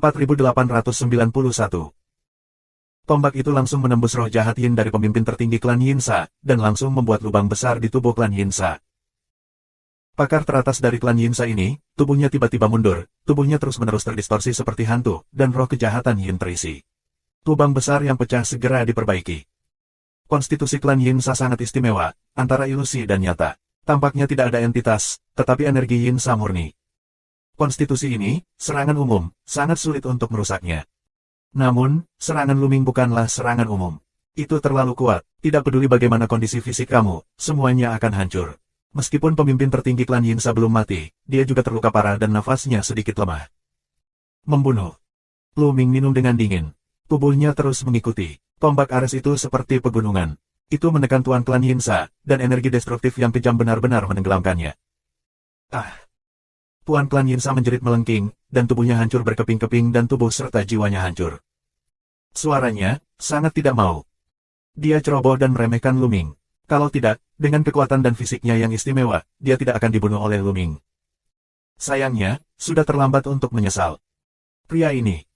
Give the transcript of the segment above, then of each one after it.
4891. Tombak itu langsung menembus roh jahat Yin dari pemimpin tertinggi klan Yinsa, dan langsung membuat lubang besar di tubuh klan Yinsa. Pakar teratas dari klan Yinsa ini, tubuhnya tiba-tiba mundur, tubuhnya terus-menerus terdistorsi seperti hantu, dan roh kejahatan Yin terisi. Lubang besar yang pecah segera diperbaiki. Konstitusi klan Yinsa sangat istimewa, antara ilusi dan nyata. Tampaknya tidak ada entitas, tetapi energi Yinsa murni. Konstitusi ini, serangan umum, sangat sulit untuk merusaknya. Namun, serangan Luming bukanlah serangan umum. Itu terlalu kuat, tidak peduli bagaimana kondisi fisik kamu, semuanya akan hancur. Meskipun pemimpin tertinggi klan Yinsa belum mati, dia juga terluka parah dan nafasnya sedikit lemah. Membunuh. Luming minum dengan dingin. Tubuhnya terus mengikuti. Tombak Ares itu seperti pegunungan. Itu menekan tuan klan Yinsa, dan energi destruktif yang kejam benar-benar menenggelamkannya. Tuan klan Yinsa menjerit melengking, dan tubuhnya hancur berkeping-keping dan tubuh serta jiwanya hancur. Suaranya, sangat tidak mau. Dia ceroboh dan meremehkan Luming. Kalau tidak, dengan kekuatan dan fisiknya yang istimewa, dia tidak akan dibunuh oleh Luming. Sayangnya, sudah terlambat untuk menyesal. Pria ini.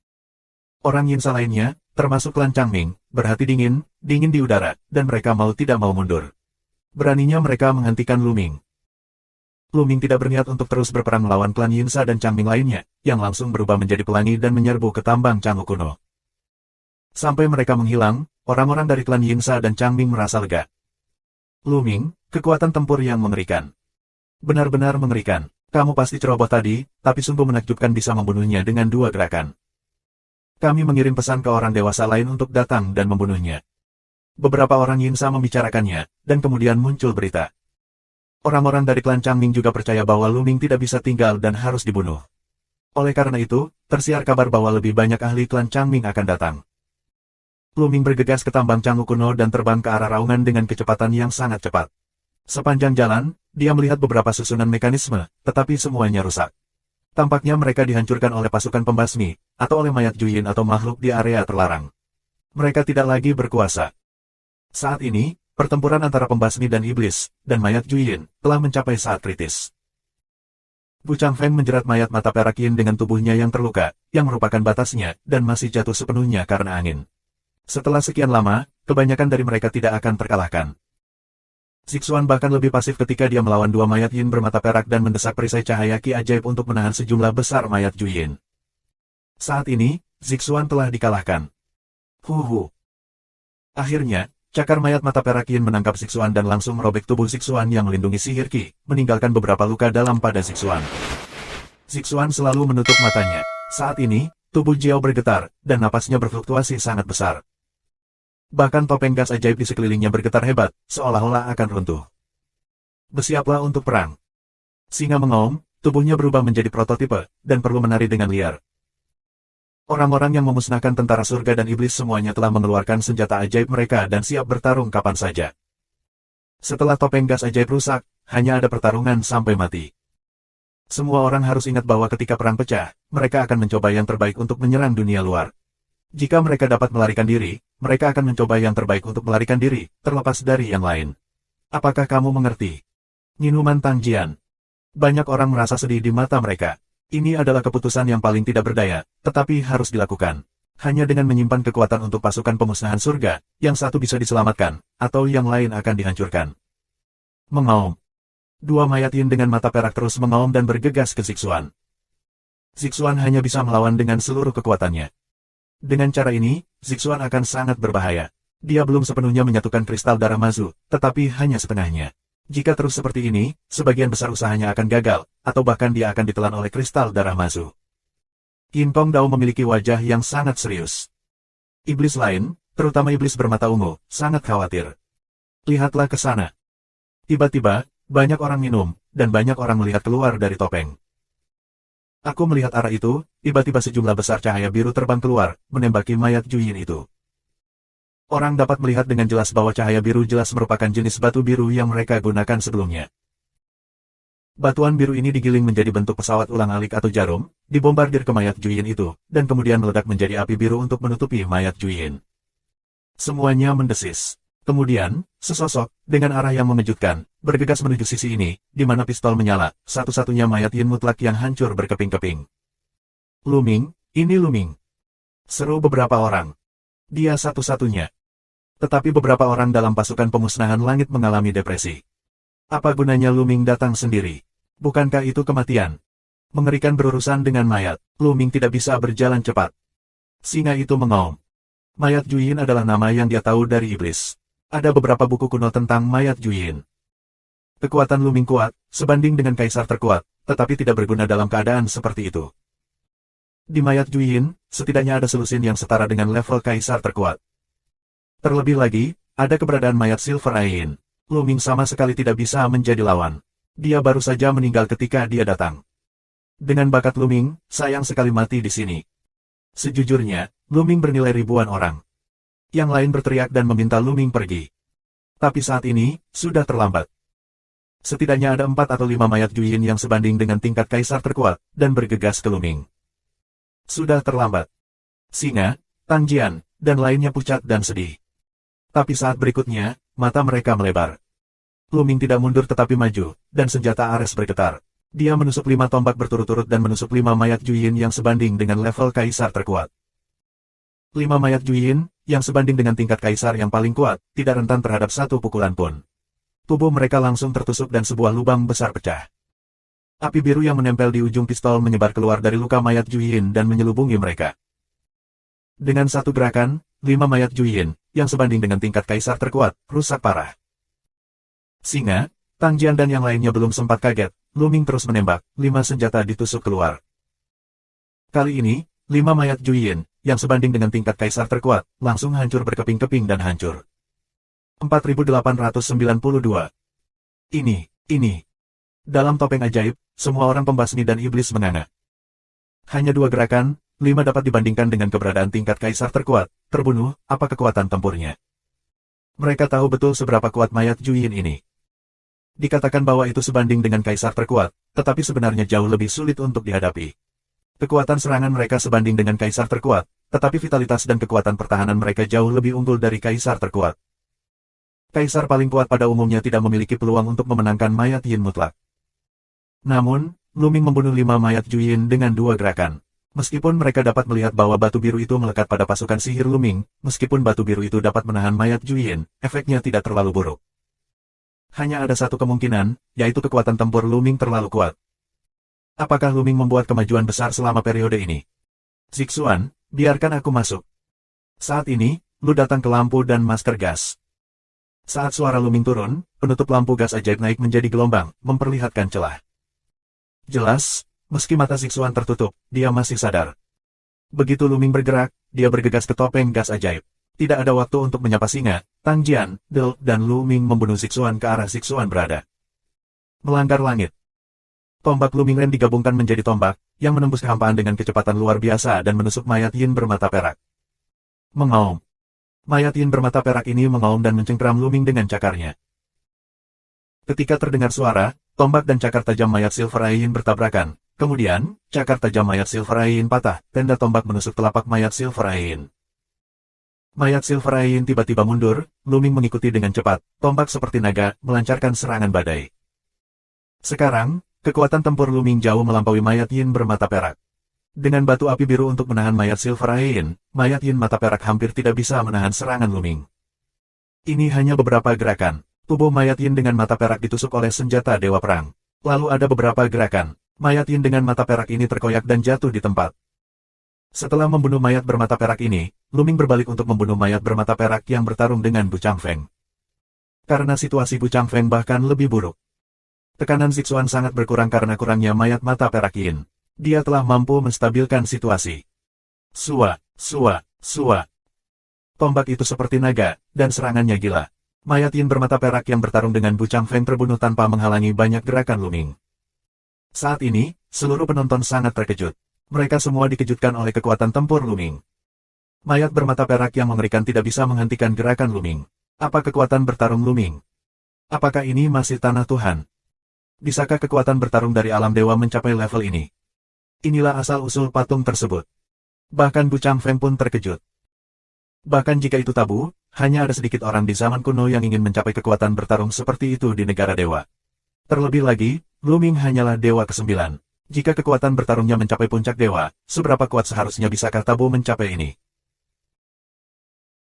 Orang Yinsa lainnya, termasuk klan Changming, berhati dingin di udara, dan mereka mau tidak mau mundur. Beraninya mereka menghentikan Luming. Luming tidak berniat untuk terus berperang melawan klan Yinsa dan Changming lainnya, yang langsung berubah menjadi pelangi dan menyerbu ke tambang Canggu kuno. Sampai mereka menghilang, orang-orang dari klan Yinsa dan Changming merasa lega. Luming, kekuatan tempur yang mengerikan. Benar-benar mengerikan. Kamu pasti ceroboh tadi, tapi sungguh menakjubkan bisa membunuhnya dengan 2 gerakan. Kami mengirim pesan ke orang dewasa lain untuk datang dan membunuhnya. Beberapa orang Yinsa membicarakannya, dan kemudian muncul berita. Orang-orang dari klan Changming juga percaya bahwa Luming tidak bisa tinggal dan harus dibunuh. Oleh karena itu, tersiar kabar bahwa lebih banyak ahli klan Changming akan datang. Luming bergegas ke tambang Canggu kuno dan terbang ke arah raungan dengan kecepatan yang sangat cepat. Sepanjang jalan, dia melihat beberapa susunan mekanisme, tetapi semuanya rusak. Tampaknya mereka dihancurkan oleh pasukan pembasmi, atau oleh mayat Juyin atau makhluk di area terlarang. Mereka tidak lagi berkuasa. Saat ini, pertempuran antara pembasmi dan iblis, dan mayat Juyin, telah mencapai saat kritis. Bu Changfeng menjerat mayat mata perak Yin dengan tubuhnya yang terluka, yang merupakan batasnya, dan masih jatuh sepenuhnya karena angin. Setelah sekian lama, kebanyakan dari mereka tidak akan terkalahkan. Zixuan bahkan lebih pasif ketika dia melawan 2 mayat Yin bermata perak dan mendesak perisai cahaya ki ajaib untuk menahan sejumlah besar mayat Juyin. Saat ini, Zixuan telah dikalahkan. Akhirnya, cakar mayat mata perak Yin menangkap Zixuan dan langsung merobek tubuh Zixuan yang melindungi sihir ki, meninggalkan beberapa luka dalam pada Zixuan. Zixuan selalu menutup matanya. Saat ini, tubuh Jiao bergetar, dan napasnya berfluktuasi sangat besar. Bahkan topeng gas ajaib di sekelilingnya bergetar hebat, seolah-olah akan runtuh. Bersiaplah untuk perang. Singa mengaum, tubuhnya berubah menjadi prototipe, dan perlu menari dengan liar. Orang-orang yang memusnahkan tentara surga dan iblis semuanya telah mengeluarkan senjata ajaib mereka dan siap bertarung kapan saja. Setelah topeng gas ajaib rusak, hanya ada pertarungan sampai mati. Semua orang harus ingat bahwa ketika perang pecah, mereka akan mencoba yang terbaik untuk menyerang dunia luar. Jika mereka dapat melarikan diri, mereka akan mencoba yang terbaik untuk melarikan diri, terlepas dari yang lain. Apakah kamu mengerti? Minuman Tangjian. Banyak orang merasa sedih di mata mereka. Ini adalah keputusan yang paling tidak berdaya, tetapi harus dilakukan. Hanya dengan menyimpan kekuatan untuk pasukan pemusnahan surga, yang satu bisa diselamatkan, atau yang lain akan dihancurkan. Mengaum. 2 mayat Yin dengan mata perak terus mengaum dan bergegas ke Zixuan. Zixuan hanya bisa melawan dengan seluruh kekuatannya. Dengan cara ini, Zixuan akan sangat berbahaya. Dia belum sepenuhnya menyatukan kristal darah Mazu, tetapi hanya setengahnya. Jika terus seperti ini, sebagian besar usahanya akan gagal, atau bahkan dia akan ditelan oleh kristal darah Mazu. Yin Tong Dao memiliki wajah yang sangat serius. Iblis lain, terutama iblis bermata ungu, sangat khawatir. Lihatlah ke sana. Tiba-tiba, banyak orang minum, dan banyak orang melihat keluar dari topeng. Aku melihat arah itu, tiba-tiba sejumlah besar cahaya biru terbang keluar, menembaki mayat Juyin itu. Orang dapat melihat dengan jelas bahwa cahaya biru jelas merupakan jenis batu biru yang mereka gunakan sebelumnya. Batuan biru ini digiling menjadi bentuk pesawat ulang-alik atau jarum, dibombardir ke mayat Juyin itu, dan kemudian meledak menjadi api biru untuk menutupi mayat Juyin. Semuanya mendesis. Kemudian, sesosok, dengan arah yang mengejutkan, bergegas menuju sisi ini, di mana pistol menyala, satu-satunya mayat Yin mutlak yang hancur berkeping-keping. Luming, Ini Luming. Seru beberapa orang. Dia satu-satunya. Tetapi beberapa orang dalam pasukan pemusnahan langit mengalami depresi. Apa gunanya Luming datang sendiri? Bukankah itu kematian? Mengerikan berurusan dengan mayat. Luming tidak bisa berjalan cepat. Singa itu mengaum. Mayat Juyin adalah nama yang dia tahu dari iblis. Ada beberapa buku kuno tentang mayat Juyin. Kekuatan Luming kuat, sebanding dengan kaisar terkuat, tetapi tidak berguna dalam keadaan seperti itu. Di mayat Juyin, setidaknya ada selusin yang setara dengan level kaisar terkuat. Terlebih lagi, ada keberadaan mayat Silver Ain. Luming sama sekali tidak bisa menjadi lawan. Dia baru saja meninggal ketika dia datang. Dengan bakat Luming, sayang sekali mati di sini. Sejujurnya, Luming bernilai ribuan orang. Yang lain berteriak dan meminta Luming pergi. Tapi saat ini, sudah terlambat. Setidaknya ada 4 atau 5 mayat Juyin yang sebanding dengan tingkat kaisar terkuat, dan bergegas ke Luming. Sudah terlambat. Singa, Tangjian, dan lainnya pucat dan sedih. Tapi saat berikutnya, mata mereka melebar. Luming tidak mundur tetapi maju, dan senjata Ares bergetar. Dia menusuk 5 tombak berturut-turut dan menusuk 5 mayat Juyin yang sebanding dengan level kaisar terkuat. 5 mayat Juyin, yang sebanding dengan tingkat kaisar yang paling kuat, tidak rentan terhadap satu pukulan pun. Tubuh mereka langsung tertusuk dan sebuah lubang besar pecah. Api biru yang menempel di ujung pistol menyebar keluar dari luka mayat Juyin dan menyelubungi mereka. Dengan satu gerakan, 5 mayat Juyin, yang sebanding dengan tingkat kaisar terkuat, rusak parah. Singa, Tangjian dan yang lainnya belum sempat kaget, Luming terus menembak, 5 senjata ditusuk keluar. Kali ini, 5 mayat Juyin, yang sebanding dengan tingkat kaisar terkuat, langsung hancur berkeping-keping dan hancur. 4892. Ini. Dalam topeng ajaib, semua orang pembasmi dan iblis menganga. Hanya 2 gerakan, 5 dapat dibandingkan dengan keberadaan tingkat kaisar terkuat, terbunuh, apa kekuatan tempurnya. Mereka tahu betul seberapa kuat mayat Juyin ini. Dikatakan bahwa itu sebanding dengan kaisar terkuat, tetapi sebenarnya jauh lebih sulit untuk dihadapi. Kekuatan serangan mereka sebanding dengan kaisar terkuat, tetapi vitalitas dan kekuatan pertahanan mereka jauh lebih unggul dari kaisar terkuat. Kaisar paling kuat pada umumnya tidak memiliki peluang untuk memenangkan mayat Yin mutlak. Namun, Luming membunuh 5 mayat Juyin dengan 2 gerakan. Meskipun mereka dapat melihat bahwa batu biru itu melekat pada pasukan sihir Luming, meskipun batu biru itu dapat menahan mayat Juyin, efeknya tidak terlalu buruk. Hanya ada satu kemungkinan, yaitu kekuatan tempur Luming terlalu kuat. Apakah Luming membuat kemajuan besar selama periode ini? Zixuan, biarkan aku masuk. Saat ini, lu datang ke lampu dan masker gas. Saat suara Luming turun, penutup lampu gas ajaib naik menjadi gelombang, memperlihatkan celah. Jelas, meski mata Zixuan tertutup, dia masih sadar. Begitu Luming bergerak, dia bergegas ke topeng gas ajaib. Tidak ada waktu untuk menyapa Singa, Tangjian, Del, dan Luming membunuh Zixuan ke arah Zixuan berada. Melanggar langit. Tombak Luming Ren digabungkan menjadi tombak, yang menembus kehampaan dengan kecepatan luar biasa dan menusuk mayat Yin bermata perak. Mengaum. Mayat Yin bermata perak ini mengaum dan mencengkeram Luming dengan cakarnya. Ketika terdengar suara, tombak dan cakar tajam mayat Silver Ain bertabrakan. Kemudian, cakar tajam mayat Silver Ain patah, tenda tombak menusuk telapak mayat Silver Ain. Mayat Silver Ain tiba-tiba mundur, Luming mengikuti dengan cepat, tombak seperti naga, melancarkan serangan badai. Sekarang, kekuatan tempur Luming jauh melampaui mayat Yin bermata perak. Dengan batu api biru untuk menahan mayat Silver Ain, mayat Yin mata perak hampir tidak bisa menahan serangan Luming. Ini hanya beberapa gerakan. Tubuh mayat Yin dengan mata perak ditusuk oleh senjata Dewa Perang. Lalu ada beberapa gerakan. Mayat Yin dengan mata perak ini terkoyak dan jatuh di tempat. Setelah membunuh mayat bermata perak ini, Luming berbalik untuk membunuh mayat bermata perak yang bertarung dengan Bu Changfeng. Karena situasi Bu Changfeng bahkan lebih buruk. Tekanan Zixuan sangat berkurang karena kurangnya mayat mata perak Yin. Dia telah mampu menstabilkan situasi. Sua. Tombak itu seperti naga, dan serangannya gila. Mayat Yin bermata perak yang bertarung dengan Bu Changfeng terbunuh tanpa menghalangi banyak gerakan Luming. Saat ini, seluruh penonton sangat terkejut. Mereka semua dikejutkan oleh kekuatan tempur Luming. Mayat bermata perak yang mengerikan tidak bisa menghentikan gerakan Luming. Apa kekuatan bertarung Luming? Apakah ini masih tanah Tuhan? Bisakah kekuatan bertarung dari alam dewa mencapai level ini? Inilah asal-usul patung tersebut. Bahkan Bu Changfeng pun terkejut. Bahkan jika itu tabu, hanya ada sedikit orang di zaman kuno yang ingin mencapai kekuatan bertarung seperti itu di negara dewa. Terlebih lagi, Luming hanyalah dewa ke-9. Jika kekuatan bertarungnya mencapai puncak dewa, seberapa kuat seharusnya bisakah tabu mencapai ini?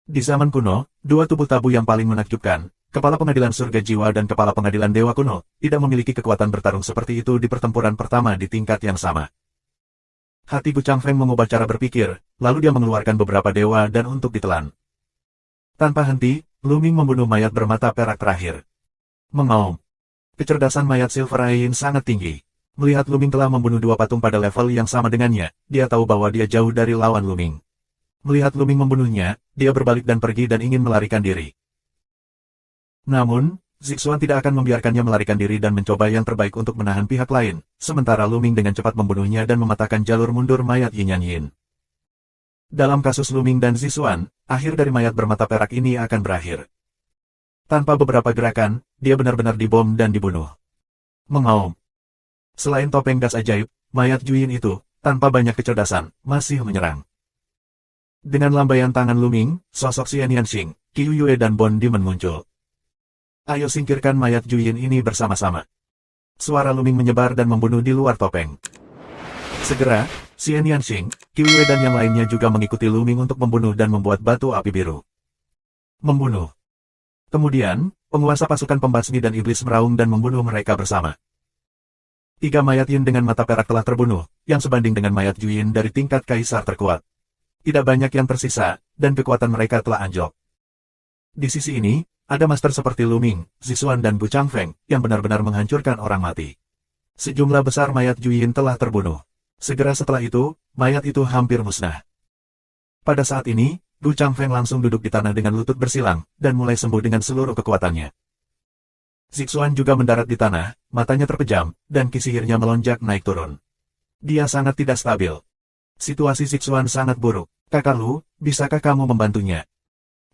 Di zaman kuno, dua tubuh tabu yang paling menakjubkan, Kepala Pengadilan Surga Jiwa dan Kepala Pengadilan Dewa Kuno, tidak memiliki kekuatan bertarung seperti itu di pertempuran pertama di tingkat yang sama. Hati Gu Changfeng mengubah cara berpikir, lalu dia mengeluarkan beberapa dewa dan untuk ditelan. Tanpa henti, Lu Ming membunuh mayat bermata perak terakhir. Mengaum. Kecerdasan mayat Silver Ain sangat tinggi. Melihat Lu Ming telah membunuh dua patung pada level yang sama dengannya, dia tahu bahwa dia jauh dari lawan Lu Ming. Melihat Lu Ming membunuhnya, dia berbalik dan pergi dan ingin melarikan diri. Namun, Zixuan tidak akan membiarkannya melarikan diri dan mencoba yang terbaik untuk menahan pihak lain, sementara Lu Ming dengan cepat membunuhnya dan mematahkan jalur mundur mayat Yin Yan Yin. Dalam kasus Lu Ming dan Zixuan, akhir dari mayat bermata perak ini akan berakhir. Tanpa beberapa gerakan, dia benar-benar dibom dan dibunuh. Mengaum. Selain topeng gas ajaib, mayat Juyin itu, tanpa banyak kecerdasan, masih menyerang. Dengan lambaian tangan Lu Ming, sosok Xian Yanxing, Qiu Yue dan Bond Demon muncul. Ayo singkirkan mayat Juyin ini bersama-sama. Suara Lu Ming menyebar dan membunuh di luar topeng. Segera, Xian Yanxing, Qiu Yue dan yang lainnya juga mengikuti Lu Ming untuk membunuh dan membuat batu api biru. Membunuh. Kemudian, penguasa pasukan pembasmi dan iblis meraung dan membunuh mereka bersama. 3 mayat Yin dengan mata perak telah terbunuh, yang sebanding dengan mayat Juyin dari tingkat kaisar terkuat. Tidak banyak yang tersisa, dan kekuatan mereka telah anjlok. Di sisi ini, ada master seperti Lu Ming, Zixuan dan Gu Changfeng, yang benar-benar menghancurkan orang mati. Sejumlah besar mayat Juyin telah terbunuh. Segera setelah itu, mayat itu hampir musnah. Pada saat ini, Gu Changfeng langsung duduk di tanah dengan lutut bersilang, dan mulai sembuh dengan seluruh kekuatannya. Zixuan juga mendarat di tanah, matanya terpejam, dan ki sihirnya melonjak naik turun. Dia sangat tidak stabil. Situasi Zixuan sangat buruk. Kakak Lu, bisakah kamu membantunya?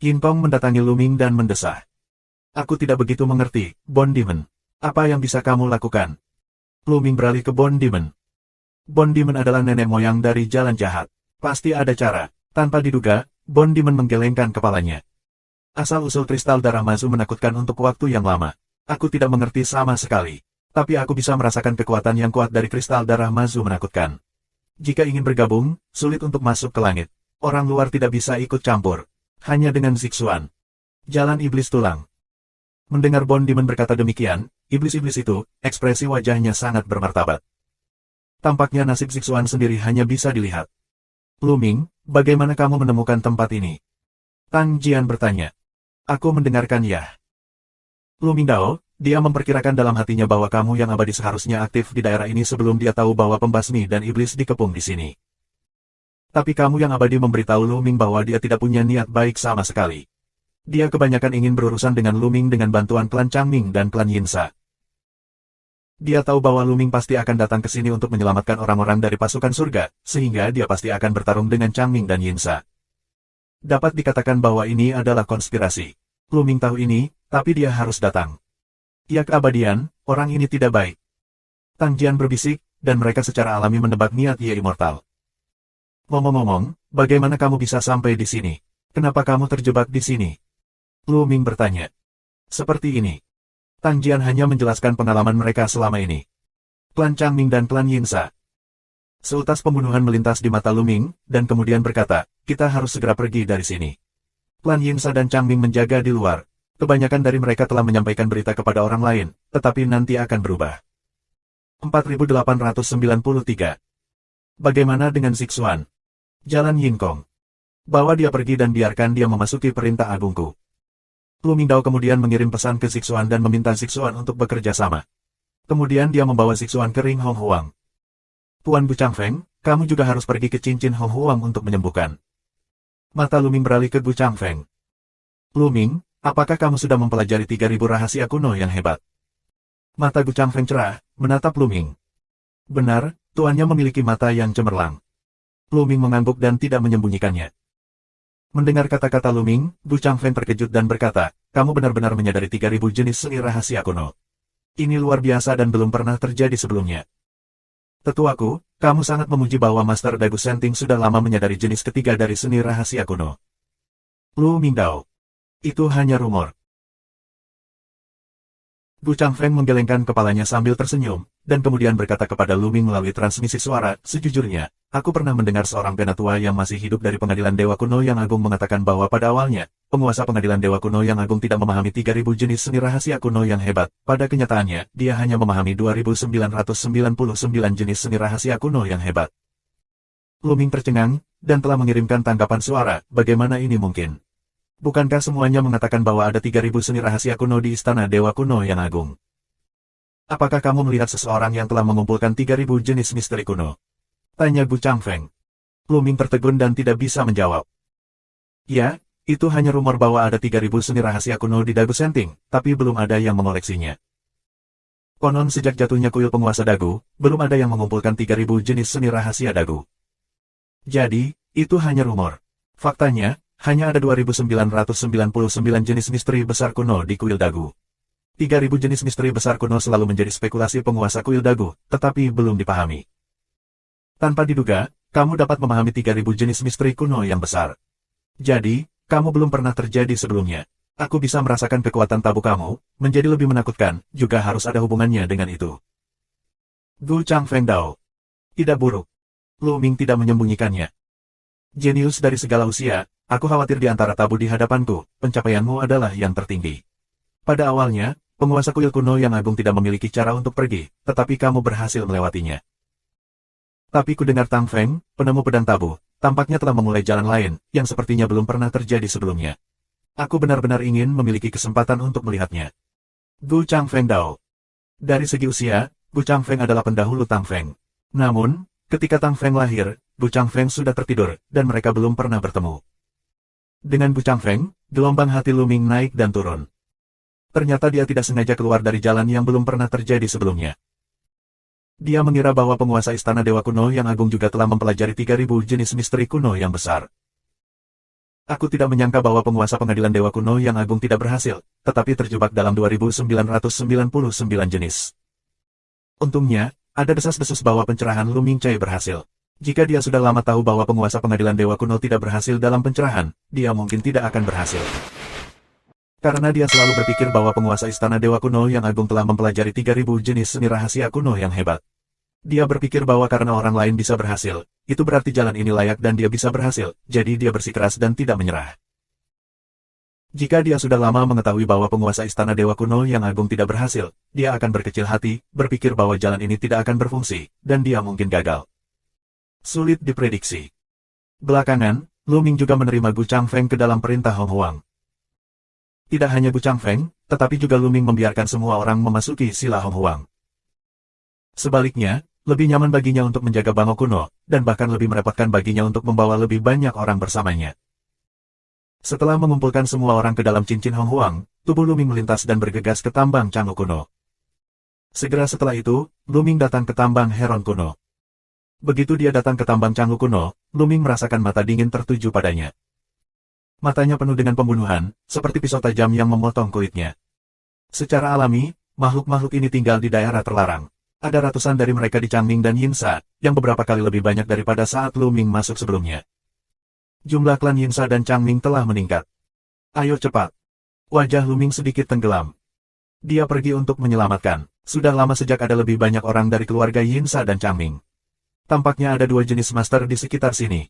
Yin Kong mendatangi Lu Ming dan mendesah. Aku tidak begitu mengerti, Bond Demon. Apa yang bisa kamu lakukan? Lu Ming beralih ke Bond Demon. Bond Demon adalah nenek moyang dari jalan jahat. Pasti ada cara. Tanpa diduga, Bond Demon menggelengkan kepalanya. Asal-usul kristal darah Mazu menakutkan untuk waktu yang lama. Aku tidak mengerti sama sekali. Tapi aku bisa merasakan kekuatan yang kuat dari kristal darah Mazu menakutkan. Jika ingin bergabung, sulit untuk masuk ke langit. Orang luar tidak bisa ikut campur. Hanya dengan Zixuan. Jalan iblis tulang. Mendengar Bond Demon berkata demikian, iblis-iblis itu, ekspresi wajahnya sangat bermartabat. Tampaknya nasib Zixuan sendiri hanya bisa dilihat. Lu Ming, bagaimana kamu menemukan tempat ini? Tang Jian bertanya. Aku mendengarkan ya. Lu Ming Dao, dia memperkirakan dalam hatinya bahwa kamu yang abadi seharusnya aktif di daerah ini sebelum dia tahu bahwa pembasmi dan iblis dikepung di sini. Tapi kamu yang abadi memberitahu Lu Ming bahwa dia tidak punya niat baik sama sekali. Dia kebanyakan ingin berurusan dengan Lu Ming dengan bantuan klan Changming dan klan Yinsa. Dia tahu bahwa Lu Ming pasti akan datang ke sini untuk menyelamatkan orang-orang dari pasukan surga, sehingga dia pasti akan bertarung dengan Changming dan Yinsa. Dapat dikatakan bahwa ini adalah konspirasi. Lu Ming tahu ini, tapi dia harus datang. Ia keabadian, orang ini tidak baik. Tang Jian berbisik, dan mereka secara alami menebak niat ia immortal. Ngomong-ngomong, bagaimana kamu bisa sampai di sini? Kenapa kamu terjebak di sini? Lu Ming bertanya. Seperti ini. Tang Jian hanya menjelaskan pengalaman mereka selama ini. Klan Changming dan klan Yinsa. Seutas pembunuhan melintas di mata Lu Ming, dan kemudian berkata, kita harus segera pergi dari sini. Klan Yinsa dan Changming menjaga di luar. Kebanyakan dari mereka telah menyampaikan berita kepada orang lain, tetapi nanti akan berubah. 4893. Bagaimana dengan Zixuan? Jalan Yin Kong. Bawa dia pergi dan biarkan dia memasuki perintah agungku. Lu Ming Dao kemudian mengirim pesan ke Zixuan dan meminta Zixuan untuk bekerja sama. Kemudian dia membawa Zixuan ke Ring Hong Huang. Tuan Bu Changfeng, kamu juga harus pergi ke cincin Hong Huang untuk menyembuhkan. Mata Lu Ming beralih ke Gu Changfeng. Lu Ming, apakah kamu sudah mempelajari 3000 rahasia kuno yang hebat? Mata Gu Changfeng cerah, menatap Lu Ming. Benar, tuannya memiliki mata yang cemerlang. Lu Ming mengangguk dan tidak menyembunyikannya. Mendengar kata-kata Lu Ming, Gu Changfeng terkejut dan berkata, kamu benar-benar menyadari 3000 jenis seni rahasia kuno. Ini luar biasa dan belum pernah terjadi sebelumnya. Tetuaku, kamu sangat memuji bahwa Master Dagu Senting sudah lama menyadari jenis ketiga dari seni rahasia kuno. Lu Ming Dao. Itu hanya rumor. Gu Changfeng menggelengkan kepalanya sambil tersenyum, dan kemudian berkata kepada Luming melalui transmisi suara, "Sejujurnya, aku pernah mendengar seorang penatua yang masih hidup dari pengadilan Dewa Kuno yang Agung mengatakan bahwa pada awalnya, penguasa pengadilan Dewa Kuno yang Agung tidak memahami 3.000 jenis seni rahasia kuno yang hebat. Pada kenyataannya, dia hanya memahami 2.999 jenis seni rahasia kuno yang hebat." Luming tercengang, dan telah mengirimkan tanggapan suara, "Bagaimana ini mungkin? Bukankah semuanya mengatakan bahwa ada 3.000 seni rahasia kuno di Istana Dewa Kuno yang Agung? Apakah kamu melihat seseorang yang telah mengumpulkan 3.000 jenis misteri kuno?" Tanya Gu Changfeng. Luming tertegun dan tidak bisa menjawab. "Ya, itu hanya rumor bahwa ada 3.000 seni rahasia kuno di Dagu Senting, tapi belum ada yang mengoleksinya. Konon sejak jatuhnya kuil penguasa Dagu, belum ada yang mengumpulkan 3.000 jenis seni rahasia Dagu. Jadi, itu hanya rumor. Faktanya, hanya ada 2.999 jenis misteri besar kuno di kuil Dagu. 3.000 jenis misteri besar kuno selalu menjadi spekulasi penguasa kuil Dagu, tetapi belum dipahami. Tanpa diduga, kamu dapat memahami 3.000 jenis misteri kuno yang besar. Jadi, kamu belum pernah terjadi sebelumnya. Aku bisa merasakan kekuatan tabu kamu, menjadi lebih menakutkan, juga harus ada hubungannya dengan itu." Gu Changfeng Dao. Tidak buruk. Luming tidak menyembunyikannya. "Jenius dari segala usia, aku khawatir di antara tabu di hadapanku, pencapaianmu adalah yang tertinggi. Pada awalnya, penguasa kuil kuno yang Agung tidak memiliki cara untuk pergi, tetapi kamu berhasil melewatinya. Tapi ku dengar Tang Feng, penemu pedang tabu, tampaknya telah memulai jalan lain, yang sepertinya belum pernah terjadi sebelumnya. Aku benar-benar ingin memiliki kesempatan untuk melihatnya." Gu Changfeng Dao. Dari segi usia, Gu Changfeng adalah pendahulu Tang Feng. Namun, ketika Tang Feng lahir, Gu Changfeng sudah tertidur, dan mereka belum pernah bertemu. Dengan Gu Changfeng, gelombang hati Luming naik dan turun. Ternyata dia tidak sengaja keluar dari jalan yang belum pernah terjadi sebelumnya. Dia mengira bahwa penguasa Istana Dewa Kuno yang Agung juga telah mempelajari 3.000 jenis misteri kuno yang besar. Aku tidak menyangka bahwa penguasa pengadilan Dewa Kuno yang Agung tidak berhasil, tetapi terjebak dalam 2.999 jenis. Untungnya, ada desas-desus bahwa pencerahan Luming Cai berhasil. Jika dia sudah lama tahu bahwa penguasa pengadilan Dewa Kuno tidak berhasil dalam pencerahan, dia mungkin tidak akan berhasil. Karena dia selalu berpikir bahwa penguasa Istana Dewa Kuno yang Agung telah mempelajari 3.000 jenis seni rahasia kuno yang hebat. Dia berpikir bahwa karena orang lain bisa berhasil, itu berarti jalan ini layak dan dia bisa berhasil, jadi dia bersikeras dan tidak menyerah. Jika dia sudah lama mengetahui bahwa penguasa Istana Dewa Kuno yang Agung tidak berhasil, dia akan berkecil hati, berpikir bahwa jalan ini tidak akan berfungsi, dan dia mungkin gagal. Sulit diprediksi. Belakangan, Luming juga menerima Gu Changfeng ke dalam perintah Hong Huang. Tidak hanya Gu Changfeng, tetapi juga Luming membiarkan semua orang memasuki sila Hong Huang. Sebaliknya, lebih nyaman baginya untuk menjaga bangau kuno, dan bahkan lebih merepotkan baginya untuk membawa lebih banyak orang bersamanya. Setelah mengumpulkan semua orang ke dalam cincin Hong Huang, tubuh Luming melintas dan bergegas ke tambang Canggu kuno. Segera setelah itu, Luming datang ke tambang Heron kuno. Begitu dia datang ke tambang Canggu kuno, Luming merasakan mata dingin tertuju padanya. Matanya penuh dengan pembunuhan, seperti pisau tajam yang memotong kulitnya. Secara alami, makhluk-makhluk ini tinggal di daerah terlarang. Ada ratusan dari mereka di Changming dan Yinsa, yang beberapa kali lebih banyak daripada saat Luming masuk sebelumnya. Jumlah klan Yinsa dan Changming telah meningkat. Ayo cepat. Wajah Luming sedikit tenggelam. Dia pergi untuk menyelamatkan. Sudah lama sejak ada lebih banyak orang dari keluarga Yinsa dan Changming. Tampaknya ada 2 jenis master di sekitar sini.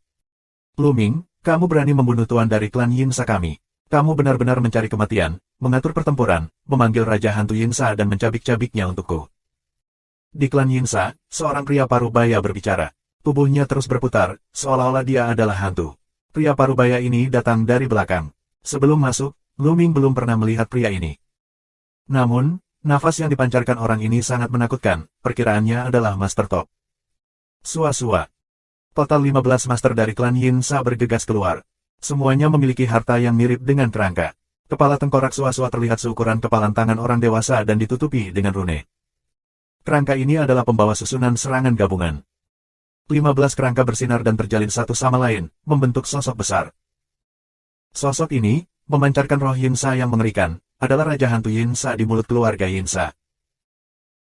Luming, kamu berani membunuh tuan dari klan Yinsa kami. Kamu benar-benar mencari kematian, mengatur pertempuran, memanggil Raja Hantu Yinsa dan mencabik-cabiknya untukku. Di klan Yinsa, seorang pria parubaya berbicara. Tubuhnya terus berputar, seolah-olah dia adalah hantu. Pria parubaya ini datang dari belakang. Sebelum masuk, Luming belum pernah melihat pria ini. Namun, nafas yang dipancarkan orang ini sangat menakutkan, perkiraannya adalah Master Top. Sua-sua. Total 15 master dari klan Yinsa bergegas keluar. Semuanya memiliki harta yang mirip dengan kerangka. Kepala tengkorak Sua-sua terlihat seukuran kepalan tangan orang dewasa dan ditutupi dengan rune. Kerangka ini adalah pembawa susunan serangan gabungan. 15 kerangka bersinar dan terjalin satu sama lain, membentuk sosok besar. Sosok ini, memancarkan roh Yinsa yang mengerikan, adalah Raja Hantu Yinsa di mulut keluarga Yinsa.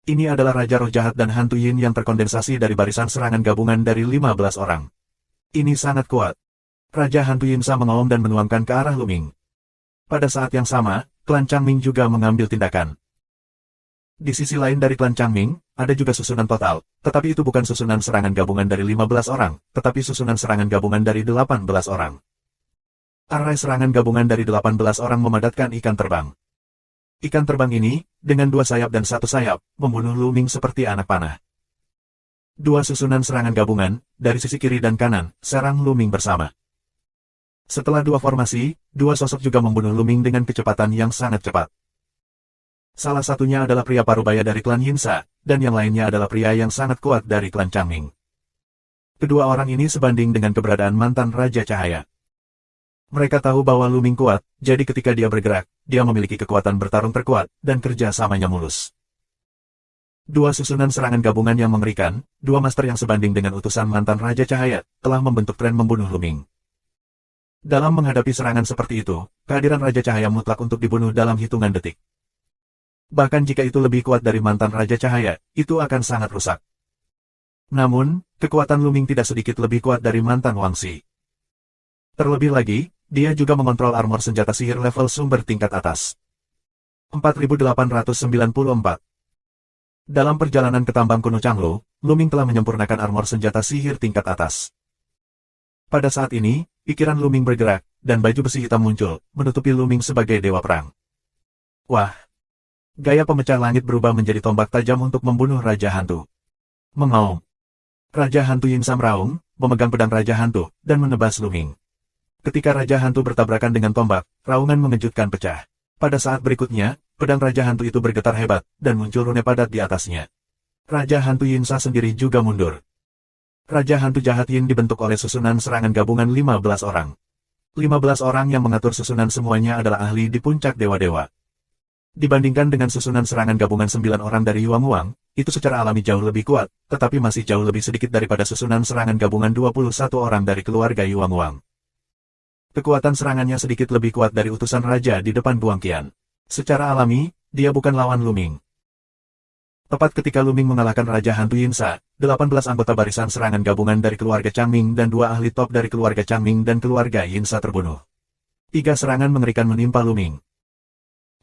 Ini adalah Raja Roh Jahat dan Hantu Yin yang terkondensasi dari barisan serangan gabungan dari 15 orang. Ini sangat kuat. Raja Hantu Yinsa mengaum dan menuangkan ke arah Luming. Pada saat yang sama, klan Changming juga mengambil tindakan. Di sisi lain dari klan Changming, ada juga susunan total, tetapi itu bukan susunan serangan gabungan dari 15 orang, tetapi susunan serangan gabungan dari 18 orang. Arai serangan gabungan dari 18 orang memadatkan ikan terbang. Ikan terbang ini, dengan 2 sayap dan 1 sayap, membunuh Luming seperti anak panah. 2 susunan serangan gabungan, dari sisi kiri dan kanan, serang Luming bersama. Setelah 2 formasi, 2 sosok juga membunuh Luming dengan kecepatan yang sangat cepat. Salah satunya adalah pria parubaya dari klan Yinsa, dan yang lainnya adalah pria yang sangat kuat dari klan Changming. Kedua orang ini sebanding dengan keberadaan mantan Raja Cahaya. Mereka tahu bahwa Luming kuat, jadi ketika dia bergerak, dia memiliki kekuatan bertarung terkuat, dan kerja samanya mulus. 2 susunan serangan gabungan yang mengerikan, 2 master yang sebanding dengan utusan mantan Raja Cahaya, telah membentuk tren membunuh Luming. Dalam menghadapi serangan seperti itu, kehadiran Raja Cahaya mutlak untuk dibunuh dalam hitungan detik. Bahkan jika itu lebih kuat dari mantan Raja Cahaya, itu akan sangat rusak. Namun, kekuatan Luming tidak sedikit lebih kuat dari mantan Wangxi. Terlebih lagi, dia juga mengontrol armor senjata sihir level sumber tingkat atas. 4894. Dalam perjalanan ke tambang kuno Changlo, Luming telah menyempurnakan armor senjata sihir tingkat atas. Pada saat ini, pikiran Luming bergerak, dan baju besi hitam muncul, menutupi Luming sebagai dewa perang. Wah! Gaya pemecah langit berubah menjadi tombak tajam untuk membunuh Raja Hantu. Mengaum. Raja Hantu Yinsa meraung, memegang pedang Raja Hantu, dan menebas Luming. Ketika Raja Hantu bertabrakan dengan tombak, raungan mengejutkan pecah. Pada saat berikutnya, pedang Raja Hantu itu bergetar hebat, dan muncul rune padat di atasnya. Raja Hantu Yinsa sendiri juga mundur. Raja Hantu Jahat Yin dibentuk oleh susunan serangan gabungan 15 orang. 15 orang yang mengatur susunan semuanya adalah ahli di puncak dewa-dewa. Dibandingkan dengan susunan serangan gabungan 9 orang dari Yuang Wang, itu secara alami jauh lebih kuat, tetapi masih jauh lebih sedikit daripada susunan serangan gabungan 21 orang dari keluarga Yuang Wang. Kekuatan serangannya sedikit lebih kuat dari utusan raja di depan Buang Qian. Secara alami, dia bukan lawan Luming. Tepat ketika Luming mengalahkan Raja Hantu Yinsa, 18 anggota barisan serangan gabungan dari keluarga Changming dan 2 ahli top dari keluarga Changming dan keluarga Yinsa terbunuh. 3 serangan mengerikan menimpa Luming.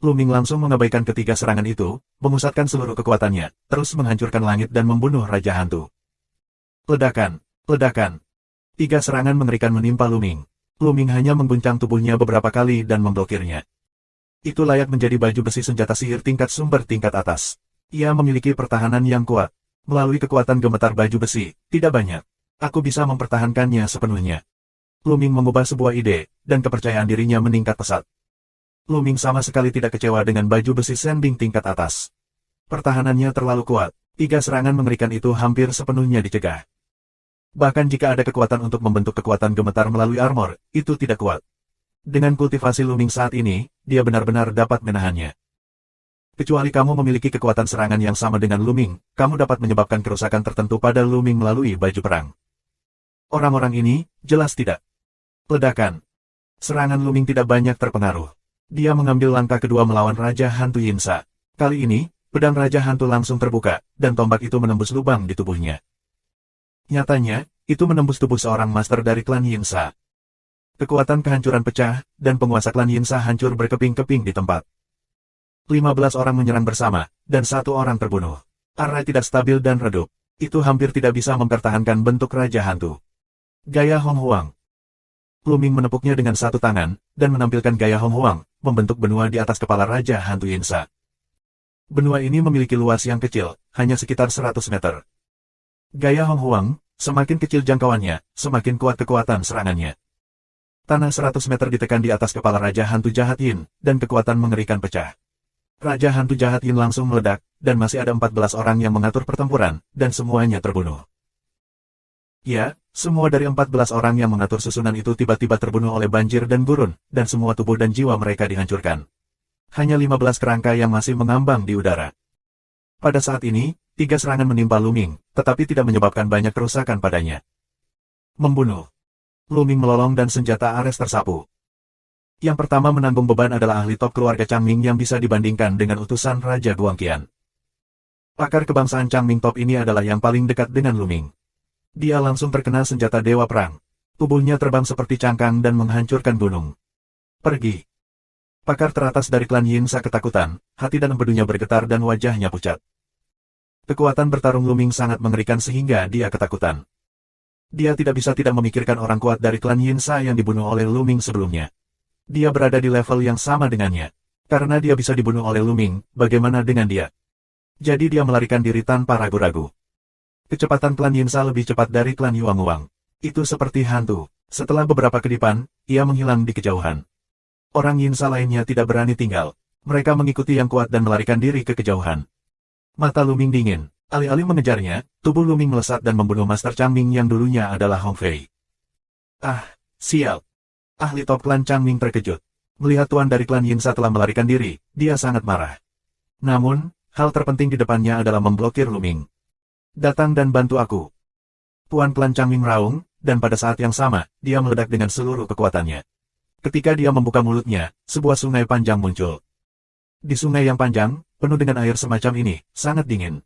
Luming langsung mengabaikan ketiga serangan itu, memusatkan seluruh kekuatannya, terus menghancurkan langit dan membunuh Raja Hantu. Ledakan, ledakan. 3 serangan mengerikan menimpa Luming. Luming hanya mengguncang tubuhnya beberapa kali dan memblokirnya. Itu layak menjadi baju besi senjata sihir tingkat sumber tingkat atas. Ia memiliki pertahanan yang kuat. Melalui kekuatan gemetar baju besi, tidak banyak. Aku bisa mempertahankannya sepenuhnya. Luming mengubah sebuah ide, dan kepercayaan dirinya meningkat pesat. Luming sama sekali tidak kecewa dengan baju besi Sanding tingkat atas. Pertahanannya terlalu kuat. 3 serangan mengerikan itu hampir sepenuhnya dicegah. Bahkan jika ada kekuatan untuk membentuk kekuatan gemetar melalui armor, itu tidak kuat. Dengan kultivasi Luming saat ini, dia benar-benar dapat menahannya. Kecuali kamu memiliki kekuatan serangan yang sama dengan Luming, kamu dapat menyebabkan kerusakan tertentu pada Luming melalui baju perang. Orang-orang ini, jelas tidak. Ledakan. Serangan Luming tidak banyak terpengaruh. Dia mengambil langkah kedua melawan Raja Hantu Yinsa. Kali ini, pedang Raja Hantu langsung terbuka, dan tombak itu menembus lubang di tubuhnya. Nyatanya, itu menembus tubuh seorang master dari klan Yinsa. Kekuatan kehancuran pecah, dan penguasa klan Yinsa hancur berkeping-keping di tempat. 15 orang menyerang bersama, dan 1 orang terbunuh. Arai tidak stabil dan redup. Itu hampir tidak bisa mempertahankan bentuk Raja Hantu. Gaya Hong Huang. Luming menepuknya dengan 1 tangan, dan menampilkan gaya Hong Huang, membentuk benua di atas kepala Raja Hantu Yinsa. Benua ini memiliki luas yang kecil, hanya sekitar 100 meter. Gaya Hong Huang, semakin kecil jangkauannya, semakin kuat kekuatan serangannya. Tanah 100 meter ditekan di atas kepala Raja Hantu Jahat Yin, dan kekuatan mengerikan pecah. Raja Hantu Jahat Yin langsung meledak, dan masih ada 14 orang yang mengatur pertempuran, dan semuanya terbunuh. Ya, semua dari 14 orang yang mengatur susunan itu tiba-tiba terbunuh oleh banjir dan gurun, dan semua tubuh dan jiwa mereka dihancurkan. Hanya 15 kerangka yang masih mengambang di udara. Pada saat ini, 3 serangan menimpa Luming, tetapi tidak menyebabkan banyak kerusakan padanya. Membunuh. Luming melolong dan senjata Ares tersapu. Yang pertama menanggung beban adalah ahli top keluarga Changming yang bisa dibandingkan dengan utusan Raja Guangqian. Pakar kebangsaan Changming top ini adalah yang paling dekat dengan Luming. Dia langsung terkena senjata dewa perang. Tubuhnya terbang seperti cangkang dan menghancurkan gunung. Pergi. Pakar teratas dari klan Yinsa ketakutan, hati dan empedunya bergetar dan wajahnya pucat. Kekuatan bertarung Luming sangat mengerikan sehingga dia ketakutan. Dia tidak bisa tidak memikirkan orang kuat dari klan Yinsa yang dibunuh oleh Luming sebelumnya. Dia berada di level yang sama dengannya. Karena dia bisa dibunuh oleh Luming, bagaimana dengan dia? Jadi dia melarikan diri tanpa ragu-ragu. Kecepatan klan Yinsa lebih cepat dari klan Yuanguang. Itu seperti hantu. Setelah beberapa kedipan, ia menghilang di kejauhan. Orang Yinsa lainnya tidak berani tinggal. Mereka mengikuti yang kuat dan melarikan diri ke kejauhan. Mata Luming dingin. Alih-alih mengejarnya, tubuh Luming melesat dan membunuh Master Changming yang dulunya adalah Hong Fei. Ah, sial. Ahli top klan Changming terkejut. Melihat tuan dari klan Yinsa telah melarikan diri, dia sangat marah. Namun, hal terpenting di depannya adalah memblokir Luming. Datang dan bantu aku. Tuan klan Changming meraung, dan pada saat yang sama, dia meledak dengan seluruh kekuatannya. Ketika dia membuka mulutnya, sebuah sungai panjang muncul. Di sungai yang panjang, penuh dengan air semacam ini, sangat dingin.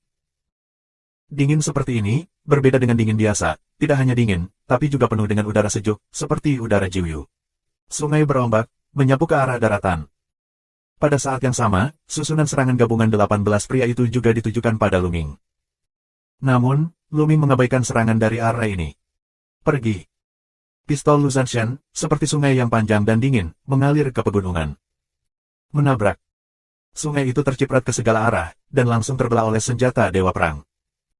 Dingin seperti ini, berbeda dengan dingin biasa, tidak hanya dingin, tapi juga penuh dengan udara sejuk, seperti udara Jiuyu. Sungai berombak, menyapu ke arah daratan. Pada saat yang sama, susunan serangan gabungan 18 pria itu juga ditujukan pada Luming. Namun, Luming mengabaikan serangan dari arah ini. Pergi. Pistol Luzanshan, seperti sungai yang panjang dan dingin, mengalir ke pegunungan. Menabrak. Sungai itu terciprat ke segala arah, dan langsung terbelah oleh senjata Dewa Perang.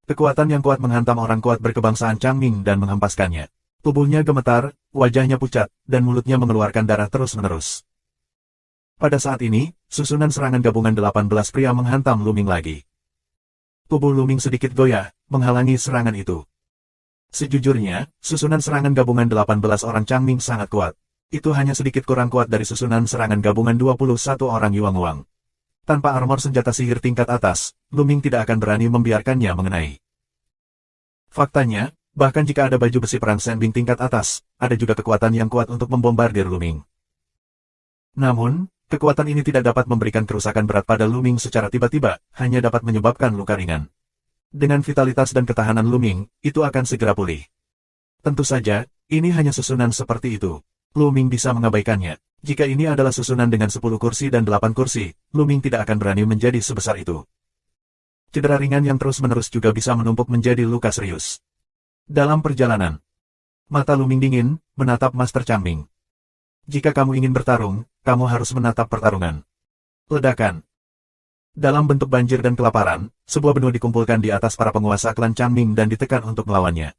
Kekuatan yang kuat menghantam orang kuat berkebangsaan Changming dan menghempaskannya. Tubuhnya gemetar, wajahnya pucat, dan mulutnya mengeluarkan darah terus-menerus. Pada saat ini, susunan serangan gabungan 18 pria menghantam Luming lagi. Tubuh Luming sedikit goyah, menghalangi serangan itu. Sejujurnya, susunan serangan gabungan 18 orang Changming sangat kuat. Itu hanya sedikit kurang kuat dari susunan serangan gabungan 21 orang Yuanguang. Tanpa armor senjata sihir tingkat atas, Luming tidak akan berani membiarkannya mengenai. Faktanya, bahkan jika ada baju besi perang Shenbing tingkat atas, ada juga kekuatan yang kuat untuk membombardir Luming. Namun, kekuatan ini tidak dapat memberikan kerusakan berat pada Luming secara tiba-tiba, hanya dapat menyebabkan luka ringan. Dengan vitalitas dan ketahanan Luming, itu akan segera pulih. Tentu saja, ini hanya susunan seperti itu. Luming bisa mengabaikannya. Jika ini adalah susunan dengan 10 kursi dan 8 kursi, Luming tidak akan berani menjadi sebesar itu. Cedera ringan yang terus-menerus juga bisa menumpuk menjadi luka serius. Dalam perjalanan, mata Luming dingin, menatap Master Changming. Jika kamu ingin bertarung, kamu harus menatap pertarungan. Ledakan. Dalam bentuk banjir dan kelaparan, sebuah benua dikumpulkan di atas para penguasa klan Changming dan ditekan untuk melawannya.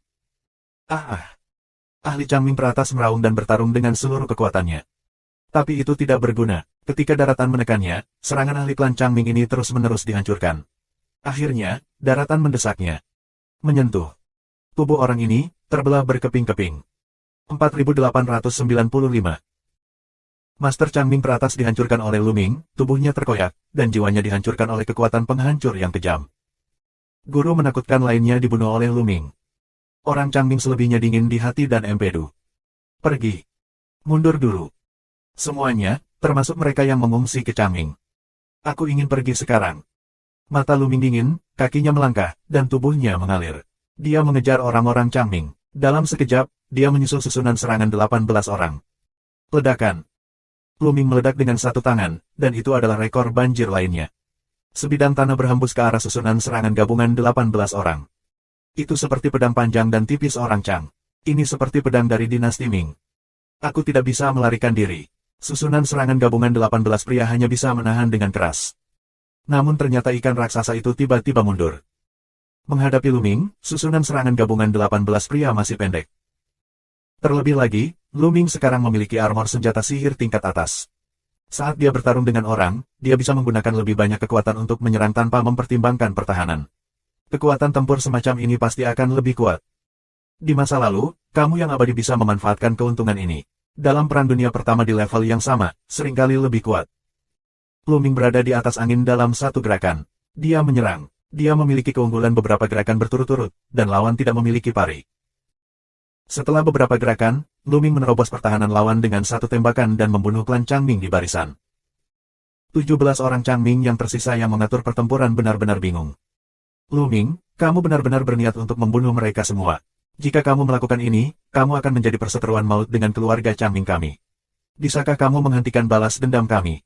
Ahli Changming teratas meraung dan bertarung dengan seluruh kekuatannya. Tapi itu tidak berguna. Ketika daratan menekannya, serangan ahli klan Changming ini terus-menerus dihancurkan. Akhirnya, daratan mendesaknya. Menyentuh. Tubuh orang ini, terbelah berkeping-keping. 4895. Master Changming teratas dihancurkan oleh Luming, tubuhnya terkoyak, dan jiwanya dihancurkan oleh kekuatan penghancur yang kejam. Guru menakutkan lainnya dibunuh oleh Luming. Orang Changming selebihnya dingin di hati dan empedu. Pergi. Mundur dulu. Semuanya, termasuk mereka yang mengungsi ke Changming. Aku ingin pergi sekarang. Mata Luming dingin, kakinya melangkah, dan tubuhnya mengalir. Dia mengejar orang-orang Changming. Dalam sekejap, dia menyusul susunan serangan 18 orang. Ledakan. Luming meledak dengan satu tangan, dan itu adalah rekor banjir lainnya. Sebidang tanah berhembus ke arah susunan serangan gabungan 18 orang. Itu seperti pedang panjang dan tipis orang Chang. Ini seperti pedang dari dinasti Ming. Aku tidak bisa melarikan diri. Susunan serangan gabungan 18 pria hanya bisa menahan dengan keras. Namun ternyata ikan raksasa itu tiba-tiba mundur. Menghadapi Luming, susunan serangan gabungan 18 pria masih pendek. Terlebih lagi, Luming sekarang memiliki armor senjata sihir tingkat atas. Saat dia bertarung dengan orang, dia bisa menggunakan lebih banyak kekuatan untuk menyerang tanpa mempertimbangkan pertahanan. Kekuatan tempur semacam ini pasti akan lebih kuat. Di masa lalu, kamu yang abadi bisa memanfaatkan keuntungan ini. Dalam perang dunia pertama di level yang sama, seringkali lebih kuat. Luming berada di atas angin dalam satu gerakan. Dia menyerang. Dia memiliki keunggulan beberapa gerakan berturut-turut, dan lawan tidak memiliki pari. Setelah beberapa gerakan, Luming menerobos pertahanan lawan dengan satu tembakan dan membunuh klan Changming di barisan. 17 orang Changming yang tersisa yang mengatur pertempuran benar-benar bingung. Luming, kamu benar-benar berniat untuk membunuh mereka semua. Jika kamu melakukan ini, kamu akan menjadi perseteruan maut dengan keluarga Changming kami. Bisakah kamu menghentikan balas dendam kami?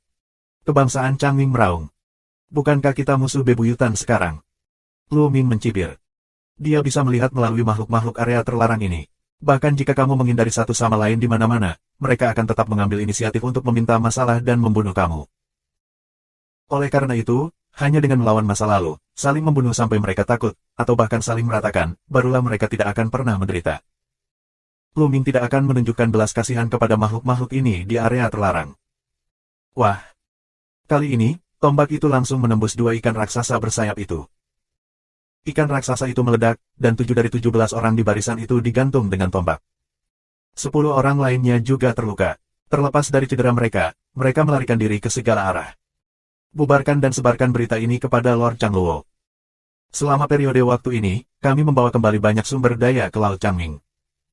Kebangsaan Changming meraung. Bukankah kita musuh bebuyutan sekarang? Lu Ming mencibir. Dia bisa melihat melalui makhluk-makhluk area terlarang ini. Bahkan jika kamu menghindari satu sama lain di mana-mana, mereka akan tetap mengambil inisiatif untuk meminta masalah dan membunuh kamu. Oleh karena itu, hanya dengan melawan masa lalu, saling membunuh sampai mereka takut, atau bahkan saling meratakan, barulah mereka tidak akan pernah menderita. Lu Ming tidak akan menunjukkan belas kasihan kepada makhluk-makhluk ini di area terlarang. Wah! Kali ini, tombak itu langsung menembus dua ikan raksasa bersayap itu. Ikan raksasa itu meledak, dan 7 dari 17 orang di barisan itu digantung dengan tombak. 10 orang lainnya juga terluka. Terlepas dari cedera mereka, mereka melarikan diri ke segala arah. Bubarkan dan sebarkan berita ini kepada Lord Changluo. Selama periode waktu ini, kami membawa kembali banyak sumber daya ke Laut Changming.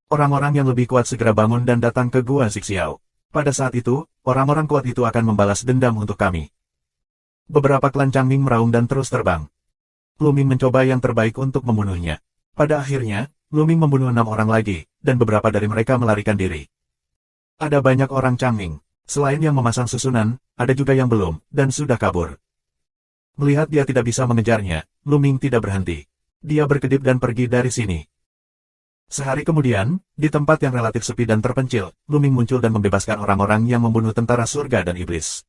Orang-orang yang lebih kuat segera bangun dan datang ke Gua Xixiao. Pada saat itu, orang-orang kuat itu akan membalas dendam untuk kami. Beberapa klan Changming meraung dan terus terbang. Lu Ming mencoba yang terbaik untuk membunuhnya. Pada akhirnya, Lu Ming membunuh 6 orang lagi, dan beberapa dari mereka melarikan diri. Ada banyak orang Changming. Selain yang memasang susunan, ada juga yang belum, dan sudah kabur. Melihat dia tidak bisa mengejarnya, Lu Ming tidak berhenti. Dia berkedip dan pergi dari sini. Sehari kemudian, di tempat yang relatif sepi dan terpencil, Lu Ming muncul dan membebaskan orang-orang yang membunuh tentara surga dan iblis.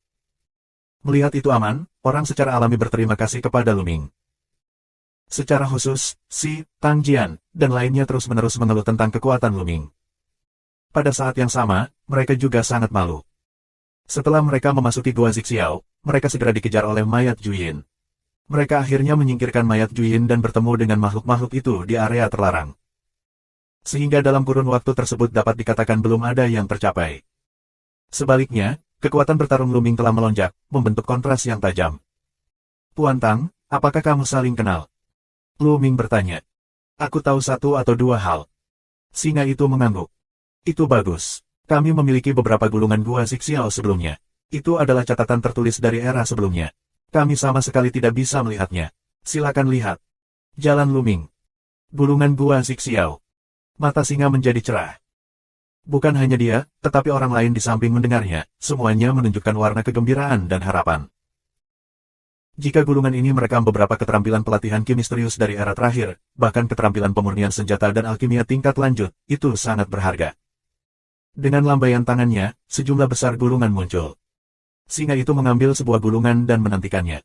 Melihat itu aman, orang secara alami berterima kasih kepada Lu Ming. Secara khusus, Si, Tang Jian, dan lainnya terus-menerus mengeluh tentang kekuatan Lu Ming. Pada saat yang sama, mereka juga sangat malu. Setelah mereka memasuki Gua Xixiao, mereka segera dikejar oleh mayat Juyin. Mereka akhirnya menyingkirkan mayat Juyin dan bertemu dengan makhluk-makhluk itu di area terlarang. Sehingga dalam kurun waktu tersebut dapat dikatakan belum ada yang tercapai. Sebaliknya, kekuatan bertarung Lu Ming telah melonjak, membentuk kontras yang tajam. Puan Tang, apakah kamu saling kenal? Lu Ming bertanya. Aku tahu satu atau dua hal. Singa itu mengangguk. Itu bagus. Kami memiliki beberapa gulungan Gua Xixiao sebelumnya. Itu adalah catatan tertulis dari era sebelumnya. Kami sama sekali tidak bisa melihatnya. Silakan lihat. Jalan Lu Ming. Gulungan Gua Xixiao. Mata singa menjadi cerah. Bukan hanya dia, tetapi orang lain di samping mendengarnya, semuanya menunjukkan warna kegembiraan dan harapan. Jika gulungan ini merekam beberapa keterampilan pelatihan Ki misterius dari era terakhir, bahkan keterampilan pemurnian senjata dan alkimia tingkat lanjut, itu sangat berharga. Dengan lambaian tangannya, sejumlah besar gulungan muncul. Singa itu mengambil sebuah gulungan dan menantikannya.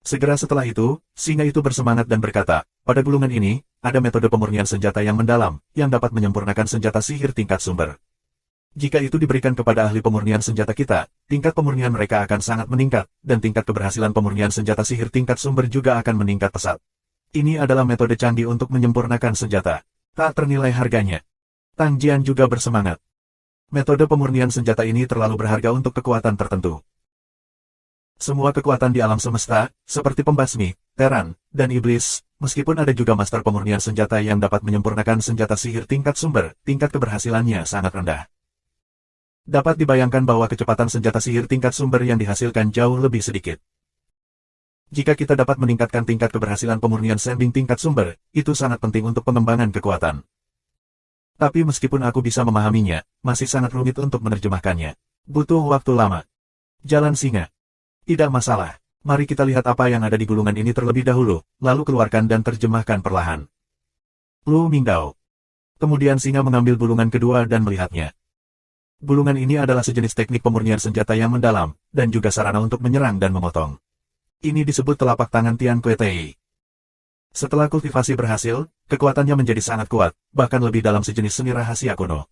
Segera setelah itu, singa itu bersemangat dan berkata, pada gulungan ini, ada metode pemurnian senjata yang mendalam, yang dapat menyempurnakan senjata sihir tingkat sumber. Jika itu diberikan kepada ahli pemurnian senjata kita, tingkat pemurnian mereka akan sangat meningkat, dan tingkat keberhasilan pemurnian senjata sihir tingkat sumber juga akan meningkat pesat. Ini adalah metode canggih untuk menyempurnakan senjata. Tak ternilai harganya. Tang Jian juga bersemangat. Metode pemurnian senjata ini terlalu berharga untuk kekuatan tertentu. Semua kekuatan di alam semesta, seperti pembasmi, teran, dan iblis, meskipun ada juga master pemurnian senjata yang dapat menyempurnakan senjata sihir tingkat sumber, tingkat keberhasilannya sangat rendah. Dapat dibayangkan bahwa kecepatan senjata sihir tingkat sumber yang dihasilkan jauh lebih sedikit. Jika kita dapat meningkatkan tingkat keberhasilan pemurnian sending tingkat sumber, itu sangat penting untuk pengembangan kekuatan. Tapi meskipun aku bisa memahaminya, masih sangat rumit untuk menerjemahkannya. Butuh waktu lama. Jalan singa. Tidak masalah. Mari kita lihat apa yang ada di gulungan ini terlebih dahulu, lalu keluarkan dan terjemahkan perlahan. Lu Mingdao. Kemudian singa mengambil gulungan kedua dan melihatnya. Gulungan ini adalah sejenis teknik pemurnian senjata yang mendalam, dan juga sarana untuk menyerang dan memotong. Ini disebut telapak tangan Tian Kue Tei. Setelah kultivasi berhasil, kekuatannya menjadi sangat kuat, bahkan lebih dalam sejenis seni rahasia kuno.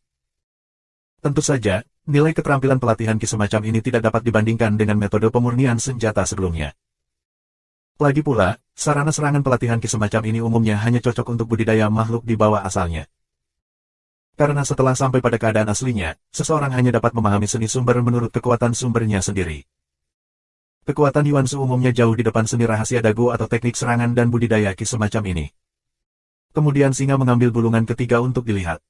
Tentu saja, nilai keterampilan pelatihan Ki semacam ini tidak dapat dibandingkan dengan metode pemurnian senjata sebelumnya. Lagi pula, sarana serangan pelatihan Ki semacam ini umumnya hanya cocok untuk budidaya makhluk di bawah asalnya. Karena setelah sampai pada keadaan aslinya, seseorang hanya dapat memahami seni sumber menurut kekuatan sumbernya sendiri. Kekuatan Yuansu umumnya jauh di depan seni rahasia dagu atau teknik serangan dan budidaya Ki semacam ini. Kemudian singa mengambil gulungan ketiga untuk dilihat.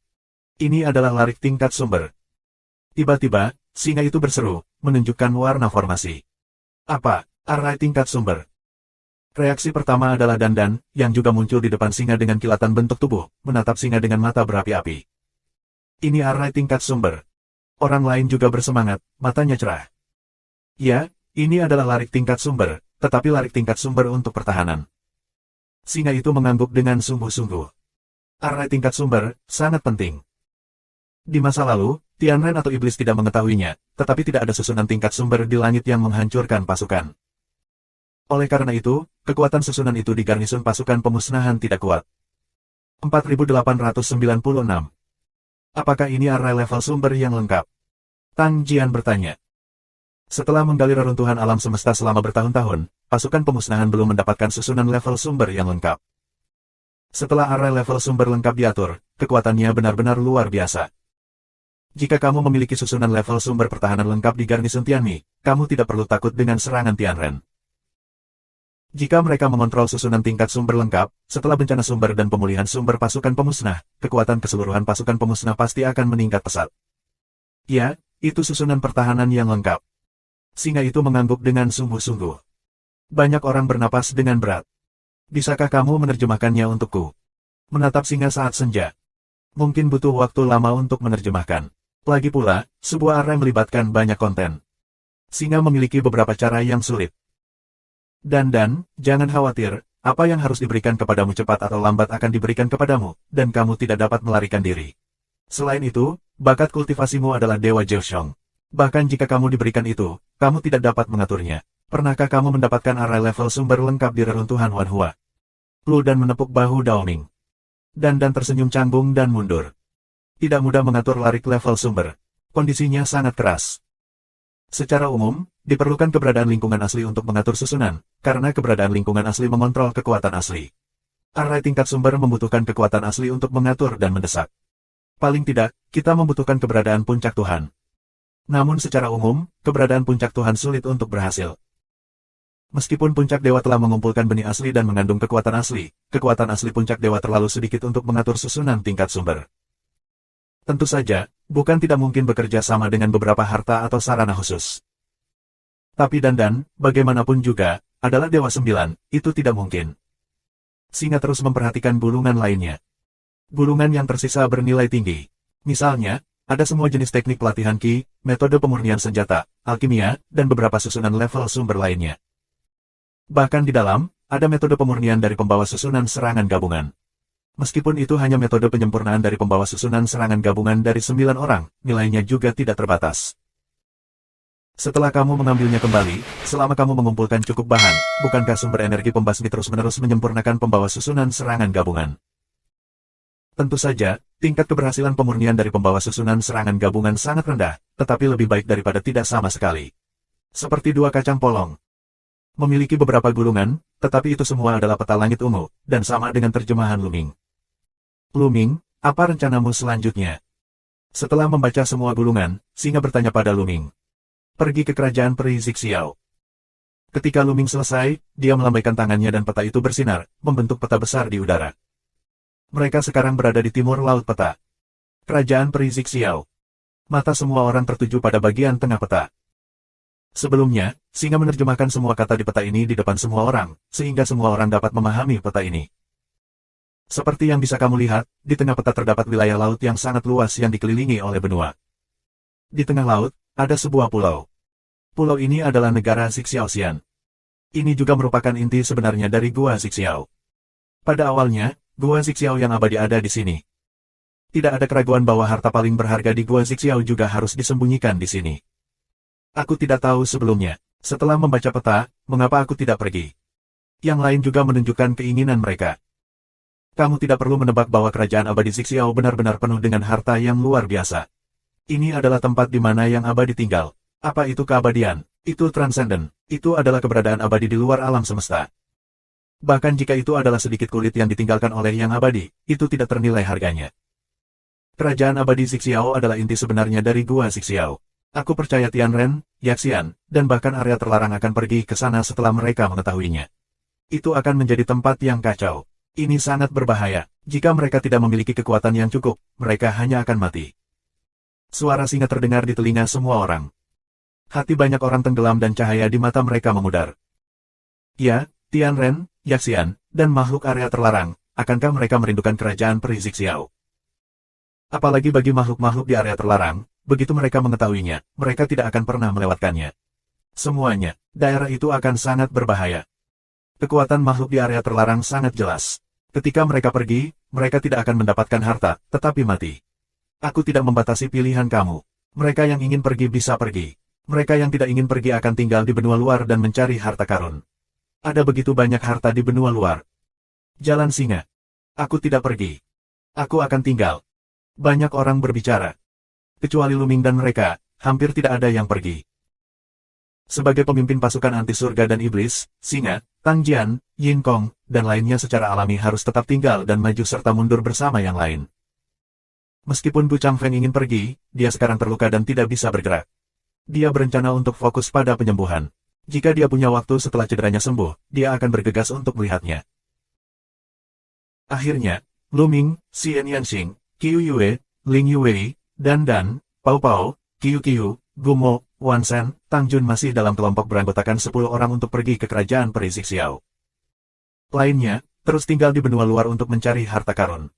Ini adalah larik tingkat sumber. Tiba-tiba, singa itu berseru, menunjukkan warna formasi. Apa? Array tingkat sumber. Reaksi pertama adalah Dandan, yang juga muncul di depan singa dengan kilatan bentuk tubuh, menatap singa dengan mata berapi-api. Ini array tingkat sumber. Orang lain juga bersemangat, matanya cerah. Ya, ini adalah larik tingkat sumber, tetapi larik tingkat sumber untuk pertahanan. Singa itu mengangguk dengan sungguh-sungguh. Array tingkat sumber, sangat penting. Di masa lalu, Tianren atau iblis tidak mengetahuinya, tetapi tidak ada susunan tingkat sumber di langit yang menghancurkan pasukan. Oleh karena itu, kekuatan susunan itu di garnisun pasukan pemusnahan tidak kuat. 4896. Apakah ini array level sumber yang lengkap? Tang Jian bertanya. Setelah menggali reruntuhan alam semesta selama bertahun-tahun, pasukan pemusnahan belum mendapatkan susunan level sumber yang lengkap. Setelah array level sumber lengkap diatur, kekuatannya benar-benar luar biasa. Jika kamu memiliki susunan level sumber pertahanan lengkap di garnisun Tianmi, kamu tidak perlu takut dengan serangan Tianren. Jika mereka mengontrol susunan tingkat sumber lengkap, setelah bencana sumber dan pemulihan sumber pasukan pemusnah, kekuatan keseluruhan pasukan pemusnah pasti akan meningkat pesat. Ya, itu susunan pertahanan yang lengkap. Singa itu mengangguk dengan sungguh-sungguh. Banyak orang bernapas dengan berat. Bisakah kamu menerjemahkannya untukku? Menatap singa saat senja. Mungkin butuh waktu lama untuk menerjemahkan. Lagi pula, sebuah array melibatkan banyak konten. Singa memiliki beberapa cara yang sulit. Dan, jangan khawatir, apa yang harus diberikan kepadamu cepat atau lambat akan diberikan kepadamu, dan kamu tidak dapat melarikan diri. Selain itu, bakat kultivasimu adalah Dewa Jiuxiong. Bahkan jika kamu diberikan itu, kamu tidak dapat mengaturnya. Pernahkah kamu mendapatkan array level sumber lengkap di reruntuhan Wanhua? Lu dan menepuk bahu Daoming. Dan tersenyum canggung dan mundur. Tidak mudah mengatur larik level sumber. Kondisinya sangat keras. Secara umum, diperlukan keberadaan lingkungan asli untuk mengatur susunan, karena keberadaan lingkungan asli mengontrol kekuatan asli. Array tingkat sumber membutuhkan kekuatan asli untuk mengatur dan mendesak. Paling tidak, kita membutuhkan keberadaan puncak Tuhan. Namun secara umum, keberadaan puncak Tuhan sulit untuk berhasil. Meskipun puncak dewa telah mengumpulkan benih asli dan mengandung kekuatan asli puncak dewa terlalu sedikit untuk mengatur susunan tingkat sumber. Tentu saja, bukan tidak mungkin bekerja sama dengan beberapa harta atau sarana khusus. Tapi dan, bagaimanapun juga, adalah Dewa 9, itu tidak mungkin. Singa terus memperhatikan gulungan lainnya. Gulungan yang tersisa bernilai tinggi. Misalnya, ada semua jenis teknik pelatihan Qi, metode pemurnian senjata, alkimia, dan beberapa susunan level sumber lainnya. Bahkan di dalam, ada metode pemurnian dari pembawa susunan serangan gabungan. Meskipun itu hanya metode penyempurnaan dari pembawa susunan serangan gabungan dari 9 orang, nilainya juga tidak terbatas. Setelah kamu mengambilnya kembali, selama kamu mengumpulkan cukup bahan, bukankah sumber energi pembasmi terus-menerus menyempurnakan pembawa susunan serangan gabungan? Tentu saja, tingkat keberhasilan pemurnian dari pembawa susunan serangan gabungan sangat rendah, tetapi lebih baik daripada tidak sama sekali. Seperti dua kacang polong. Memiliki beberapa gulungan, tetapi itu semua adalah peta langit ungu, dan sama dengan terjemahan Luming. Luming, apa rencanamu selanjutnya? Setelah membaca semua gulungan, singa bertanya pada Luming. Pergi ke kerajaan peri Zixiao. Ketika Luming selesai, dia melambaikan tangannya dan peta itu bersinar, membentuk peta besar di udara. Mereka sekarang berada di timur laut peta. Kerajaan peri Zixiao. Mata semua orang tertuju pada bagian tengah peta. Sebelumnya, singa menerjemahkan semua kata di peta ini di depan semua orang, sehingga semua orang dapat memahami peta ini. Seperti yang bisa kamu lihat, di tengah peta terdapat wilayah laut yang sangat luas yang dikelilingi oleh benua. Di tengah laut, ada sebuah pulau. Pulau ini adalah negara Zixiaoxian. Ini juga merupakan inti sebenarnya dari Gua Zixiao. Pada awalnya, Gua Zixiao yang abadi ada di sini. Tidak ada keraguan bahwa harta paling berharga di Gua Zixiao juga harus disembunyikan di sini. Aku tidak tahu sebelumnya. Setelah membaca peta, mengapa aku tidak pergi? Yang lain juga menunjukkan keinginan mereka. Kamu tidak perlu menebak bahwa kerajaan abadi Zixiao benar-benar penuh dengan harta yang luar biasa. Ini adalah tempat di mana yang abadi tinggal. Apa itu keabadian? Itu transenden. Itu adalah keberadaan abadi di luar alam semesta. Bahkan jika itu adalah sedikit kulit yang ditinggalkan oleh yang abadi, itu tidak ternilai harganya. Kerajaan abadi Zixiao adalah inti sebenarnya dari Gua Zixiao. Aku percaya Tianren, Yaxian, dan bahkan area terlarang akan pergi ke sana setelah mereka mengetahuinya. Itu akan menjadi tempat yang kacau. Ini sangat berbahaya. Jika mereka tidak memiliki kekuatan yang cukup, mereka hanya akan mati. Suara singa terdengar di telinga semua orang. Hati banyak orang tenggelam dan cahaya di mata mereka memudar. Ya, Tianren, Yaxian, dan makhluk area terlarang, akankah mereka merindukan kerajaan peri Zixiao? Apalagi bagi makhluk-makhluk di area terlarang, begitu mereka mengetahuinya, mereka tidak akan pernah melewatkannya. Semuanya, daerah itu akan sangat berbahaya. Kekuatan makhluk di area terlarang sangat jelas. Ketika mereka pergi, mereka tidak akan mendapatkan harta, tetapi mati. Aku tidak membatasi pilihan kamu. Mereka yang ingin pergi bisa pergi. Mereka yang tidak ingin pergi akan tinggal di benua luar dan mencari harta karun. Ada begitu banyak harta di benua luar. Jalan singa. Aku tidak pergi. Aku akan tinggal. Banyak orang berbicara. Kecuali Luming dan mereka, hampir tidak ada yang pergi. Sebagai pemimpin pasukan anti surga dan iblis, Singa, Tang Jian, Yin Kong, dan lainnya secara alami harus tetap tinggal dan maju serta mundur bersama yang lain. Meskipun Bu Changfeng ingin pergi, dia sekarang terluka dan tidak bisa bergerak. Dia berencana untuk fokus pada penyembuhan. Jika dia punya waktu setelah cederanya sembuh, dia akan bergegas untuk melihatnya. Akhirnya, Luming, Xian Yanxing, Qiu Yue, Ling Yue, Dan, Pao Pao, Qiu, Gumo, Wan Shen, Tang Jun masih dalam kelompok beranggotakan 10 orang untuk pergi ke kerajaan peri Xiao. Lainnya, terus tinggal di benua luar untuk mencari harta karun.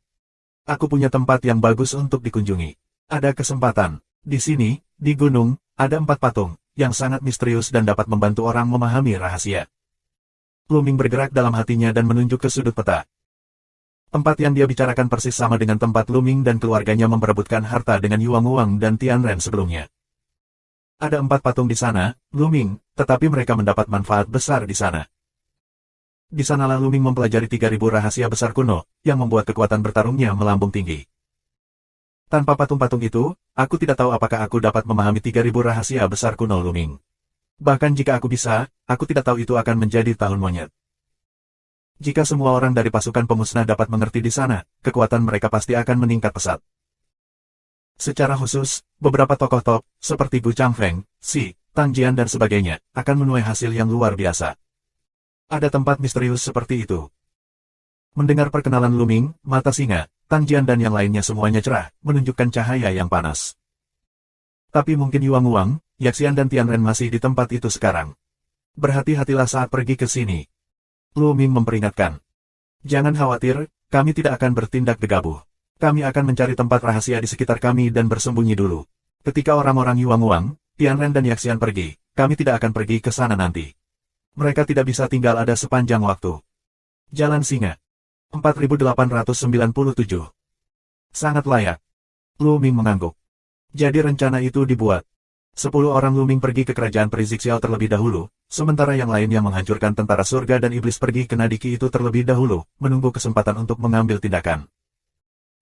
Aku punya tempat yang bagus untuk dikunjungi. Ada kesempatan. Di sini, di gunung, ada 4 patung, yang sangat misterius dan dapat membantu orang memahami rahasia. Luming bergerak dalam hatinya dan menunjuk ke sudut peta. Tempat yang dia bicarakan persis sama dengan tempat Luming dan keluarganya memperebutkan harta dengan Yuang Wang dan Tian Ren sebelumnya. Ada 4 patung di sana, Luming, tetapi mereka mendapat manfaat besar di sana. Di sanalah Luming mempelajari 3.000 rahasia besar kuno, yang membuat kekuatan bertarungnya melambung tinggi. Tanpa patung-patung itu, aku tidak tahu apakah aku dapat memahami 3.000 rahasia besar kuno Luming. Bahkan jika aku bisa, aku tidak tahu itu akan menjadi tahun monyet. Jika semua orang dari pasukan pemusnah dapat mengerti di sana, kekuatan mereka pasti akan meningkat pesat. Secara khusus, beberapa tokoh top, seperti Bu Changfeng, Si, Tang Jian dan sebagainya, akan menuai hasil yang luar biasa. Ada tempat misterius seperti itu. Mendengar perkenalan Luming, mata Singa, Tang Jian dan yang lainnya semuanya cerah, menunjukkan cahaya yang panas. Tapi mungkin Yuang Wang, Yaxian dan Tian Ren masih di tempat itu sekarang. Berhati-hatilah saat pergi ke sini. Luming memperingatkan. Jangan khawatir, kami tidak akan bertindak gegabah. Kami akan mencari tempat rahasia di sekitar kami dan bersembunyi dulu. Ketika orang-orang Yuang Wang, Tian Ren dan Yaxian pergi, kami tidak akan pergi ke sana nanti. Mereka tidak bisa tinggal ada sepanjang waktu. Jalan Singa. 4897. Sangat layak. Luming mengangguk. Jadi rencana itu dibuat. 10 orang Luming pergi ke kerajaan peri Xiao terlebih dahulu, sementara yang lain yang menghancurkan tentara surga dan iblis pergi ke Nadiki itu terlebih dahulu, menunggu kesempatan untuk mengambil tindakan.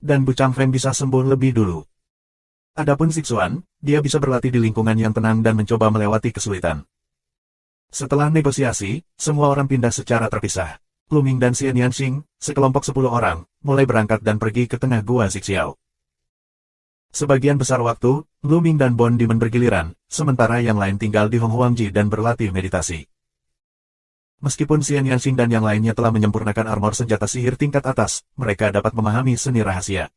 Dan Bu Changfeng bisa sembuh lebih dulu. Adapun Sichuan, dia bisa berlatih di lingkungan yang tenang dan mencoba melewati kesulitan. Setelah negosiasi, semua orang pindah secara terpisah. Luming dan Xian Yanxing, sekelompok 10 orang, mulai berangkat dan pergi ke tengah gua Xiao. Sebagian besar waktu, Luming dan Bon Dimen bergiliran, sementara yang lain tinggal di Hong Huangji dan berlatih meditasi. Meskipun Xian Yanxing dan yang lainnya telah menyempurnakan armor senjata sihir tingkat atas, mereka dapat memahami seni rahasia.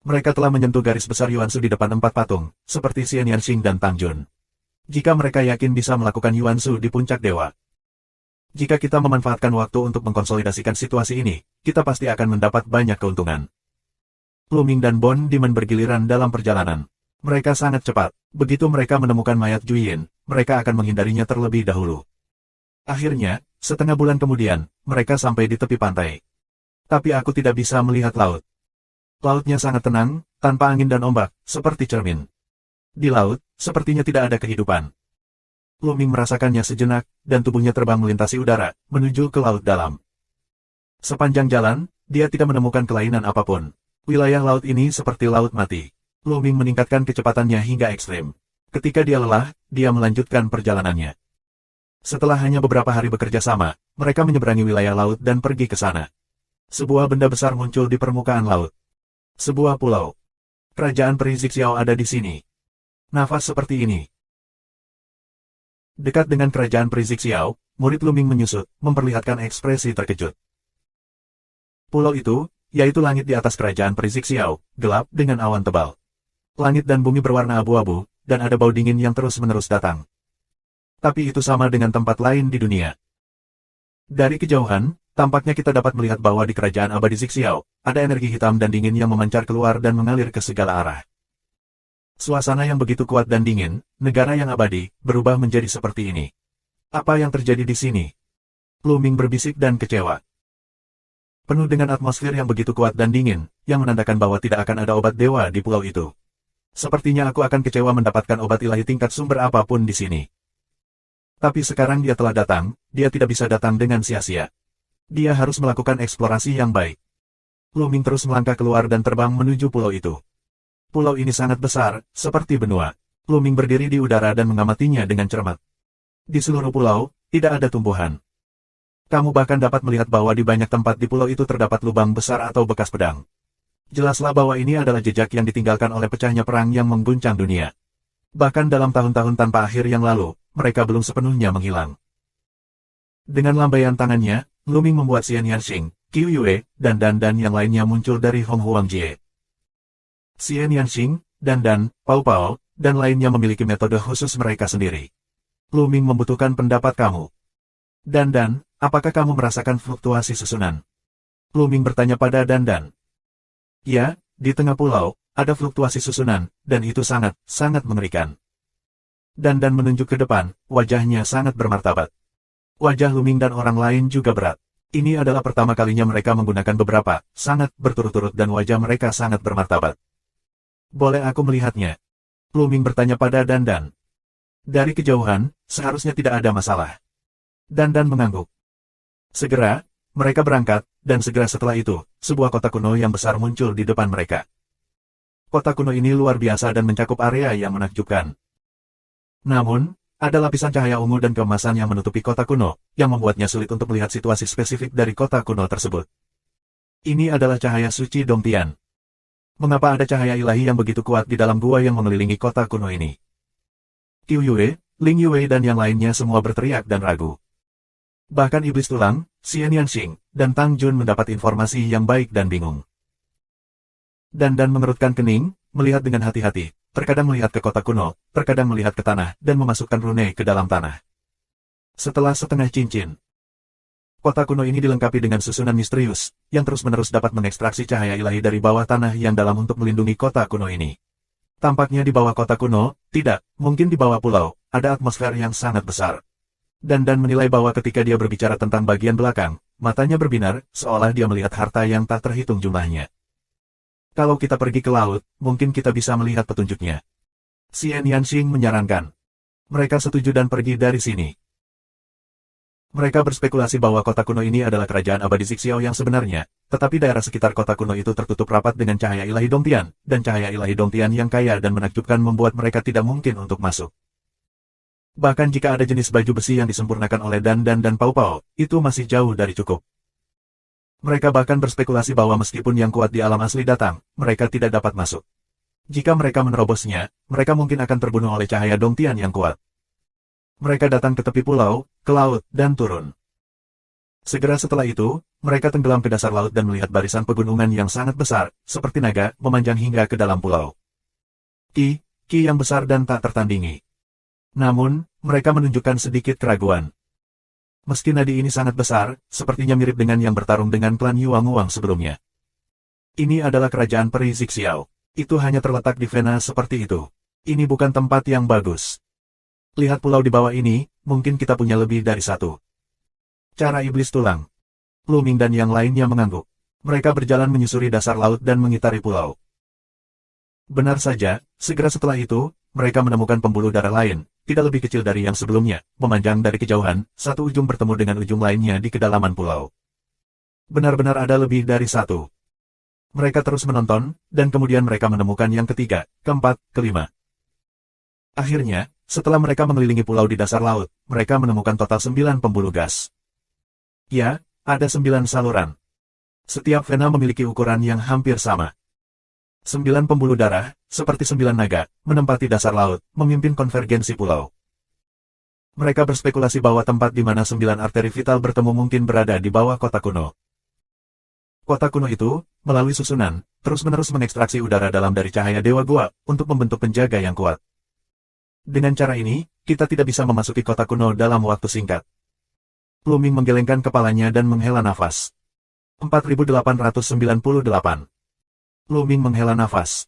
Mereka telah menyentuh garis besar Yuansu di depan 4 patung, seperti Xian Yanxing dan Tang Jun. Jika mereka yakin bisa melakukan Yuansu di puncak dewa. Jika kita memanfaatkan waktu untuk mengkonsolidasikan situasi ini, kita pasti akan mendapat banyak keuntungan. Luming dan Bon Dimen bergiliran dalam perjalanan. Mereka sangat cepat. Begitu mereka menemukan mayat Juyin, mereka akan menghindarinya terlebih dahulu. Akhirnya, setengah bulan kemudian, mereka sampai di tepi pantai. Tapi aku tidak bisa melihat laut. Lautnya sangat tenang, tanpa angin dan ombak, seperti cermin. Di laut, sepertinya tidak ada kehidupan. Luming merasakannya sejenak, dan tubuhnya terbang melintasi udara, menuju ke laut dalam. Sepanjang jalan, dia tidak menemukan kelainan apapun. Wilayah laut ini seperti laut mati. Luming meningkatkan kecepatannya hingga ekstrim. Ketika dia lelah, dia melanjutkan perjalanannya. Setelah hanya beberapa hari bekerja sama, mereka menyeberangi wilayah laut dan pergi ke sana. Sebuah benda besar muncul di permukaan laut. Sebuah pulau. Kerajaan peri Xiao ada di sini. Nafas seperti ini. Dekat dengan kerajaan peri Xiao, murid Luming menyusut, memperlihatkan ekspresi terkejut. Pulau itu, yaitu langit di atas kerajaan peri Xiao, gelap dengan awan tebal. Langit dan bumi berwarna abu-abu, dan ada bau dingin yang terus-menerus datang. Tapi itu sama dengan tempat lain di dunia. Dari kejauhan, tampaknya kita dapat melihat bahwa di kerajaan abadi Xiao, ada energi hitam dan dingin yang memancar keluar dan mengalir ke segala arah. Suasana yang begitu kuat dan dingin, negara yang abadi, berubah menjadi seperti ini. Apa yang terjadi di sini? Lu Ming berbisik dan kecewa. Penuh dengan atmosfer yang begitu kuat dan dingin, yang menandakan bahwa tidak akan ada obat dewa di pulau itu. Sepertinya aku akan kecewa mendapatkan obat ilahi tingkat sumber apapun di sini. Tapi sekarang dia telah datang, dia tidak bisa datang dengan sia-sia. Dia harus melakukan eksplorasi yang baik. Lu Ming terus melangkah keluar dan terbang menuju pulau itu. Pulau ini sangat besar, seperti benua. Lu Ming berdiri di udara dan mengamatinya dengan cermat. Di seluruh pulau, tidak ada tumbuhan. Kamu bahkan dapat melihat bahwa di banyak tempat di pulau itu terdapat lubang besar atau bekas pedang. Jelaslah bahwa ini adalah jejak yang ditinggalkan oleh pecahnya perang yang mengguncang dunia. Bahkan dalam tahun-tahun tanpa akhir yang lalu, mereka belum sepenuhnya menghilang. Dengan lambaian tangannya, Lu Ming membuat Xian Yanxing, Qiu Yue, dan Dan yang lainnya muncul dari Hong Huangjie. Xian Yanxing, Dan, Pao Pao, dan lainnya memiliki metode khusus mereka sendiri. Lu Ming membutuhkan pendapat kamu. Dan, apakah kamu merasakan fluktuasi susunan? Lu Ming bertanya pada Dan. Ya, di tengah pulau, ada fluktuasi susunan, dan itu sangat mengerikan. Dan menunjuk ke depan, wajahnya sangat bermartabat. Wajah Lu Ming dan orang lain juga berat. Ini adalah pertama kalinya mereka menggunakan beberapa, sangat berturut-turut dan wajah mereka sangat bermartabat. Boleh aku melihatnya? Lu Ming bertanya pada Dan. Dari kejauhan, seharusnya tidak ada masalah. Dan mengangguk. Segera, mereka berangkat, dan segera setelah itu, sebuah kota kuno yang besar muncul di depan mereka. Kota kuno ini luar biasa dan mencakup area yang menakjubkan. Namun, ada lapisan cahaya ungu dan keemasan yang menutupi kota kuno, yang membuatnya sulit untuk melihat situasi spesifik dari kota kuno tersebut. Ini adalah cahaya suci Dongtian. Mengapa ada cahaya ilahi yang begitu kuat di dalam gua yang mengelilingi kota kuno ini? Qiu Yue, Ling Yue dan yang lainnya semua berteriak dan ragu. Bahkan Iblis Tulang, Xian Yanxing, dan Tang Jun mendapat informasi yang baik dan bingung. Dan mengerutkan kening, melihat dengan hati-hati, terkadang melihat ke kota kuno, terkadang melihat ke tanah, dan memasukkan rune ke dalam tanah. Setelah setengah cincin, kota kuno ini dilengkapi dengan susunan misterius, yang terus-menerus dapat mengekstraksi cahaya ilahi dari bawah tanah yang dalam untuk melindungi kota kuno ini. Tampaknya di bawah kota kuno, tidak, mungkin di bawah pulau, ada atmosfer yang sangat besar. Dan menilai bahwa ketika dia berbicara tentang bagian belakang, matanya berbinar, seolah dia melihat harta yang tak terhitung jumlahnya. Kalau kita pergi ke laut, mungkin kita bisa melihat petunjuknya. Xian Yanxing menyarankan. Mereka setuju dan pergi dari sini. Mereka berspekulasi bahwa kota kuno ini adalah kerajaan abadi Zixiao yang sebenarnya, tetapi daerah sekitar kota kuno itu tertutup rapat dengan cahaya ilahi Dongtian, dan cahaya ilahi Dongtian yang kaya dan menakjubkan membuat mereka tidak mungkin untuk masuk. Bahkan jika ada jenis baju besi yang disempurnakan oleh Dan Pao Pao, itu masih jauh dari cukup. Mereka bahkan berspekulasi bahwa meskipun yang kuat di alam asli datang, mereka tidak dapat masuk. Jika mereka menerobosnya, mereka mungkin akan terbunuh oleh cahaya Dongtian yang kuat. Mereka datang ke tepi pulau, ke laut, dan turun. Segera setelah itu, mereka tenggelam ke dasar laut dan melihat barisan pegunungan yang sangat besar, seperti naga, memanjang hingga ke dalam pulau. Ki yang besar dan tak tertandingi. Namun, mereka menunjukkan sedikit keraguan. Meski nadi ini sangat besar, sepertinya mirip dengan yang bertarung dengan klan Yuang sebelumnya. Ini adalah kerajaan peri Zixiao. Itu hanya terletak di Vena seperti itu. Ini bukan tempat yang bagus. Lihat pulau di bawah ini, mungkin kita punya lebih dari satu. Cara Iblis Tulang. Lu Ming dan yang lainnya mengangguk. Mereka berjalan menyusuri dasar laut dan mengitari pulau. Benar saja, segera setelah itu, mereka menemukan pembuluh darah lain, tidak lebih kecil dari yang sebelumnya, memanjang dari kejauhan, satu ujung bertemu dengan ujung lainnya di kedalaman pulau. Benar-benar ada lebih dari satu. Mereka terus menonton, dan kemudian mereka menemukan yang ketiga, keempat, kelima. Akhirnya, setelah mereka mengelilingi pulau di dasar laut, mereka menemukan total 9 pembuluh gas. Ya, ada 9 saluran. Setiap vena memiliki ukuran yang hampir sama. 9 pembuluh darah, seperti 9 naga, menempati dasar laut, memimpin konvergensi pulau. Mereka berspekulasi bahwa tempat di mana 9 arteri vital bertemu mungkin berada di bawah kota kuno. Kota kuno itu, melalui susunan, terus-menerus mengekstraksi udara dalam dari cahaya Dewa Gua, untuk membentuk penjaga yang kuat. Dengan cara ini, kita tidak bisa memasuki kota kuno dalam waktu singkat. Lu Ming menggelengkan kepalanya dan menghela nafas. 4898. Lu Ming menghela nafas.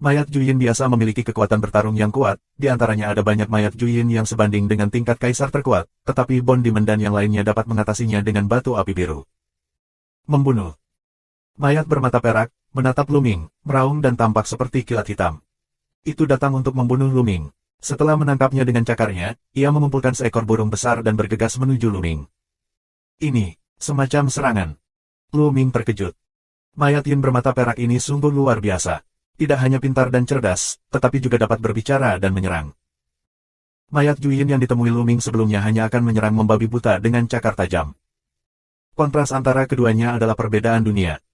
Mayat Juyin biasa memiliki kekuatan bertarung yang kuat, di antaranya ada banyak mayat Juyin yang sebanding dengan tingkat kaisar terkuat, tetapi Bond Demon dan yang lainnya dapat mengatasinya dengan batu api biru. Membunuh. Mayat bermata perak, menatap Lu Ming, meraung dan tampak seperti kilat hitam. Itu datang untuk membunuh Lu Ming. Setelah menangkapnya dengan cakarnya, ia mengumpulkan seekor burung besar dan bergegas menuju Lu Ming. Ini, semacam serangan. Lu Ming terkejut. Mayat Yin bermata perak ini sungguh luar biasa. Tidak hanya pintar dan cerdas, tetapi juga dapat berbicara dan menyerang. Mayat Juyin yang ditemui Lu Ming sebelumnya hanya akan menyerang membabi buta dengan cakar tajam. Kontras antara keduanya adalah perbedaan dunia.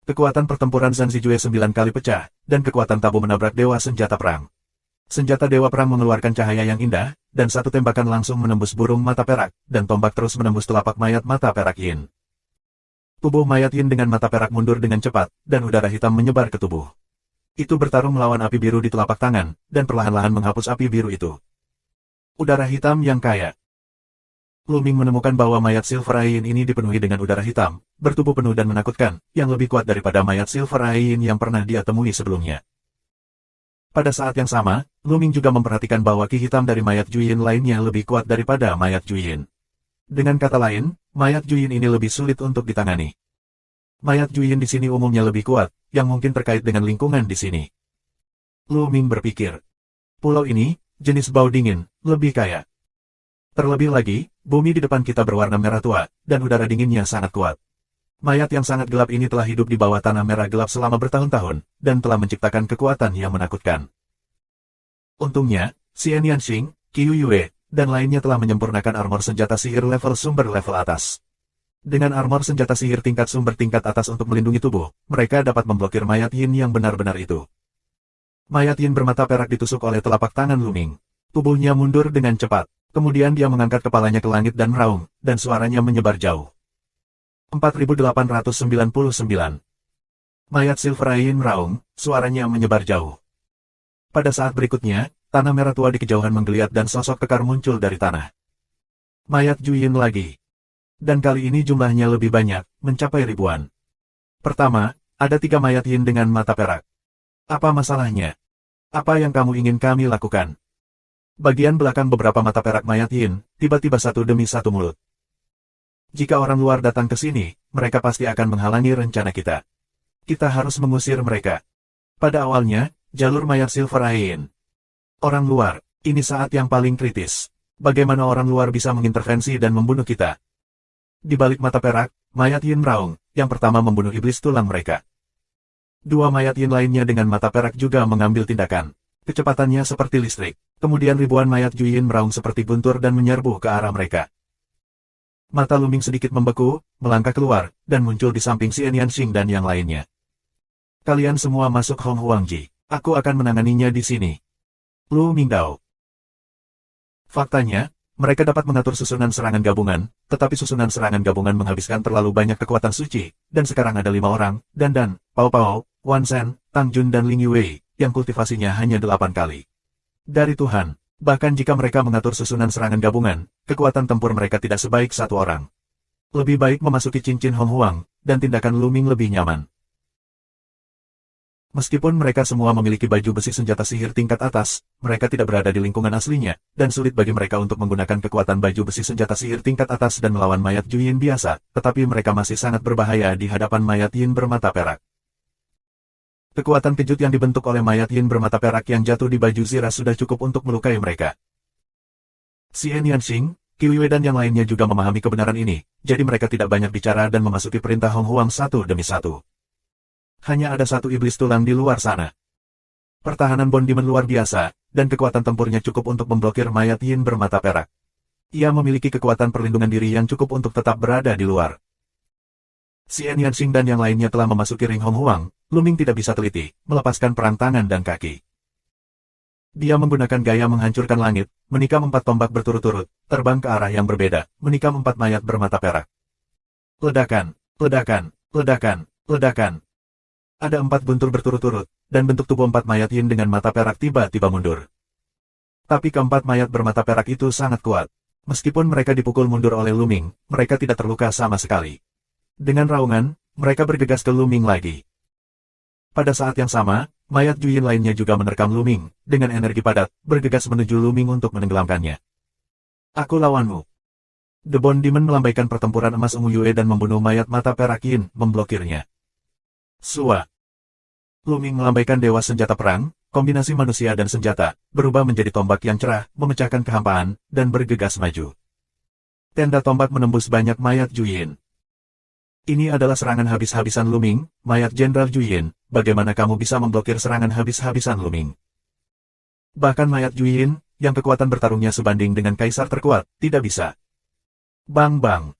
Kekuatan pertempuran Zhang Zijue 9 kali pecah, dan kekuatan tabu menabrak dewa senjata perang. Senjata dewa perang mengeluarkan cahaya yang indah, dan satu tembakan langsung menembus burung mata perak, dan tombak terus menembus telapak mayat mata perak Yin. Tubuh mayat Yin dengan mata perak mundur dengan cepat, dan udara hitam menyebar ke tubuh. Itu bertarung melawan api biru di telapak tangan, dan perlahan-lahan menghapus api biru itu. Udara hitam yang kaya. Lu Ming menemukan bahwa mayat Silver Eye ini dipenuhi dengan udara hitam, bertubuh penuh dan menakutkan, yang lebih kuat daripada mayat Silver Eye yang pernah dia temui sebelumnya. Pada saat yang sama, Lu Ming juga memperhatikan bahwa ki hitam dari mayat Juyin lainnya lebih kuat daripada mayat Juyin. Dengan kata lain, mayat Juyin ini lebih sulit untuk ditangani. Mayat Juyin di sini umumnya lebih kuat, yang mungkin terkait dengan lingkungan di sini. Lu Ming berpikir. Pulau ini, jenis bau dingin, lebih kaya. Terlebih lagi, bumi di depan kita berwarna merah tua, dan udara dinginnya sangat kuat. Mayat yang sangat gelap ini telah hidup di bawah tanah merah gelap selama bertahun-tahun, dan telah menciptakan kekuatan yang menakutkan. Untungnya, Xian Yanxing, Qiu Yue, dan lainnya telah menyempurnakan armor senjata sihir level sumber level atas. Dengan armor senjata sihir tingkat sumber tingkat atas untuk melindungi tubuh, mereka dapat memblokir mayat Yin yang benar-benar itu. Mayat Yin bermata perak ditusuk oleh telapak tangan Lu Ming. Tubuhnya mundur dengan cepat, kemudian dia mengangkat kepalanya ke langit dan meraung, dan suaranya menyebar jauh. 4899. Mayat Silver Eye meraung, suaranya menyebar jauh. Pada saat berikutnya, tanah merah tua di kejauhan menggeliat dan sosok kekar muncul dari tanah. Mayat Juyin lagi. Dan kali ini jumlahnya lebih banyak, mencapai ribuan. Pertama, ada 3 mayat Yin dengan mata perak. Apa masalahnya? Apa yang kamu ingin kami lakukan? Bagian belakang beberapa mata perak mayat Yin, tiba-tiba satu demi satu mulut. Jika orang luar datang ke sini, mereka pasti akan menghalangi rencana kita. Kita harus mengusir mereka. Pada awalnya, jalur mayat Silver Eye. Orang luar, ini saat yang paling kritis. Bagaimana orang luar bisa mengintervensi dan membunuh kita? Di balik mata perak, mayat Yin meraung, yang pertama membunuh iblis tulang mereka. 2 mayat Yin lainnya dengan mata perak juga mengambil tindakan. Kecepatannya seperti listrik, kemudian ribuan mayat Juyin meraung seperti guntur dan menyerbu ke arah mereka. Mata Lu Ming sedikit membeku, melangkah keluar, dan muncul di samping Xian Yanxing dan yang lainnya. Kalian semua masuk Hong Huangji, aku akan menanganinya di sini. Lu Mingdao. Faktanya, mereka dapat mengatur susunan serangan gabungan, tetapi susunan serangan gabungan menghabiskan terlalu banyak kekuatan suci, dan sekarang ada 5 orang, Dan, Pao Pao, Wan Shen, Tang Jun dan Ling Yue, yang kultivasinya hanya 8 kali. Dari Tuhan, bahkan jika mereka mengatur susunan serangan gabungan, kekuatan tempur mereka tidak sebaik 1 orang. Lebih baik memasuki cincin Hong Huang, dan tindakan Lu Ming lebih nyaman. Meskipun mereka semua memiliki baju besi senjata sihir tingkat atas, mereka tidak berada di lingkungan aslinya, dan sulit bagi mereka untuk menggunakan kekuatan baju besi senjata sihir tingkat atas dan melawan mayat Juyin biasa, tetapi mereka masih sangat berbahaya di hadapan mayat Yin bermata perak. Kekuatan kejut yang dibentuk oleh mayat Yin bermata perak yang jatuh di baju Zira sudah cukup untuk melukai mereka. Xian Yanxing, Qiu Yue dan yang lainnya juga memahami kebenaran ini, jadi mereka tidak banyak bicara dan memasuki perintah Hong Huang satu demi satu. Hanya ada 1 iblis tulang di luar sana. Pertahanan Bond Demon luar biasa, dan kekuatan tempurnya cukup untuk memblokir mayat Yin bermata perak. Ia memiliki kekuatan perlindungan diri yang cukup untuk tetap berada di luar. Xian Yanxing dan yang lainnya telah memasuki ring Hong Huang, Lu Ming tidak bisa teliti, melepaskan perang tangan dan kaki. Dia menggunakan gaya menghancurkan langit, menikam 4 tombak berturut-turut, terbang ke arah yang berbeda, menikam 4 mayat bermata perak. Ledakan, ledakan, ledakan, ledakan. Ada 4 guntur berturut-turut, dan bentuk tubuh 4 mayat Yin dengan mata perak tiba-tiba mundur. Tapi keempat mayat bermata perak itu sangat kuat. Meskipun mereka dipukul mundur oleh Lu Ming, mereka tidak terluka sama sekali. Dengan raungan, mereka bergegas ke Lu Ming lagi. Pada saat yang sama, mayat Juyin lainnya juga menerkam Luming, dengan energi padat, bergegas menuju Luming untuk menenggelamkannya. Aku lawanmu. The Bone Demon melambaikan pertempuran emas ungu Yue dan membunuh mayat mata perak Yin, memblokirnya. Sua. Luming melambaikan dewa senjata perang, kombinasi manusia dan senjata, berubah menjadi tombak yang cerah, memecahkan kehampaan, dan bergegas maju. Tenda tombak menembus banyak mayat Juyin. Ini adalah serangan habis-habisan Luming, mayat Jenderal Juyin. Bagaimana kamu bisa memblokir serangan habis-habisan Luming? Bahkan mayat Juyin, yang kekuatan bertarungnya sebanding dengan kaisar terkuat, tidak bisa. Bang-bang.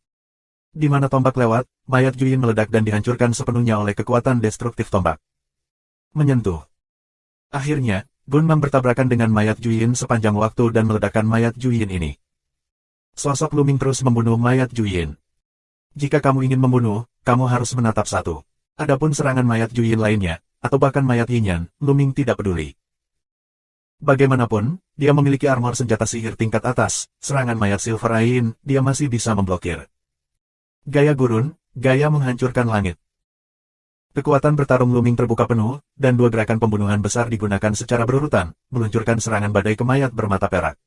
Di mana tombak lewat, mayat Juyin meledak dan dihancurkan sepenuhnya oleh kekuatan destruktif tombak. Menyentuh. Akhirnya, Gunmang bertabrakan dengan mayat Juyin sepanjang waktu dan meledakkan mayat Juyin ini. Sosok Luming terus membunuh mayat Juyin. Jika kamu ingin membunuh, kamu harus menatap satu. Adapun serangan mayat Juyin lainnya, atau bahkan mayat Yinyan, Luming tidak peduli. Bagaimanapun, dia memiliki armor senjata sihir tingkat atas, serangan mayat Silver Ain, dia masih bisa memblokir. Gaya gurun, gaya menghancurkan langit. Kekuatan bertarung Luming terbuka penuh, dan dua gerakan pembunuhan besar digunakan secara berurutan, meluncurkan serangan badai ke mayat bermata perak.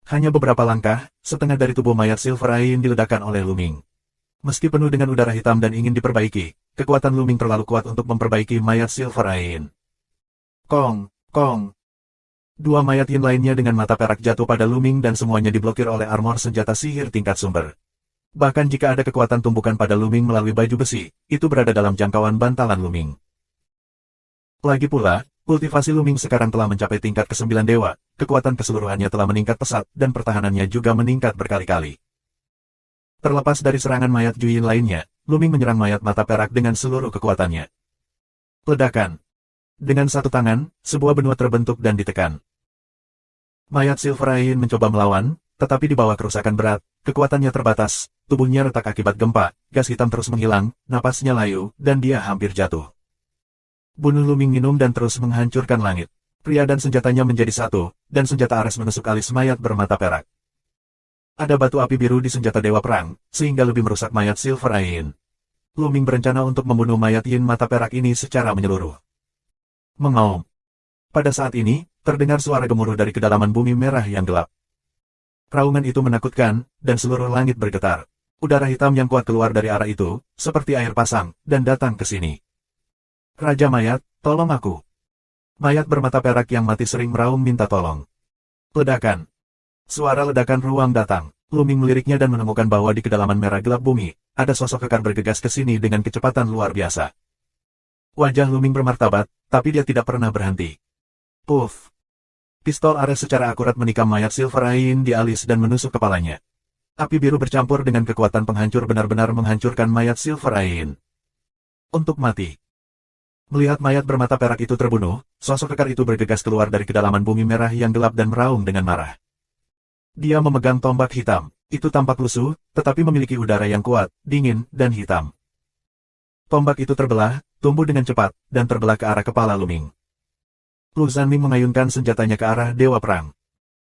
Hanya beberapa langkah, setengah dari tubuh mayat Silver Ain diledakkan oleh Luming. Meski penuh dengan udara hitam dan ingin diperbaiki, kekuatan Luming terlalu kuat untuk memperbaiki mayat Silver Ain. Kong, kong. Dua mayat Yin lainnya dengan mata perak jatuh pada Luming dan semuanya diblokir oleh armor senjata sihir tingkat sumber. Bahkan jika ada kekuatan tumbukan pada Luming melalui baju besi, itu berada dalam jangkauan bantalan Luming. Lagi pula, kultivasi Luming sekarang telah mencapai tingkat ke-9 dewa, kekuatan keseluruhannya telah meningkat pesat dan pertahanannya juga meningkat berkali-kali. Terlepas dari serangan mayat Juyin lainnya, Luming menyerang mayat mata perak dengan seluruh kekuatannya. Ledakan. Dengan satu tangan, sebuah benua terbentuk dan ditekan. Mayat Silver Ain mencoba melawan, tetapi di bawah kerusakan berat, kekuatannya terbatas, tubuhnya retak akibat gempa, gas hitam terus menghilang, napasnya layu, dan dia hampir jatuh. Bunuh Luming minum dan terus menghancurkan langit. Pria dan senjatanya menjadi satu, dan senjata Ares menusuk alis mayat bermata perak. Ada batu api biru di senjata Dewa Perang, sehingga lebih merusak mayat Silver Ain. Luming berencana untuk membunuh mayat Yin mata perak ini secara menyeluruh. Mengaum. Pada saat ini, terdengar suara gemuruh dari kedalaman bumi merah yang gelap. Raungan itu menakutkan, dan seluruh langit bergetar. Udara hitam yang kuat keluar dari arah itu, seperti air pasang, dan datang ke sini. Raja Mayat, tolong aku. Mayat bermata perak yang mati sering meraung minta tolong. Ledakan. Suara ledakan ruang datang. Luming meliriknya dan menemukan bahwa di kedalaman merah gelap bumi, ada sosok kekar bergegas ke sini dengan kecepatan luar biasa. Wajah Luming bermartabat, tapi dia tidak pernah berhenti. Puff. Pistol Ares secara akurat menikam mayat Silver Ain di alis dan menusuk kepalanya. Api biru bercampur dengan kekuatan penghancur benar-benar menghancurkan mayat Silver Ain. Untuk mati. Melihat mayat bermata perak itu terbunuh, sosok kekar itu bergegas keluar dari kedalaman bumi merah yang gelap dan meraung dengan marah. Dia memegang tombak hitam. Itu tampak lusuh, tetapi memiliki udara yang kuat, dingin, dan hitam. Tombak itu terbelah, tumbuh dengan cepat, dan terbelah ke arah kepala Luming. Lu Zanming mengayunkan senjatanya ke arah Dewa Perang.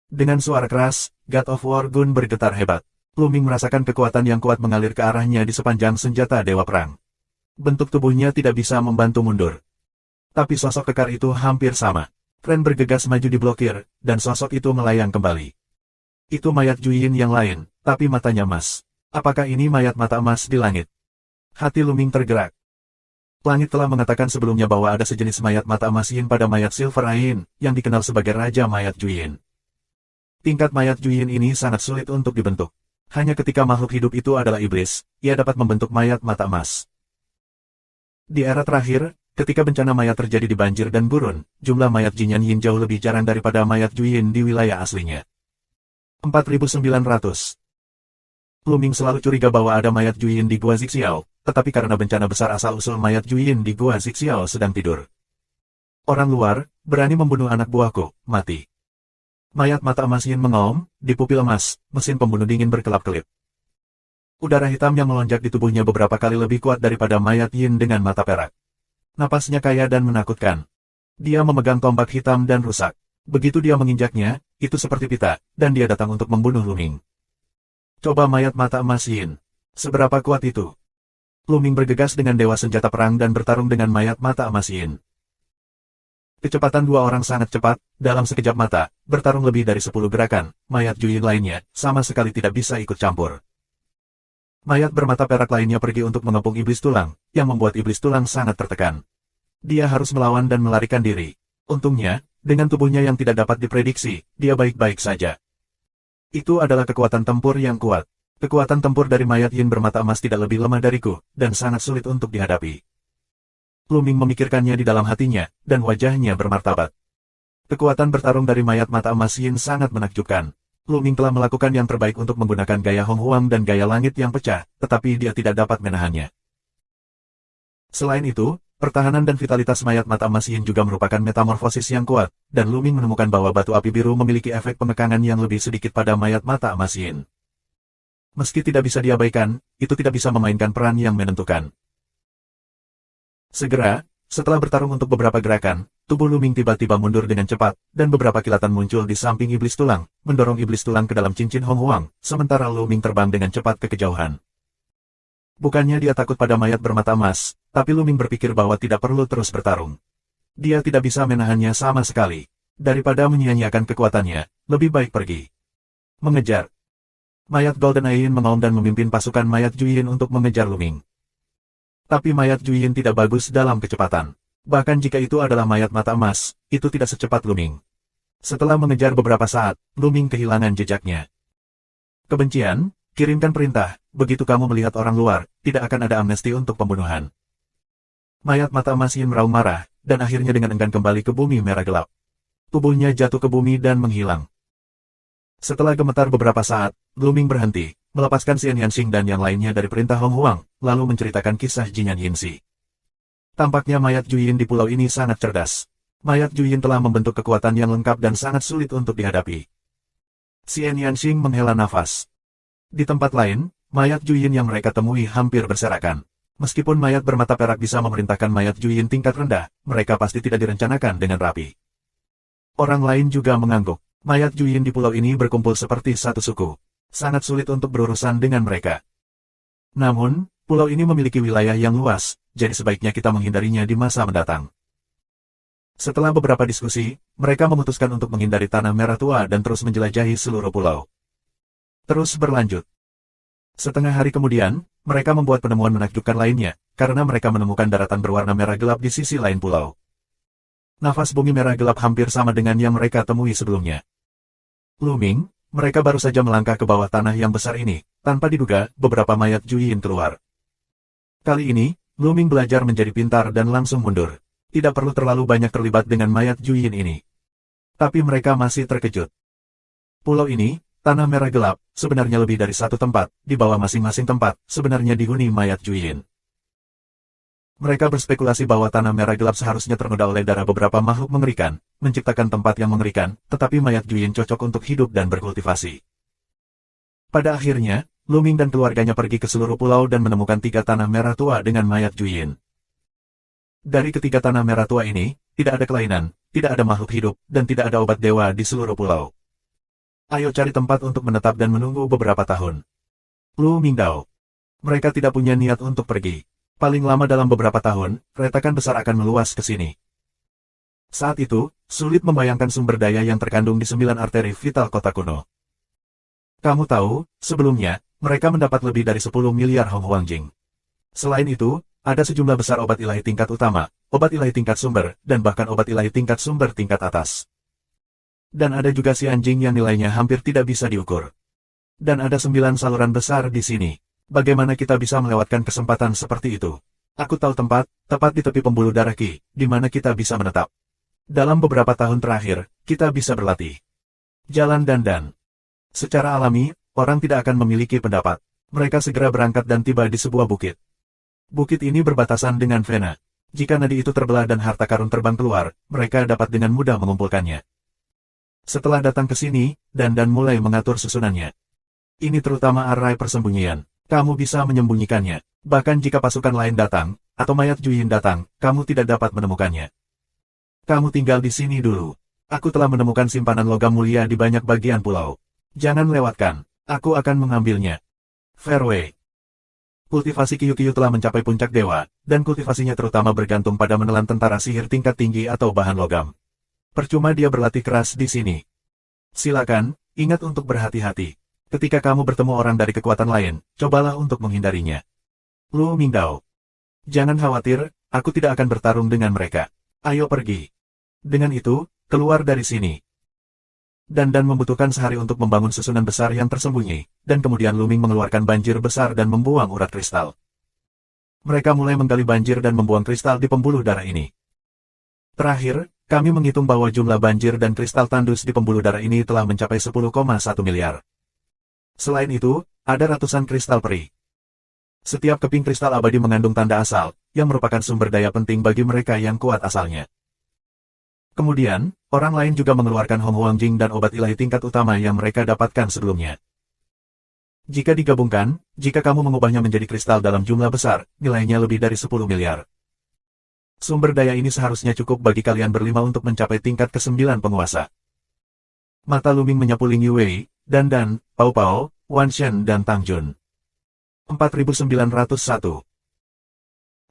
Dengan suara keras, God of War Gun bergetar hebat. Luming merasakan kekuatan yang kuat mengalir ke arahnya di sepanjang senjata Dewa Perang. Bentuk tubuhnya tidak bisa membantu mundur. Tapi sosok kekar itu hampir sama. Ren bergegas maju diblokir, dan sosok itu melayang kembali. Itu mayat Juyin yang lain, tapi matanya emas. Apakah ini mayat mata emas di langit? Hati Luming tergerak. Langit telah mengatakan sebelumnya bahwa ada sejenis mayat mata emas Yin pada mayat Silver Ain, yang dikenal sebagai Raja Mayat Juyin. Tingkat mayat Juyin ini sangat sulit untuk dibentuk. Hanya ketika makhluk hidup itu adalah iblis, ia dapat membentuk mayat mata emas. Di era terakhir, ketika bencana mayat terjadi di banjir dan gurun, jumlah mayat Jinyan Yin jauh lebih jarang daripada mayat Juyin di wilayah aslinya. 4.900. Luming selalu curiga bahwa ada mayat Juyin di Gua Zixiao, tetapi karena bencana besar asal-usul mayat Juyin di Gua Zixiao sedang tidur. Orang luar, berani membunuh anak buahku, mati. Mayat mata emas Yin mengaum, di pupil emas, mesin pembunuh dingin berkelap-kelip. Udara hitam yang melonjak di tubuhnya beberapa kali lebih kuat daripada mayat Yin dengan mata perak. Napasnya kaya dan menakutkan. Dia memegang tombak hitam dan rusak. Begitu dia menginjaknya, itu seperti pita, dan dia datang untuk membunuh Luming. Coba mayat mata emas Yin. Seberapa kuat itu? Luming bergegas dengan dewa senjata perang dan bertarung dengan mayat mata emas Yin. Kecepatan dua orang sangat cepat, dalam sekejap mata, bertarung lebih dari 10 gerakan, mayat Juyin lainnya, sama sekali tidak bisa ikut campur. Mayat bermata perak lainnya pergi untuk mengepung iblis tulang, yang membuat iblis tulang sangat tertekan. Dia harus melawan dan melarikan diri. Untungnya, dengan tubuhnya yang tidak dapat diprediksi, dia baik-baik saja. Itu adalah kekuatan tempur yang kuat. Kekuatan tempur dari mayat Yin bermata emas tidak lebih lemah dariku, dan sangat sulit untuk dihadapi. Lu Ming memikirkannya di dalam hatinya, dan wajahnya bermartabat. Kekuatan bertarung dari mayat mata emas Yin sangat menakjubkan. Lu Ming telah melakukan yang terbaik untuk menggunakan gaya Hong Huang dan gaya langit yang pecah, tetapi dia tidak dapat menahannya. Selain itu, pertahanan dan vitalitas mayat mata emas Yin juga merupakan metamorfosis yang kuat, dan Lu Ming menemukan bahwa batu api biru memiliki efek pengekangan yang lebih sedikit pada mayat mata emas Yin. Meski tidak bisa diabaikan, itu tidak bisa memainkan peran yang menentukan. Segera, setelah bertarung untuk beberapa gerakan, tubuh Lu Ming tiba-tiba mundur dengan cepat, dan beberapa kilatan muncul di samping iblis tulang, mendorong iblis tulang ke dalam cincin Hong Huang, sementara Lu Ming terbang dengan cepat ke kejauhan. Bukannya dia takut pada mayat bermata emas, tapi Lu Ming berpikir bahwa tidak perlu terus bertarung. Dia tidak bisa menahannya sama sekali. Daripada menyia-nyiakan kekuatannya, lebih baik pergi. Mengejar. Mayat Golden Eye mengaum dan memimpin pasukan mayat Juyin untuk mengejar Lu Ming. Tapi mayat Juyin tidak bagus dalam kecepatan. Bahkan jika itu adalah mayat mata emas, itu tidak secepat Lu Ming. Setelah mengejar beberapa saat, Lu Ming kehilangan jejaknya. Kebencian, kirimkan perintah, begitu kamu melihat orang luar, tidak akan ada amnesti untuk pembunuhan. Mayat mata emas Yin meraung marah, dan akhirnya dengan enggan kembali ke bumi merah gelap. Tubuhnya jatuh ke bumi dan menghilang. Setelah gemetar beberapa saat, Lu Ming berhenti, melepaskan Xian Yanxing dan yang lainnya dari perintah Hong Huang, lalu menceritakan kisah Jinyan Yinsi. Tampaknya mayat Juyin di pulau ini sangat cerdas. Mayat Juyin telah membentuk kekuatan yang lengkap dan sangat sulit untuk dihadapi. Xian Yanxing menghela nafas. Di tempat lain, mayat Juyin yang mereka temui hampir berserakan. Meskipun mayat bermata perak bisa memerintahkan mayat Juyin tingkat rendah, mereka pasti tidak direncanakan dengan rapi. Orang lain juga mengangguk. Mayat Juyin di pulau ini berkumpul seperti satu suku. Sangat sulit untuk berurusan dengan mereka. Namun, pulau ini memiliki wilayah yang luas, jadi sebaiknya kita menghindarinya di masa mendatang. Setelah beberapa diskusi, mereka memutuskan untuk menghindari tanah merah tua dan terus menjelajahi seluruh pulau. Terus berlanjut. Setengah hari kemudian, mereka membuat penemuan menakjubkan lainnya, karena mereka menemukan daratan berwarna merah gelap di sisi lain pulau. Nafas bumi merah gelap hampir sama dengan yang mereka temui sebelumnya. Lu Ming, mereka baru saja melangkah ke bawah tanah yang besar ini, tanpa diduga, beberapa mayat Juyin keluar. Kali ini, Lu Ming belajar menjadi pintar dan langsung mundur. Tidak perlu terlalu banyak terlibat dengan mayat Juyin ini. Tapi mereka masih terkejut. Pulau ini, tanah merah gelap, sebenarnya lebih dari satu tempat, di bawah masing-masing tempat, sebenarnya dihuni mayat Juyin. Mereka berspekulasi bahwa tanah merah gelap seharusnya ternoda oleh darah beberapa makhluk mengerikan, menciptakan tempat yang mengerikan, tetapi mayat Juyin cocok untuk hidup dan berkultivasi. Pada akhirnya, Lu Ming dan keluarganya pergi ke seluruh pulau dan menemukan 3 tanah merah tua dengan mayat Juyin. Dari ketiga tanah merah tua ini, tidak ada kelainan, tidak ada makhluk hidup, dan tidak ada obat dewa di seluruh pulau. Ayo cari tempat untuk menetap dan menunggu beberapa tahun. Lu Ming Dao. Mereka tidak punya niat untuk pergi. Paling lama dalam beberapa tahun, retakan besar akan meluas ke sini. Saat itu, sulit membayangkan sumber daya yang terkandung di 9 arteri vital kota kuno. Kamu tahu, sebelumnya, mereka mendapat lebih dari 10 miliar Hong Huang Jing. Selain itu, ada sejumlah besar obat ilahi tingkat utama, obat ilahi tingkat sumber, dan bahkan obat ilahi tingkat sumber tingkat atas. Dan ada juga Xian Jing yang nilainya hampir tidak bisa diukur. Dan ada 9 saluran besar di sini. Bagaimana kita bisa melewatkan kesempatan seperti itu? Aku tahu tempat, tepat di tepi pembuluh darah Qi, di mana kita bisa menetap. Dalam beberapa tahun terakhir, kita bisa berlatih. Jalan dandan. Secara alami, orang tidak akan memiliki pendapat. Mereka segera berangkat dan tiba di sebuah bukit. Bukit ini berbatasan dengan Vena. Jika nadi itu terbelah dan harta karun terbang keluar, mereka dapat dengan mudah mengumpulkannya. Setelah datang ke sini, Dandan mulai mengatur susunannya. Ini terutama arai persembunyian. Kamu bisa menyembunyikannya. Bahkan jika pasukan lain datang, atau mayat Juyin datang, kamu tidak dapat menemukannya. Kamu tinggal di sini dulu. Aku telah menemukan simpanan logam mulia di banyak bagian pulau. Jangan lewatkan. Aku akan mengambilnya. Fairway. Kultivasi Kiyu-Kiyu telah mencapai puncak dewa, dan kultivasinya terutama bergantung pada menelan tentara sihir tingkat tinggi atau bahan logam. Percuma dia berlatih keras di sini. Silakan, ingat untuk berhati-hati. Ketika kamu bertemu orang dari kekuatan lain, cobalah untuk menghindarinya. Lu Mingdao. Jangan khawatir, aku tidak akan bertarung dengan mereka. Ayo pergi. Dengan itu, keluar dari sini. Dan membutuhkan sehari untuk membangun susunan besar yang tersembunyi, dan kemudian Luming mengeluarkan banjir besar dan membuang urat kristal. Mereka mulai menggali banjir dan membuang kristal di pembuluh darah ini. Terakhir, kami menghitung bahwa jumlah banjir dan kristal tandus di pembuluh darah ini telah mencapai 10,1 miliar. Selain itu, ada ratusan kristal peri. Setiap keping kristal abadi mengandung tanda asal, yang merupakan sumber daya penting bagi mereka yang kuat asalnya. Kemudian, orang lain juga mengeluarkan Hong Huang Jing dan obat ilahi tingkat utama yang mereka dapatkan sebelumnya. Jika digabungkan, jika kamu mengubahnya menjadi kristal dalam jumlah besar, nilainya lebih dari 10 miliar. Sumber daya ini seharusnya cukup bagi kalian berlima untuk mencapai tingkat ke-9 penguasa. Mata Luming menyapu Ling Yuwei, Dan, Pao Pao, Wan Shen dan Tang Jun. 4901.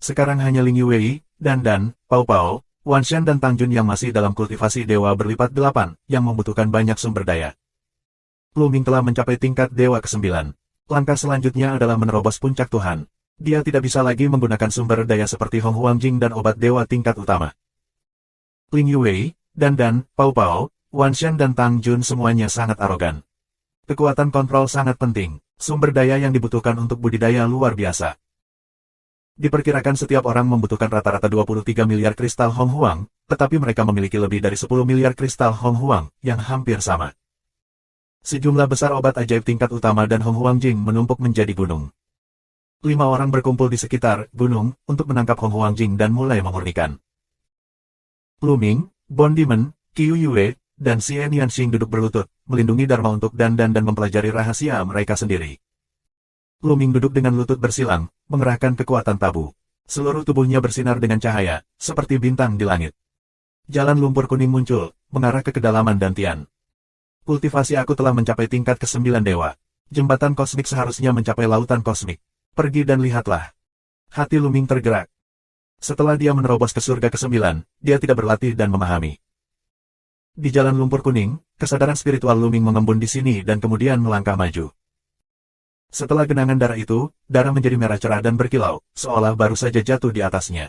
Sekarang hanya Ling Yuwei, Dan, Pao Pao, Wan Shen dan Tang Jun yang masih dalam kultivasi dewa berlipat 8, yang membutuhkan banyak sumber daya. Luming telah mencapai tingkat dewa ke-9. Langkah selanjutnya adalah menerobos puncak Tuhan. Dia tidak bisa lagi menggunakan sumber daya seperti Hong Huang Jing dan obat dewa tingkat utama. Ling Yuwei, Dan, Pao Pao, Wan Shen dan Tang Jun semuanya sangat arogan. Kekuatan kontrol sangat penting, sumber daya yang dibutuhkan untuk budidaya luar biasa. Diperkirakan setiap orang membutuhkan rata-rata 23 miliar kristal Hong Huang, tetapi mereka memiliki lebih dari 10 miliar kristal Hong Huang, yang hampir sama. Sejumlah besar obat ajaib tingkat utama dan Hong Huang Jing menumpuk menjadi gunung. 5 orang berkumpul di sekitar gunung untuk menangkap Hong Huang Jing dan mulai memurnikan. Luming, Bond Demon, Qiu Yue, dan Xian Yanxing duduk berlutut, melindungi Dharma untuk dan mempelajari rahasia mereka sendiri. Luming duduk dengan lutut bersilang, mengerahkan kekuatan tabu. Seluruh tubuhnya bersinar dengan cahaya, seperti bintang di langit. Jalan lumpur kuning muncul, mengarah ke kedalaman dantian. Kultivasi aku telah mencapai tingkat ke-9 dewa. Jembatan kosmik seharusnya mencapai lautan kosmik. Pergi dan lihatlah. Hati Luming tergerak. Setelah dia menerobos ke surga ke-9, dia tidak berlatih dan memahami. Di jalan lumpur kuning, kesadaran spiritual Luming mengembun di sini dan kemudian melangkah maju. Setelah genangan darah itu, darah menjadi merah cerah dan berkilau, seolah baru saja jatuh di atasnya.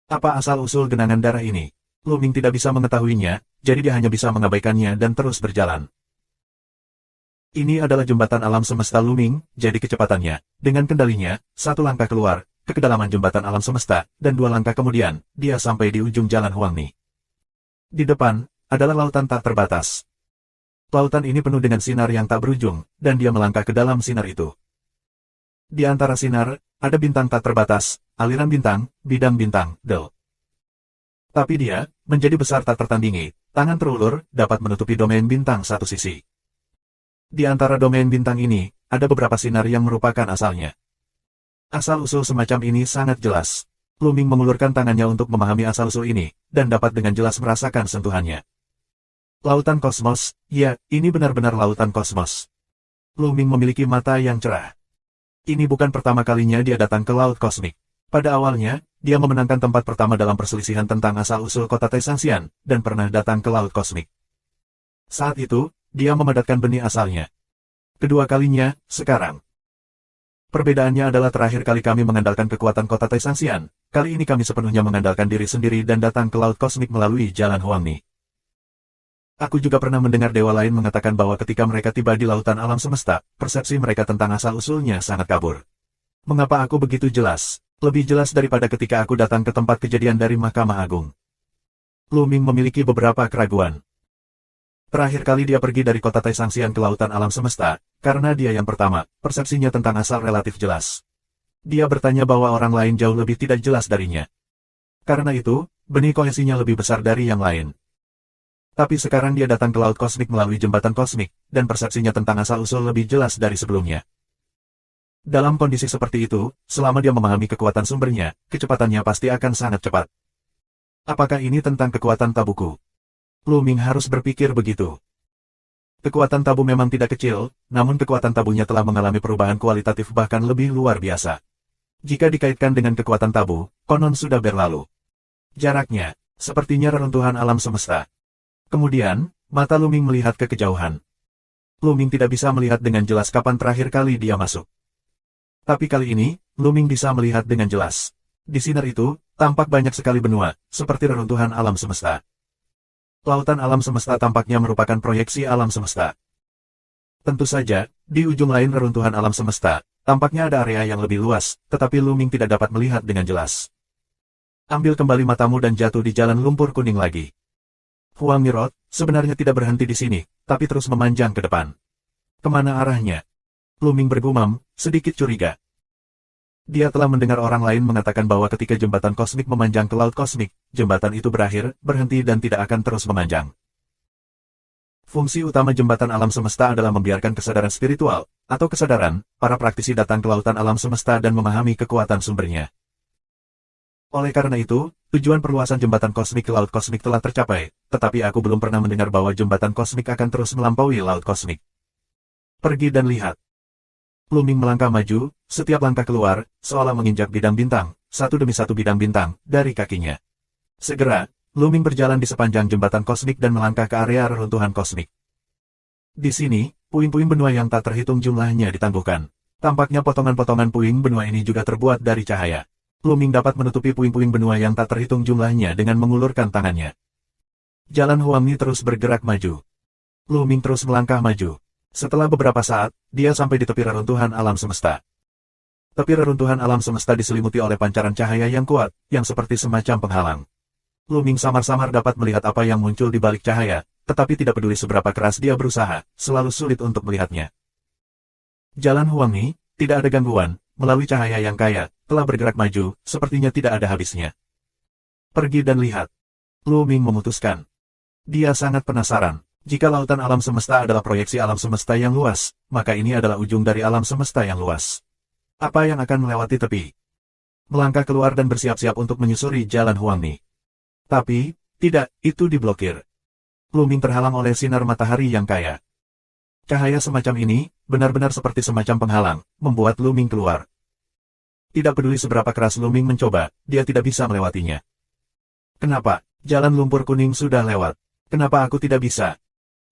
Apa asal-usul genangan darah ini? Luming tidak bisa mengetahuinya, jadi dia hanya bisa mengabaikannya dan terus berjalan. Ini adalah jembatan alam semesta Luming, jadi kecepatannya, dengan kendalinya, 1 langkah keluar, ke kedalaman jembatan alam semesta, dan 2 langkah kemudian, dia sampai di ujung jalan Huangni. Di depan, adalah lautan tak terbatas. Lautan ini penuh dengan sinar yang tak berujung, dan dia melangkah ke dalam sinar itu. Di antara sinar, ada bintang tak terbatas, aliran bintang, bidang bintang, del. Tapi dia, menjadi besar tak tertandingi, tangan terulur, dapat menutupi domain bintang satu sisi. Di antara domain bintang ini, ada beberapa sinar yang merupakan asalnya. Asal-usul semacam ini sangat jelas. Luming mengulurkan tangannya untuk memahami asal-usul ini, dan dapat dengan jelas merasakan sentuhannya. Lautan kosmos, ya, ini benar-benar lautan kosmos. Luming memiliki mata yang cerah. Ini bukan pertama kalinya dia datang ke laut kosmik. Pada awalnya, dia memenangkan tempat pertama dalam perselisihan tentang asal-usul kota Taishanxian, dan pernah datang ke laut kosmik. Saat itu, dia memadatkan benih asalnya. Kedua kalinya, sekarang. Perbedaannya adalah terakhir kali kami mengandalkan kekuatan kota Taishanxian, kali ini kami sepenuhnya mengandalkan diri sendiri dan datang ke laut kosmik melalui jalan Huangni. Aku juga pernah mendengar dewa lain mengatakan bahwa ketika mereka tiba di lautan alam semesta, persepsi mereka tentang asal-usulnya sangat kabur. Mengapa aku begitu jelas? Lebih jelas daripada ketika aku datang ke tempat kejadian dari Mahkamah Agung. Luming memiliki beberapa keraguan. Terakhir kali dia pergi dari kota Taishanxian ke lautan alam semesta, karena dia yang pertama, persepsinya tentang asal relatif jelas. Dia bertanya bahwa orang lain jauh lebih tidak jelas darinya. Karena itu, benih kohesinya lebih besar dari yang lain. Tapi sekarang dia datang ke laut kosmik melalui jembatan kosmik, dan persepsinya tentang asal-usul lebih jelas dari sebelumnya. Dalam kondisi seperti itu, selama dia memahami kekuatan sumbernya, kecepatannya pasti akan sangat cepat. Apakah ini tentang kekuatan tabuku? Luming harus berpikir begitu. Kekuatan tabu memang tidak kecil, namun kekuatan tabunya telah mengalami perubahan kualitatif bahkan lebih luar biasa. Jika dikaitkan dengan kekuatan tabu, konon sudah berlalu. Jaraknya, sepertinya reruntuhan alam semesta. Kemudian, mata Luming melihat ke kejauhan. Luming tidak bisa melihat dengan jelas kapan terakhir kali dia masuk. Tapi kali ini, Luming bisa melihat dengan jelas. Di sinar itu, tampak banyak sekali benua, seperti reruntuhan alam semesta. Lautan alam semesta tampaknya merupakan proyeksi alam semesta. Tentu saja, di ujung lain reruntuhan alam semesta, tampaknya ada area yang lebih luas, tetapi Luming tidak dapat melihat dengan jelas. Ambil kembali matamu dan jatuh di jalan lumpur kuning lagi. Huang Mirot sebenarnya tidak berhenti di sini, tapi terus memanjang ke depan. Kemana arahnya? Luming bergumam, sedikit curiga. Dia telah mendengar orang lain mengatakan bahwa ketika jembatan kosmik memanjang ke laut kosmik, jembatan itu berakhir, berhenti dan tidak akan terus memanjang. Fungsi utama jembatan alam semesta adalah membiarkan kesadaran spiritual, atau kesadaran, para praktisi datang ke lautan alam semesta dan memahami kekuatan sumbernya. Oleh karena itu, tujuan perluasan jembatan kosmik ke laut kosmik telah tercapai, tetapi aku belum pernah mendengar bahwa jembatan kosmik akan terus melampaui laut kosmik. Pergi dan lihat. Luming melangkah maju, setiap langkah keluar, seolah menginjak bidang bintang, satu demi satu bidang bintang, dari kakinya. Segera, Luming berjalan di sepanjang jembatan kosmik dan melangkah ke area reruntuhan kosmik. Di sini, puing-puing benua yang tak terhitung jumlahnya ditangguhkan. Tampaknya potongan-potongan puing benua ini juga terbuat dari cahaya. Luming dapat menutupi puing-puing benua yang tak terhitung jumlahnya dengan mengulurkan tangannya. Jalan Huangni terus bergerak maju. Luming terus melangkah maju. Setelah beberapa saat, dia sampai di tepi reruntuhan alam semesta. Tepi reruntuhan alam semesta diselimuti oleh pancaran cahaya yang kuat, yang seperti semacam penghalang. Luming samar-samar dapat melihat apa yang muncul di balik cahaya, tetapi tidak peduli seberapa keras dia berusaha, selalu sulit untuk melihatnya. Jalan Huangni, tidak ada gangguan, melalui cahaya yang kaya, telah bergerak maju, sepertinya tidak ada habisnya. Pergi dan lihat. Luming memutuskan. Dia sangat penasaran. Jika lautan alam semesta adalah proyeksi alam semesta yang luas, maka ini adalah ujung dari alam semesta yang luas. Apa yang akan melewati tepi? Melangkah keluar dan bersiap-siap untuk menyusuri jalan Huangni. Tapi, tidak, itu diblokir. Luming terhalang oleh sinar matahari yang kaya. Cahaya semacam ini, benar-benar seperti semacam penghalang, membuat Luming keluar. Tidak peduli seberapa keras Luming mencoba, dia tidak bisa melewatinya. Kenapa? Jalan lumpur kuning sudah lewat. Kenapa aku tidak bisa?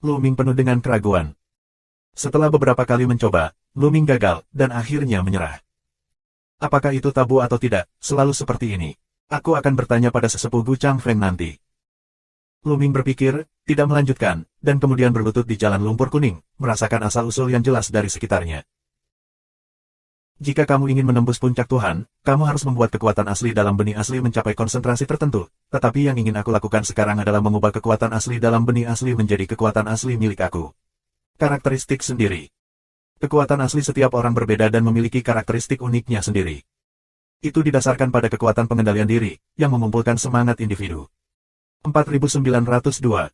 Luming penuh dengan keraguan. Setelah beberapa kali mencoba, Luming gagal, dan akhirnya menyerah. Apakah itu tabu atau tidak, selalu seperti ini. Aku akan bertanya pada sesepuh Gu Changfeng nanti. Luming berpikir, tidak melanjutkan, dan kemudian berlutut di jalan lumpur kuning, merasakan asal-usul yang jelas dari sekitarnya. Jika kamu ingin menembus puncak Tuhan, kamu harus membuat kekuatan asli dalam benih asli mencapai konsentrasi tertentu, tetapi yang ingin aku lakukan sekarang adalah mengubah kekuatan asli dalam benih asli menjadi kekuatan asli milik aku. Karakteristik sendiri. Kekuatan asli setiap orang berbeda dan memiliki karakteristik uniknya sendiri. Itu didasarkan pada kekuatan pengendalian diri, yang mengumpulkan semangat individu. 4902.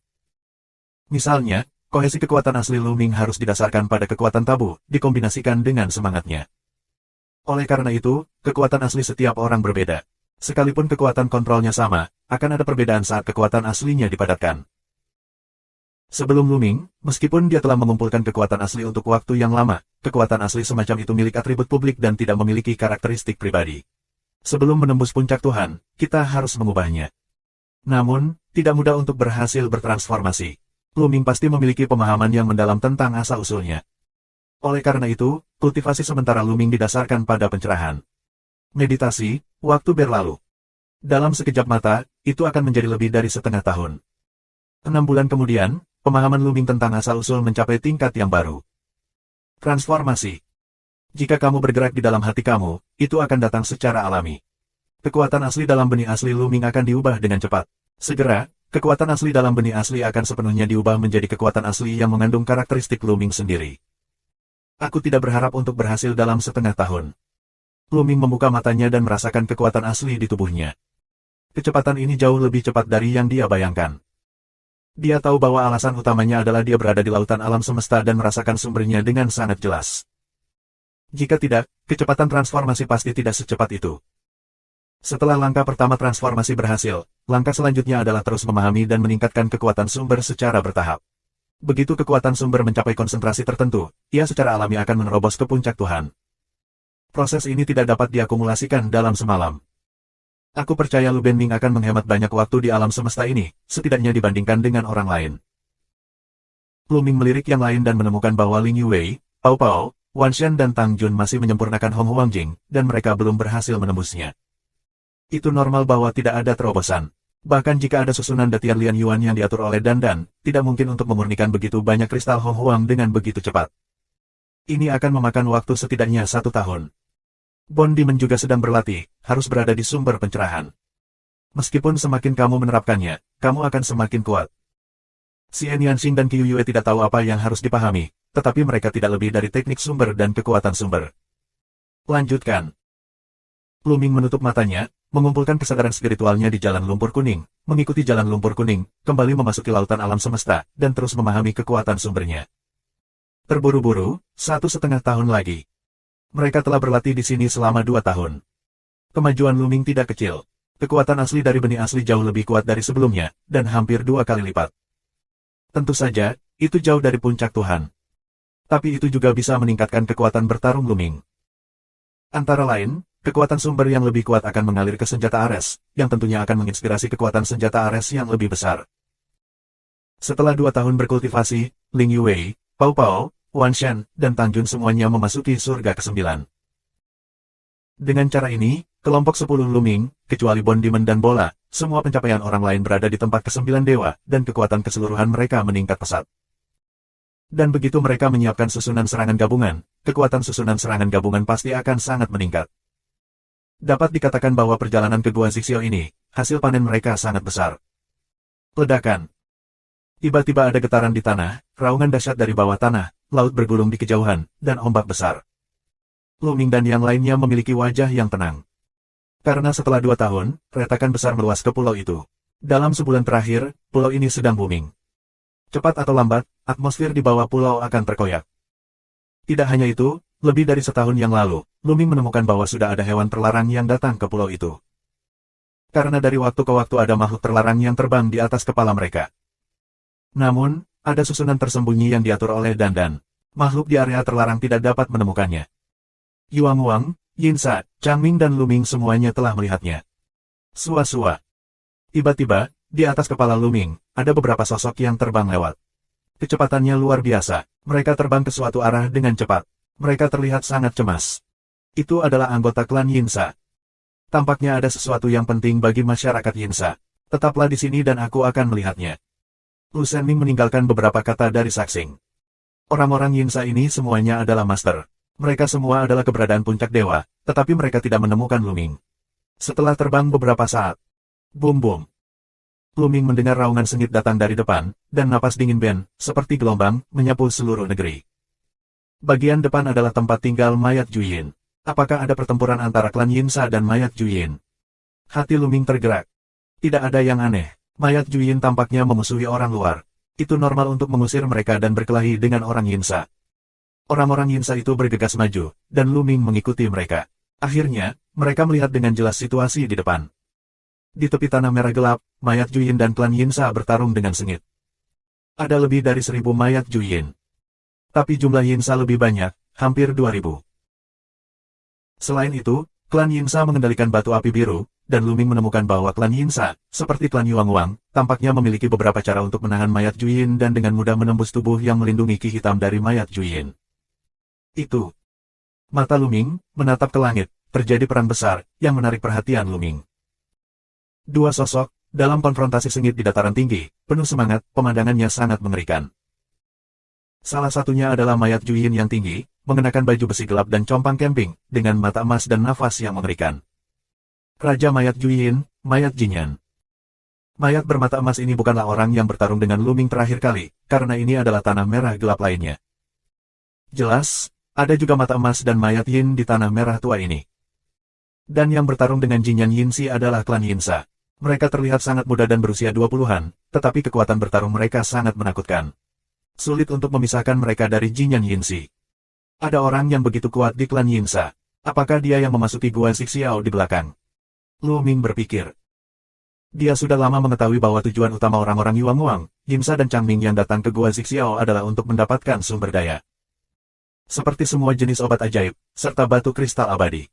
Misalnya, kohesi kekuatan asli Luming harus didasarkan pada kekuatan tabu, dikombinasikan dengan semangatnya. Oleh karena itu, kekuatan asli setiap orang berbeda. Sekalipun kekuatan kontrolnya sama, akan ada perbedaan saat kekuatan aslinya dipadatkan. Sebelum Luming, meskipun dia telah mengumpulkan kekuatan asli untuk waktu yang lama, kekuatan asli semacam itu milik atribut publik dan tidak memiliki karakteristik pribadi. Sebelum menembus puncak Tuhan, kita harus mengubahnya. Namun, tidak mudah untuk berhasil bertransformasi. Luming pasti memiliki pemahaman yang mendalam tentang asal-usulnya. Oleh karena itu, kultivasi sementara Luming didasarkan pada pencerahan. Meditasi, waktu berlalu. Dalam sekejap mata, itu akan menjadi lebih dari setengah tahun. 6 bulan kemudian, pemahaman Luming tentang asal-usul mencapai tingkat yang baru. Transformasi. Jika kamu bergerak di dalam hati kamu, itu akan datang secara alami. Kekuatan asli dalam benih asli Luming akan diubah dengan cepat. Segera, kekuatan asli dalam benih asli akan sepenuhnya diubah menjadi kekuatan asli yang mengandung karakteristik Luming sendiri. Aku tidak berharap untuk berhasil dalam setengah tahun. Luming membuka matanya dan merasakan kekuatan asli di tubuhnya. Kecepatan ini jauh lebih cepat dari yang dia bayangkan. Dia tahu bahwa alasan utamanya adalah dia berada di lautan alam semesta dan merasakan sumbernya dengan sangat jelas. Jika tidak, kecepatan transformasi pasti tidak secepat itu. Setelah langkah pertama transformasi berhasil, langkah selanjutnya adalah terus memahami dan meningkatkan kekuatan sumber secara bertahap. Begitu kekuatan sumber mencapai konsentrasi tertentu, ia secara alami akan menerobos ke puncak Tuhan. Proses ini tidak dapat diakumulasikan dalam semalam. Aku percaya Lu Benming akan menghemat banyak waktu di alam semesta ini, setidaknya dibandingkan dengan orang lain. Lu Ming melirik yang lain dan menemukan bahwa Ling Yuwei, Pao Pao, Wan Shen dan Tang Jun masih menyempurnakan Hong Huangjing, dan mereka belum berhasil menembusnya. Itu normal bahwa tidak ada terobosan. Bahkan jika ada susunan Datian Lian Yuan yang diatur oleh Dandan, tidak mungkin untuk memurnikan begitu banyak kristal Hong Huang dengan begitu cepat. Ini akan memakan waktu setidaknya 1 tahun. Bond Demon juga sedang berlatih, harus berada di sumber pencerahan. Meskipun semakin kamu menerapkannya, kamu akan semakin kuat. Xian Yanxing dan Qiu Yue tidak tahu apa yang harus dipahami, tetapi mereka tidak lebih dari teknik sumber dan kekuatan sumber. Lanjutkan. Lu Ming menutup matanya, mengumpulkan kesadaran spiritualnya di jalan lumpur kuning, mengikuti jalan lumpur kuning, kembali memasuki lautan alam semesta, dan terus memahami kekuatan sumbernya. Terburu-buru, 1,5 tahun lagi. Mereka telah berlatih di sini selama 2 tahun. Kemajuan Lu Ming tidak kecil. Kekuatan asli dari benih asli jauh lebih kuat dari sebelumnya, dan hampir 2 kali lipat. Tentu saja, itu jauh dari puncak Tuhan. Tapi itu juga bisa meningkatkan kekuatan bertarung Lu Ming. Antara lain, kekuatan sumber yang lebih kuat akan mengalir ke senjata Ares, yang tentunya akan menginspirasi kekuatan senjata Ares yang lebih besar. Setelah 2 tahun berkultivasi, Ling Yuwei, Pao Pao, Wan Shen, dan Tang Jun semuanya memasuki surga ke-9. Dengan cara ini, kelompok 10 Lu Ming, kecuali Bond Demon dan Bola, semua pencapaian orang lain berada di tempat ke-9 dewa, dan kekuatan keseluruhan mereka meningkat pesat. Dan begitu mereka menyiapkan susunan serangan gabungan, kekuatan susunan serangan gabungan pasti akan sangat meningkat. Dapat dikatakan bahwa perjalanan ke Gua Zixiao ini, hasil panen mereka sangat besar. Ledakan. Tiba-tiba ada getaran di tanah, raungan dahsyat dari bawah tanah, laut bergulung di kejauhan, dan ombak besar. Lu Ming dan yang lainnya memiliki wajah yang tenang. Karena setelah 2 tahun, retakan besar meluas ke pulau itu. Dalam sebulan terakhir, pulau ini sedang booming. Cepat atau lambat, atmosfer di bawah pulau akan terkoyak. Tidak hanya itu, lebih dari setahun yang lalu, Lu Ming menemukan bahwa sudah ada hewan terlarang yang datang ke pulau itu. Karena dari waktu ke waktu ada makhluk terlarang yang terbang di atas kepala mereka. Namun, ada susunan tersembunyi yang diatur oleh Dandan. Makhluk di area terlarang tidak dapat menemukannya. Yuang Wang, Yin Sa, Chang Ming dan Lu Ming semuanya telah melihatnya. Sua-sua. Tiba-tiba, di atas kepala Lu Ming, ada beberapa sosok yang terbang lewat. Kecepatannya luar biasa, mereka terbang ke suatu arah dengan cepat. Mereka terlihat sangat cemas. Itu adalah anggota klan Yin Sa. Tampaknya ada sesuatu yang penting bagi masyarakat Yin Sa. Tetaplah di sini dan aku akan melihatnya. Lu Senming meninggalkan beberapa kata dari Saxing. Orang-orang Yin Sa ini semuanya adalah master. Mereka semua adalah keberadaan puncak dewa, tetapi mereka tidak menemukan Lu Ming. Setelah terbang beberapa saat, bum-bum. Lu Ming mendengar raungan sengit datang dari depan, dan napas dingin Ben, seperti gelombang, menyapu seluruh negeri. Bagian depan adalah tempat tinggal mayat Juyin. Apakah ada pertempuran antara klan Yin Sa dan mayat Juyin? Hati Lu Ming tergerak. Tidak ada yang aneh. Mayat Juyin tampaknya memusuhi orang luar. Itu normal untuk mengusir mereka dan berkelahi dengan orang Yin Sa. Orang-orang Yin Sa itu bergegas maju, dan Lu Ming mengikuti mereka. Akhirnya, mereka melihat dengan jelas situasi di depan. Di tepi tanah merah gelap, mayat Juyin dan klan Yin Sa bertarung dengan sengit. Ada lebih dari 1.000 mayat Juyin. Tapi jumlah Yin Sa lebih banyak, hampir 2.000. Selain itu, klan Yin Sa mengendalikan batu api biru, dan Lu Ming menemukan bahwa klan Yin Sa, seperti klan Yuang Wang, tampaknya memiliki beberapa cara untuk menahan mayat Juyin dan dengan mudah menembus tubuh yang melindungi ki hitam dari mayat Juyin. Itu. Mata Lu Ming menatap ke langit, terjadi perang besar, yang menarik perhatian Lu Ming. Dua sosok, dalam konfrontasi sengit di dataran tinggi, penuh semangat, pemandangannya sangat mengerikan. Salah satunya adalah mayat Juyin yang tinggi, mengenakan baju besi gelap dan compang camping, dengan mata emas dan nafas yang mengerikan. Raja mayat Juyin, mayat Jinyan. Mayat bermata emas ini bukanlah orang yang bertarung dengan Lu Ming terakhir kali, karena ini adalah tanah merah gelap lainnya. Jelas, ada juga mata emas dan mayat Yin di tanah merah tua ini. Dan yang bertarung dengan Jinyan Yinsi adalah klan Yin Sa. Mereka terlihat sangat muda dan berusia 20-an, tetapi kekuatan bertarung mereka sangat menakutkan. Sulit untuk memisahkan mereka dari Jinyan Yinsi. Ada orang yang begitu kuat di klan Yin Sa. Apakah dia yang memasuki Gua Zixiao di belakang? Lu Ming berpikir. Dia sudah lama mengetahui bahwa tujuan utama orang-orang Yuanguang, Yinsa dan Changming yang datang ke Gua Zixiao adalah untuk mendapatkan sumber daya. Seperti semua jenis obat ajaib, serta batu kristal abadi.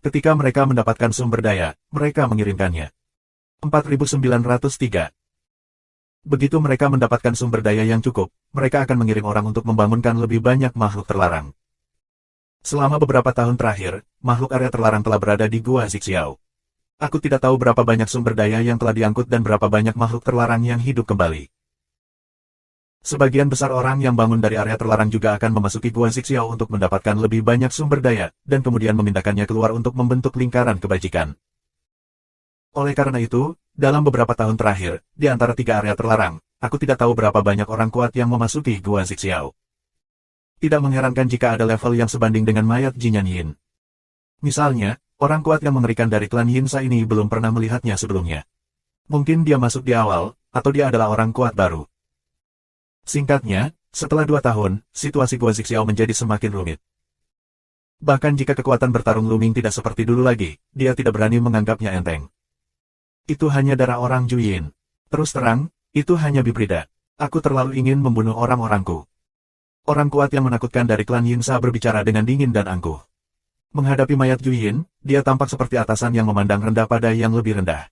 Ketika mereka mendapatkan sumber daya, mereka mengirimkannya. 4903. Begitu mereka mendapatkan sumber daya yang cukup, mereka akan mengirim orang untuk membangunkan lebih banyak makhluk terlarang. Selama beberapa tahun terakhir, makhluk area terlarang telah berada di Gua Zixiao. Aku tidak tahu berapa banyak sumber daya yang telah diangkut dan berapa banyak makhluk terlarang yang hidup kembali. Sebagian besar orang yang bangun dari area terlarang juga akan memasuki Gua Zixiao untuk mendapatkan lebih banyak sumber daya, dan kemudian memindahkannya keluar untuk membentuk lingkaran kebajikan. Oleh karena itu, dalam beberapa tahun terakhir, di antara 3 area terlarang, aku tidak tahu berapa banyak orang kuat yang memasuki Gua Zixiao. Tidak mengherankan jika ada level yang sebanding dengan mayat Jinyan Yin. Misalnya, orang kuat yang mengerikan dari klan Yinsa ini belum pernah melihatnya sebelumnya. Mungkin dia masuk di awal, atau dia adalah orang kuat baru. Singkatnya, setelah 2 tahun, situasi Gua Zixiao menjadi semakin rumit. Bahkan jika kekuatan bertarung Luming tidak seperti dulu lagi, dia tidak berani menganggapnya enteng. Itu hanya darah orang Juyin. Terus terang, itu hanya bibrida. Aku terlalu ingin membunuh orang-orangku. Orang kuat yang menakutkan dari klan Yinsa berbicara dengan dingin dan angkuh. Menghadapi mayat Juyin, dia tampak seperti atasan yang memandang rendah pada yang lebih rendah.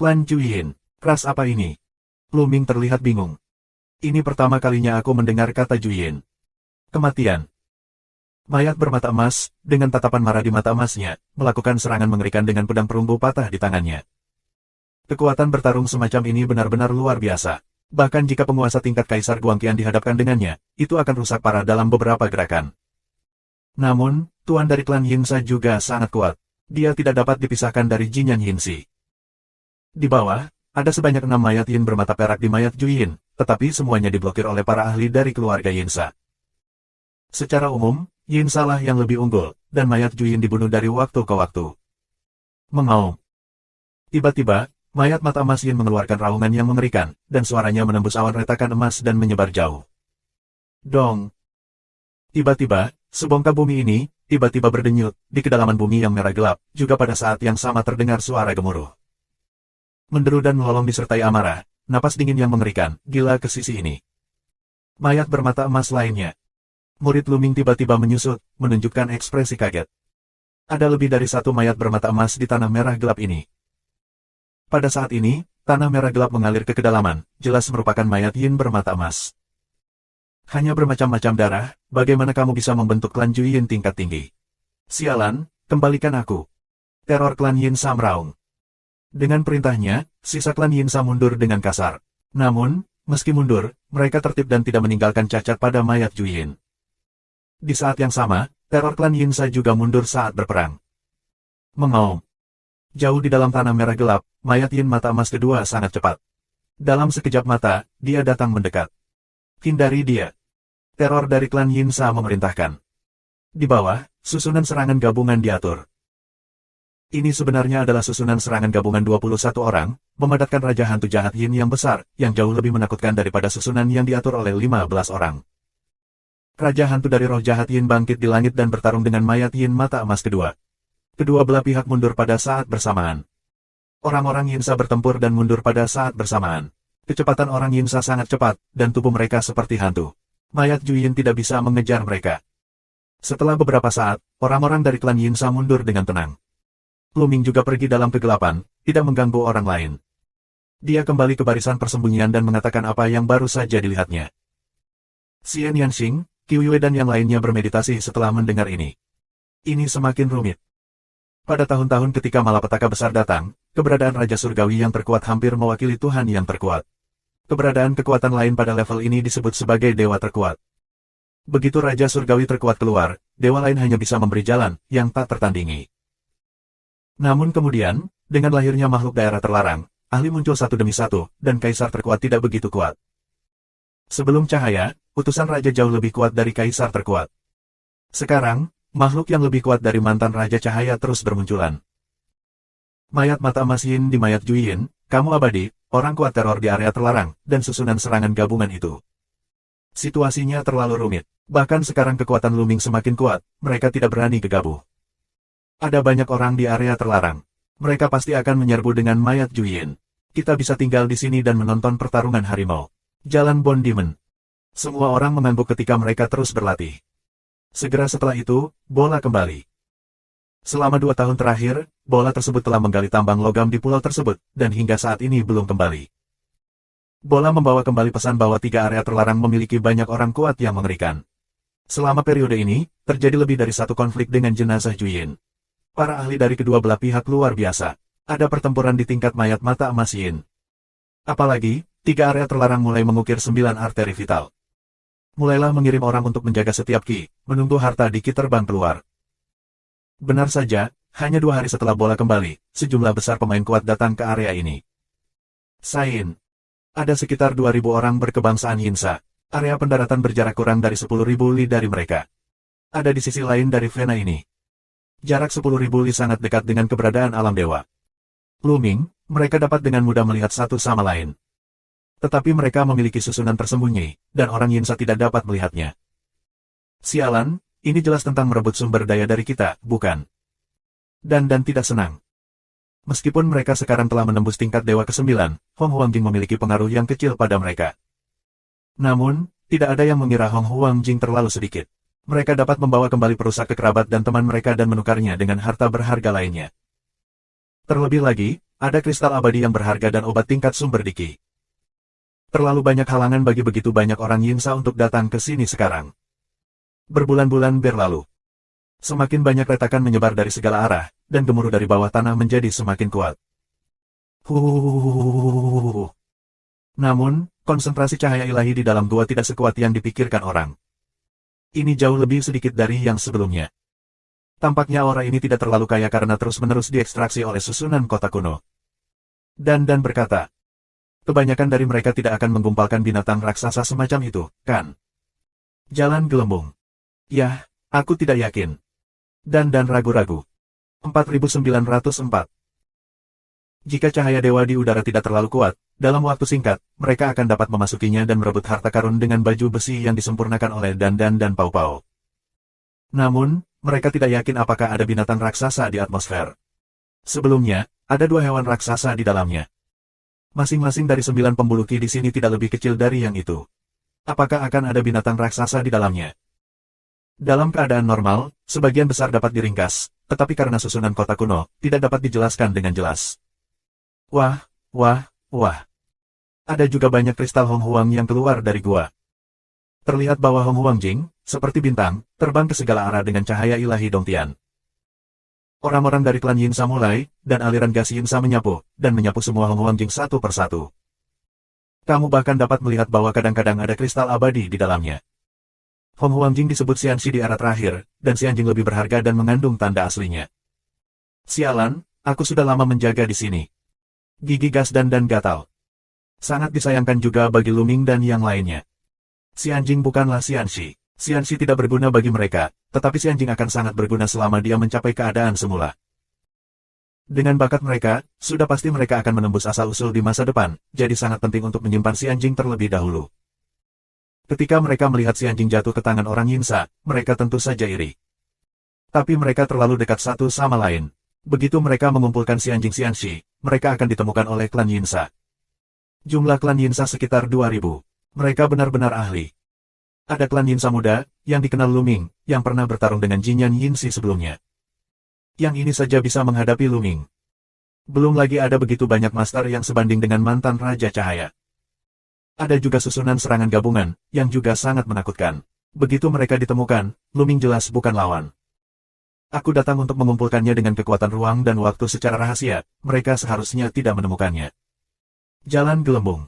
Klan Juyin, ras apa ini? Luming terlihat bingung. Ini pertama kalinya aku mendengar kata Juyin. Kematian. Mayat bermata emas, dengan tatapan marah di mata emasnya, melakukan serangan mengerikan dengan pedang perunggu patah di tangannya. Kekuatan bertarung semacam ini benar-benar luar biasa. Bahkan jika penguasa tingkat Kaisar Guangqian dihadapkan dengannya, itu akan rusak parah dalam beberapa gerakan. Namun, tuan dari klan Yinsa juga sangat kuat. Dia tidak dapat dipisahkan dari Jinyan Yinsi. Di bawah, ada sebanyak 6 mayat Yin bermata perak di mayat Juyin, tetapi semuanya diblokir oleh para ahli dari keluarga Yinsa. Secara umum, Yinsa lah yang lebih unggul, dan mayat Juyin dibunuh dari waktu ke waktu. Mengaum. Tiba-tiba, mayat mata emas Yin mengeluarkan raungan yang mengerikan, dan suaranya menembus awan retakan emas dan menyebar jauh. Dong. Tiba-tiba, sebongkah bumi ini, tiba-tiba berdenyut, di kedalaman bumi yang merah gelap, juga pada saat yang sama terdengar suara gemuruh. Menderu dan melolong disertai amarah, napas dingin yang mengerikan, gila ke sisi ini. Mayat bermata emas lainnya. Murid Luming tiba-tiba menyusut, menunjukkan ekspresi kaget. Ada lebih dari 1 mayat bermata emas di tanah merah gelap ini. Pada saat ini, tanah merah gelap mengalir ke kedalaman, jelas merupakan mayat Yin bermata emas. Hanya bermacam-macam darah, bagaimana kamu bisa membentuk klan Juyin tingkat tinggi? Sialan, kembalikan aku. Teror klan Yinsa meraung. Dengan perintahnya, sisa klan Yinsa mundur dengan kasar. Namun, meski mundur, mereka tertib dan tidak meninggalkan cacat pada mayat Juyin. Di saat yang sama, teror klan Yinsa juga mundur saat berperang. Mengaum. Jauh di dalam tanah merah gelap, mayat Yin mata emas kedua sangat cepat. Dalam sekejap mata, dia datang mendekat. Hindari dia. Teror dari klan Yinsa memerintahkan. Di bawah, susunan serangan gabungan diatur. Ini sebenarnya adalah susunan serangan gabungan 21 orang, memadatkan Raja Hantu Jahat Yin yang besar, yang jauh lebih menakutkan daripada susunan yang diatur oleh 15 orang. Raja Hantu dari Roh Jahat Yin bangkit di langit dan bertarung dengan mayat Yin mata emas kedua. Kedua belah pihak mundur pada saat bersamaan. Orang-orang Yinsa bertempur dan mundur pada saat bersamaan. Kecepatan orang Yinsa sangat cepat, dan tubuh mereka seperti hantu. Mayat Juyin tidak bisa mengejar mereka. Setelah beberapa saat, orang-orang dari klan Yinsa mundur dengan tenang. Luming juga pergi dalam kegelapan, tidak mengganggu orang lain. Dia kembali ke barisan persembunyian dan mengatakan apa yang baru saja dilihatnya. Xian Yanxing, Qiu Yue dan yang lainnya bermeditasi setelah mendengar ini. Ini semakin rumit. Pada tahun-tahun ketika malapetaka besar datang, keberadaan Raja Surgawi yang terkuat hampir mewakili Tuhan yang terkuat. Keberadaan kekuatan lain pada level ini disebut sebagai dewa terkuat. Begitu Raja Surgawi terkuat keluar, dewa lain hanya bisa memberi jalan, yang tak tertandingi. Namun kemudian, dengan lahirnya makhluk daerah terlarang, ahli muncul satu demi satu, dan kaisar terkuat tidak begitu kuat. Sebelum cahaya, utusan raja jauh lebih kuat dari kaisar terkuat. Sekarang, makhluk yang lebih kuat dari mantan Raja Cahaya terus bermunculan. Mayat mata emas Yin di mayat Juyin, kamu abadi, orang kuat teror di area terlarang, dan susunan serangan gabungan itu. Situasinya terlalu rumit. Bahkan sekarang kekuatan Luming semakin kuat, mereka tidak berani gegabah. Ada banyak orang di area terlarang. Mereka pasti akan menyerbu dengan mayat Juyin. Kita bisa tinggal di sini dan menonton pertarungan harimau. Jalan Bone Demon. Semua orang mengangguk ketika mereka terus berlatih. Segera setelah itu, bola kembali. Selama 2 tahun terakhir, bola tersebut telah menggali tambang logam di pulau tersebut, dan hingga saat ini belum kembali. Bola membawa kembali pesan bahwa 3 area terlarang memiliki banyak orang kuat yang mengerikan. Selama periode ini, terjadi lebih dari 1 konflik dengan jenazah Juyin. Para ahli dari kedua belah pihak luar biasa. Ada pertempuran di tingkat mayat mata emas Yin. Apalagi, 3 area terlarang mulai mengukir 9 arteri vital. Mulailah mengirim orang untuk menjaga setiap ki, menunggu harta di ki terbang keluar. Benar saja, hanya 2 hari setelah bola kembali, sejumlah besar pemain kuat datang ke area ini. Sain. Ada sekitar 2.000 orang berkebangsaan Yinsa. Area pendaratan berjarak kurang dari 10.000 li dari mereka. Ada di sisi lain dari Vena ini. Jarak 10.000 li sangat dekat dengan keberadaan alam dewa. Luming, mereka dapat dengan mudah melihat satu sama lain. Tetapi mereka memiliki susunan tersembunyi, dan orang Yinsa tidak dapat melihatnya. Sialan, ini jelas tentang merebut sumber daya dari kita, bukan? Dan tidak senang. Meskipun mereka sekarang telah menembus tingkat dewa ke-9, Hong Huangjing memiliki pengaruh yang kecil pada mereka. Namun, tidak ada yang mengira Hong Huangjing terlalu sedikit. Mereka dapat membawa kembali perusak ke kerabat dan teman mereka dan menukarnya dengan harta berharga lainnya. Terlebih lagi, ada kristal abadi yang berharga dan obat tingkat sumber diki. Terlalu banyak halangan bagi begitu banyak orang Yinsa untuk datang ke sini sekarang. Berbulan-bulan berlalu. Semakin banyak retakan menyebar dari segala arah, dan gemuruh dari bawah tanah menjadi semakin kuat. Namun, konsentrasi cahaya ilahi di dalam gua tidak sekuat yang dipikirkan orang. Ini jauh lebih sedikit dari yang sebelumnya. Tampaknya aura ini tidak terlalu kaya karena terus-menerus diekstraksi oleh susunan kota kuno. Dan berkata, kebanyakan dari mereka tidak akan menggumpalkan binatang raksasa semacam itu, kan? Jalan gelembung. Yah, aku tidak yakin. Dan ragu-ragu. 4904. Jika cahaya dewa di udara tidak terlalu kuat, dalam waktu singkat, mereka akan dapat memasukinya dan merebut harta karun dengan baju besi yang disempurnakan oleh Dan Pau Pau. Namun, mereka tidak yakin apakah ada binatang raksasa di atmosfer. Sebelumnya, ada 2 hewan raksasa di dalamnya. Masing-masing dari 9 pembuluh ki di sini tidak lebih kecil dari yang itu. Apakah akan ada binatang raksasa di dalamnya? Dalam keadaan normal, sebagian besar dapat diringkas, tetapi karena susunan kota kuno, tidak dapat dijelaskan dengan jelas. Wah. Ada juga banyak kristal Hong Huang yang keluar dari gua. Terlihat bahwa Hong Huangjing, seperti bintang, terbang ke segala arah dengan cahaya ilahi Dongtian. Orang-orang dari klan Yinsa mulai, dan aliran gas Yinsa menyapu semua Hong Huangjing satu persatu. Kamu bahkan dapat melihat bahwa kadang-kadang ada kristal abadi di dalamnya. Hong Huangjing disebut Xianxi di era terakhir, dan Xianjing lebih berharga dan mengandung tanda aslinya. Sialan, aku sudah lama menjaga di sini. Gigi gas dan gatal. Sangat disayangkan juga bagi Luming dan yang lainnya. Xianjing bukanlah Xianxi. Xianxi tidak berguna bagi mereka, tetapi Xianjing akan sangat berguna selama dia mencapai keadaan semula. Dengan bakat mereka, sudah pasti mereka akan menembus asal-usul di masa depan, jadi sangat penting untuk menyimpan Xianjing terlebih dahulu. Ketika mereka melihat Xianjing jatuh ke tangan orang Yinsa, mereka tentu saja iri. Tapi mereka terlalu dekat satu sama lain. Begitu mereka mengumpulkan Xianjing Xianxi, mereka akan ditemukan oleh klan Yinsa. Jumlah klan Yinsa sekitar 2.000. Mereka benar-benar ahli. Ada klan Yinsa muda, yang dikenal Luming, yang pernah bertarung dengan Jinyan Yinsi sebelumnya. Yang ini saja bisa menghadapi Luming. Belum lagi ada begitu banyak master yang sebanding dengan mantan Raja Cahaya. Ada juga susunan serangan gabungan, yang juga sangat menakutkan. Begitu mereka ditemukan, Luming jelas bukan lawan. Aku datang untuk mengumpulkannya dengan kekuatan ruang dan waktu secara rahasia, mereka seharusnya tidak menemukannya. Jalan gelembung.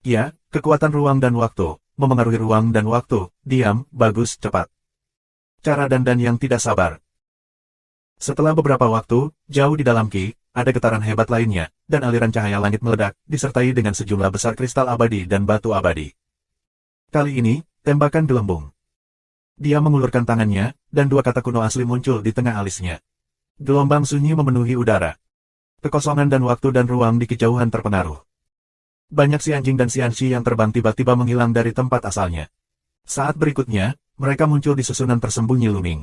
Ya, kekuatan ruang dan waktu, memengaruhi ruang dan waktu, diam, bagus, cepat. Cara Dan yang tidak sabar. Setelah beberapa waktu, jauh di dalam ki, ada getaran hebat lainnya, dan aliran cahaya langit meledak, disertai dengan sejumlah besar kristal abadi dan batu abadi. Kali ini, tembakan gelembung. Dia mengulurkan tangannya, dan 2 kata kuno asli muncul di tengah alisnya. Gelombang sunyi memenuhi udara. Kekosongan dan waktu dan ruang di kejauhan terpengaruh. Banyak Xianjing dan Xianxi yang terbang tiba-tiba menghilang dari tempat asalnya. Saat berikutnya, mereka muncul di susunan tersembunyi Luming.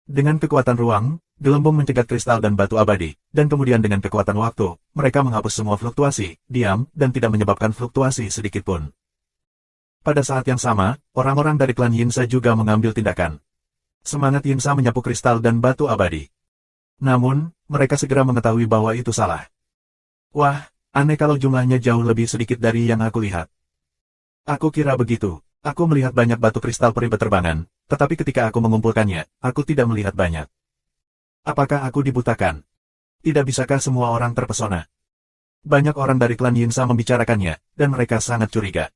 Dengan kekuatan ruang, gelembung mencegat kristal dan batu abadi, dan kemudian dengan kekuatan waktu, mereka menghapus semua fluktuasi, diam, dan tidak menyebabkan fluktuasi sedikitpun. Pada saat yang sama, orang-orang dari klan Yinsa juga mengambil tindakan. Semangat Yinsa menyapu kristal dan batu abadi. Namun, mereka segera mengetahui bahwa itu salah. Wah, aneh kalau jumlahnya jauh lebih sedikit dari yang aku lihat. Aku kira begitu. Aku melihat banyak batu kristal peri berterbangan, tetapi ketika aku mengumpulkannya, aku tidak melihat banyak. Apakah aku dibutakan? Tidak bisakah semua orang terpesona? Banyak orang dari klan Yinsa membicarakannya, dan mereka sangat curiga.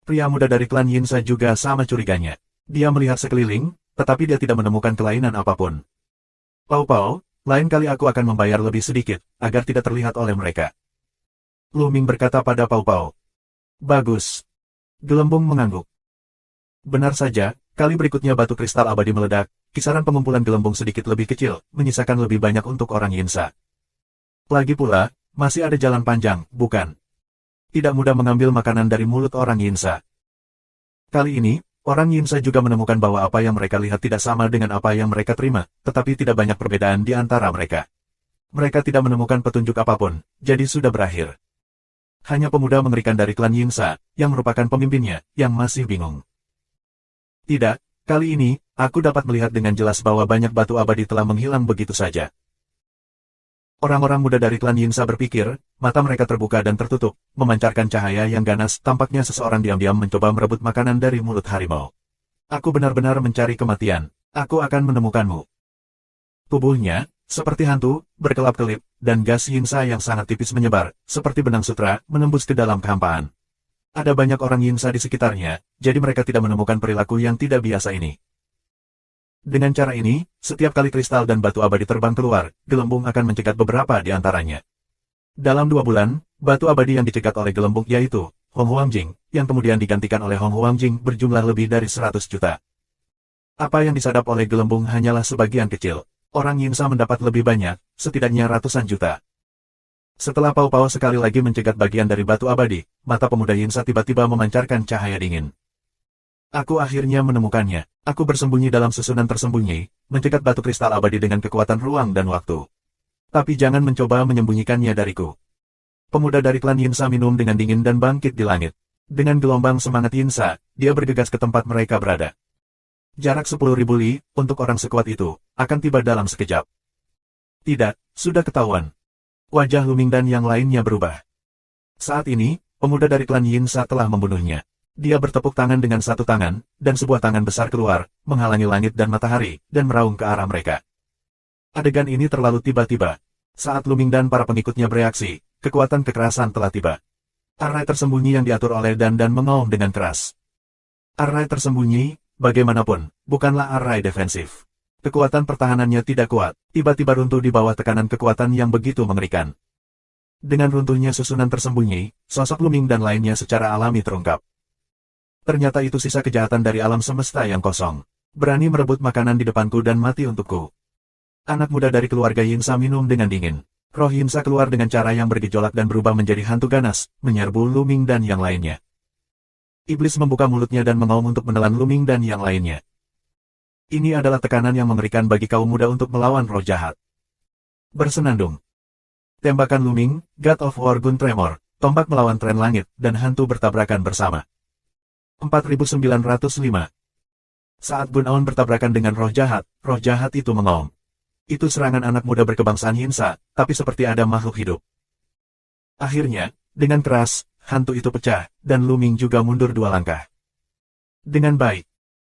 Pria muda dari klan Yinsa juga sama curiganya. Dia melihat sekeliling, tetapi dia tidak menemukan kelainan apapun. Pau-pau, lain kali aku akan membayar lebih sedikit, agar tidak terlihat oleh mereka. Lu Ming berkata pada Pau-pau. Bagus. Gelembung mengangguk. Benar saja, kali berikutnya batu kristal abadi meledak, kisaran pengumpulan gelembung sedikit lebih kecil, menyisakan lebih banyak untuk orang Yinsa. Lagi pula, masih ada jalan panjang, bukan? Tidak mudah mengambil makanan dari mulut orang Yinsa. Kali ini, orang Yinsa juga menemukan bahwa apa yang mereka lihat tidak sama dengan apa yang mereka terima, tetapi tidak banyak perbedaan di antara mereka. Mereka tidak menemukan petunjuk apapun, jadi sudah berakhir. Hanya pemuda mengerikan dari klan Yinsa, yang merupakan pemimpinnya, yang masih bingung. Tidak, kali ini, aku dapat melihat dengan jelas bahwa banyak batu abadi telah menghilang begitu saja. Orang-orang muda dari klan Yinsa berpikir, mata mereka terbuka dan tertutup, memancarkan cahaya yang ganas, tampaknya seseorang diam-diam mencoba merebut makanan dari mulut harimau. Aku benar-benar mencari kematian, aku akan menemukanmu. Tubuhnya, seperti hantu, berkelap-kelip, dan gas Yinsa yang sangat tipis menyebar, seperti benang sutra, menembus ke dalam kehampaan. Ada banyak orang Yinsa di sekitarnya, jadi mereka tidak menemukan perilaku yang tidak biasa ini. Dengan cara ini, setiap kali kristal dan batu abadi terbang keluar, gelembung akan mencegat beberapa di antaranya. Dalam 2 bulan, batu abadi yang dicegat oleh gelembung yaitu Hong Huangjing, yang kemudian digantikan oleh Hong Huangjing berjumlah lebih dari 100 juta. Apa yang disadap oleh gelembung hanyalah sebagian kecil. Orang Yinsa mendapat lebih banyak, setidaknya ratusan juta. Setelah Pau-pau sekali lagi mencegat bagian dari batu abadi, mata pemuda Yinsa tiba-tiba memancarkan cahaya dingin. Aku akhirnya menemukannya. Aku bersembunyi dalam susunan tersembunyi, mencegat batu kristal abadi dengan kekuatan ruang dan waktu. Tapi jangan mencoba menyembunyikannya dariku. Pemuda dari klan Yinsa minum dengan dingin dan bangkit di langit. Dengan gelombang semangat Yinsa, dia bergegas ke tempat mereka berada. Jarak 10.000 li, untuk orang sekuat itu, akan tiba dalam sekejap. Tidak, sudah ketahuan. Wajah Lu Ming dan yang lainnya berubah. Saat ini, pemuda dari klan Yinsa telah membunuhnya. Dia bertepuk tangan dengan satu tangan, dan sebuah tangan besar keluar, menghalangi langit dan matahari, dan meraung ke arah mereka. Adegan ini terlalu tiba-tiba. Saat Lu Ming dan para pengikutnya bereaksi, kekuatan kekerasan telah tiba. Arai tersembunyi yang diatur oleh Dan mengaum dengan keras. Arai tersembunyi, bagaimanapun, bukanlah arai defensif. Kekuatan pertahanannya tidak kuat, tiba-tiba runtuh di bawah tekanan kekuatan yang begitu mengerikan. Dengan runtuhnya susunan tersembunyi, sosok Lu Ming dan lainnya secara alami terungkap. Ternyata itu sisa kejahatan dari alam semesta yang kosong. Berani merebut makanan di depanku dan mati untukku. Anak muda dari keluarga Yinsa minum dengan dingin. Roh Yinsa keluar dengan cara yang bergejolak dan berubah menjadi hantu ganas, menyerbu Lu Ming dan yang lainnya. Iblis membuka mulutnya dan mengaum untuk menelan Lu Ming dan yang lainnya. Ini adalah tekanan yang mengerikan bagi kaum muda untuk melawan roh jahat. Bersenandung. Tembakan Lu Ming, God of War Gun Tremor, tombak melawan tren langit, dan hantu bertabrakan bersama. 4905. Saat Gun Aon bertabrakan dengan roh jahat itu mengaum. Itu serangan anak muda berkebangsaan Yinsa, tapi seperti ada makhluk hidup. Akhirnya, dengan keras, hantu itu pecah, dan Lu Ming juga mundur 2 langkah. Dengan baik.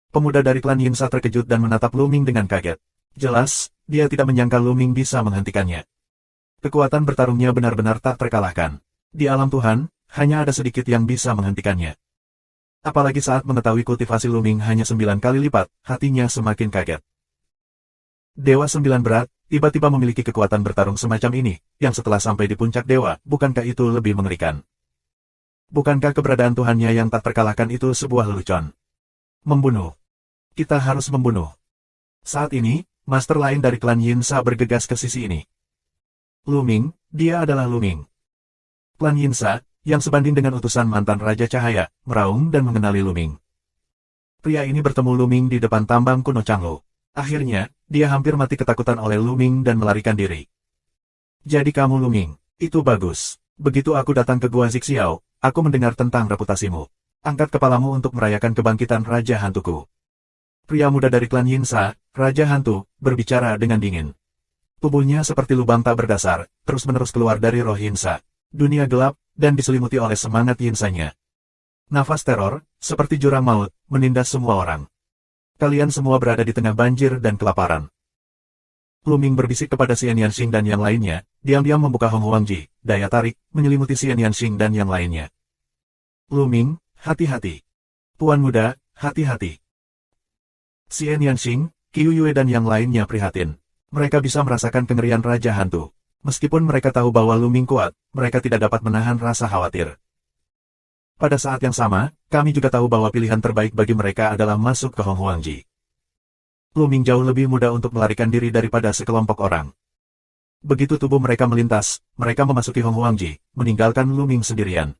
Pemuda dari klan Yinsa terkejut dan menatap Lu Ming dengan kaget. Jelas, dia tidak menyangka Lu Ming bisa menghentikannya. Kekuatan bertarungnya benar-benar tak terkalahkan. Di alam Tuhan, hanya ada sedikit yang bisa menghentikannya. Apalagi saat mengetahui kultivasi Lu Ming hanya 9 kali lipat, hatinya semakin kaget. Dewa 9 berat, tiba-tiba memiliki kekuatan bertarung semacam ini, yang setelah sampai di puncak dewa, bukankah itu lebih mengerikan? Bukankah keberadaan Tuhannya yang tak terkalahkan itu sebuah lelucon? Membunuh. Kita harus membunuh. Saat ini, master lain dari klan Yinsa bergegas ke sisi ini. Lu Ming, dia adalah Lu Ming. Klan Yinsa, yang sebanding dengan utusan mantan Raja Cahaya, meraung dan mengenali Lu Ming. Pria ini bertemu Lu Ming di depan tambang kuno Changlo. Akhirnya, dia hampir mati ketakutan oleh Luming dan melarikan diri. Jadi kamu Luming, itu bagus. Begitu aku datang ke Gua Zixiao, aku mendengar tentang reputasimu. Angkat kepalamu untuk merayakan kebangkitan Raja Hantuku. Pria muda dari klan Yinsa, Raja Hantu, berbicara dengan dingin. Tubuhnya seperti lubang tak berdasar, terus-menerus keluar dari roh Yinsa. Dunia gelap, dan diselimuti oleh semangat Yinsanya. Nafas teror, seperti jurang maut, menindas semua orang. Kalian semua berada di tengah banjir dan kelaparan. Luming berbisik kepada Xian Yanxing dan yang lainnya, diam-diam membuka Hong Huangji, daya tarik, menyelimuti Xian Yanxing dan yang lainnya. Luming, hati-hati. Tuan muda, hati-hati. Xian Yanxing, Qiu Yue dan yang lainnya prihatin. Mereka bisa merasakan kengerian Raja Hantu. Meskipun mereka tahu bahwa Luming kuat, mereka tidak dapat menahan rasa khawatir. Pada saat yang sama, kami juga tahu bahwa pilihan terbaik bagi mereka adalah masuk ke Hong Huangji. Luming jauh lebih mudah untuk melarikan diri daripada sekelompok orang. Begitu tubuh mereka melintas, mereka memasuki Hong Huangji, meninggalkan Luming sendirian.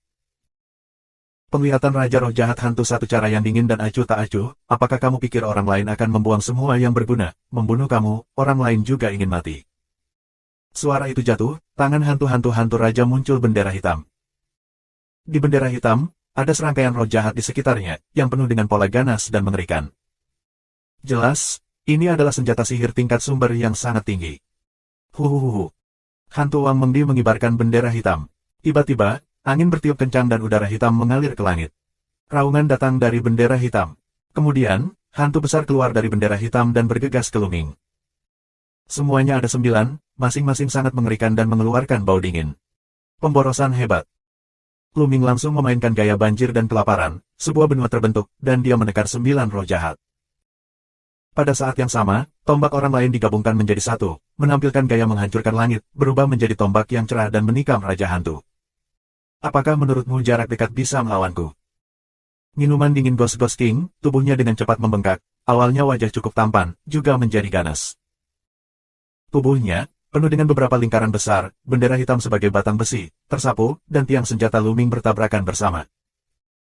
Penglihatan Raja Roh Jahat Hantu satu cara yang dingin dan acuh tak acuh, apakah kamu pikir orang lain akan membuang semua yang berguna, membunuh kamu, orang lain juga ingin mati. Suara itu jatuh, tangan hantu-hantu Raja muncul bendera hitam. Di bendera hitam, ada serangkaian roh jahat di sekitarnya, yang penuh dengan pola ganas dan mengerikan. Jelas, ini adalah senjata sihir tingkat sumber yang sangat tinggi. Huhuhuhu. Hantu Wang Mengdi mengibarkan bendera hitam. Tiba-tiba, angin bertiup kencang dan udara hitam mengalir ke langit. Raungan datang dari bendera hitam. Kemudian, hantu besar keluar dari bendera hitam dan bergegas ke Luming. Semuanya ada 9, masing-masing sangat mengerikan dan mengeluarkan bau dingin. Pemborosan hebat. Luming langsung memainkan gaya banjir dan kelaparan, sebuah benua terbentuk, dan dia menekar 9 roh jahat. Pada saat yang sama, tombak orang lain digabungkan menjadi satu, menampilkan gaya menghancurkan langit, berubah menjadi tombak yang cerah dan menikam Raja Hantu. Apakah menurutmu jarak dekat bisa melawanku? Minuman dingin Ghost King, tubuhnya dengan cepat membengkak, awalnya wajah cukup tampan, juga menjadi ganas. Tubuhnya, penuh dengan beberapa lingkaran besar, bendera hitam sebagai batang besi, tersapu, dan tiang senjata Luming bertabrakan bersama.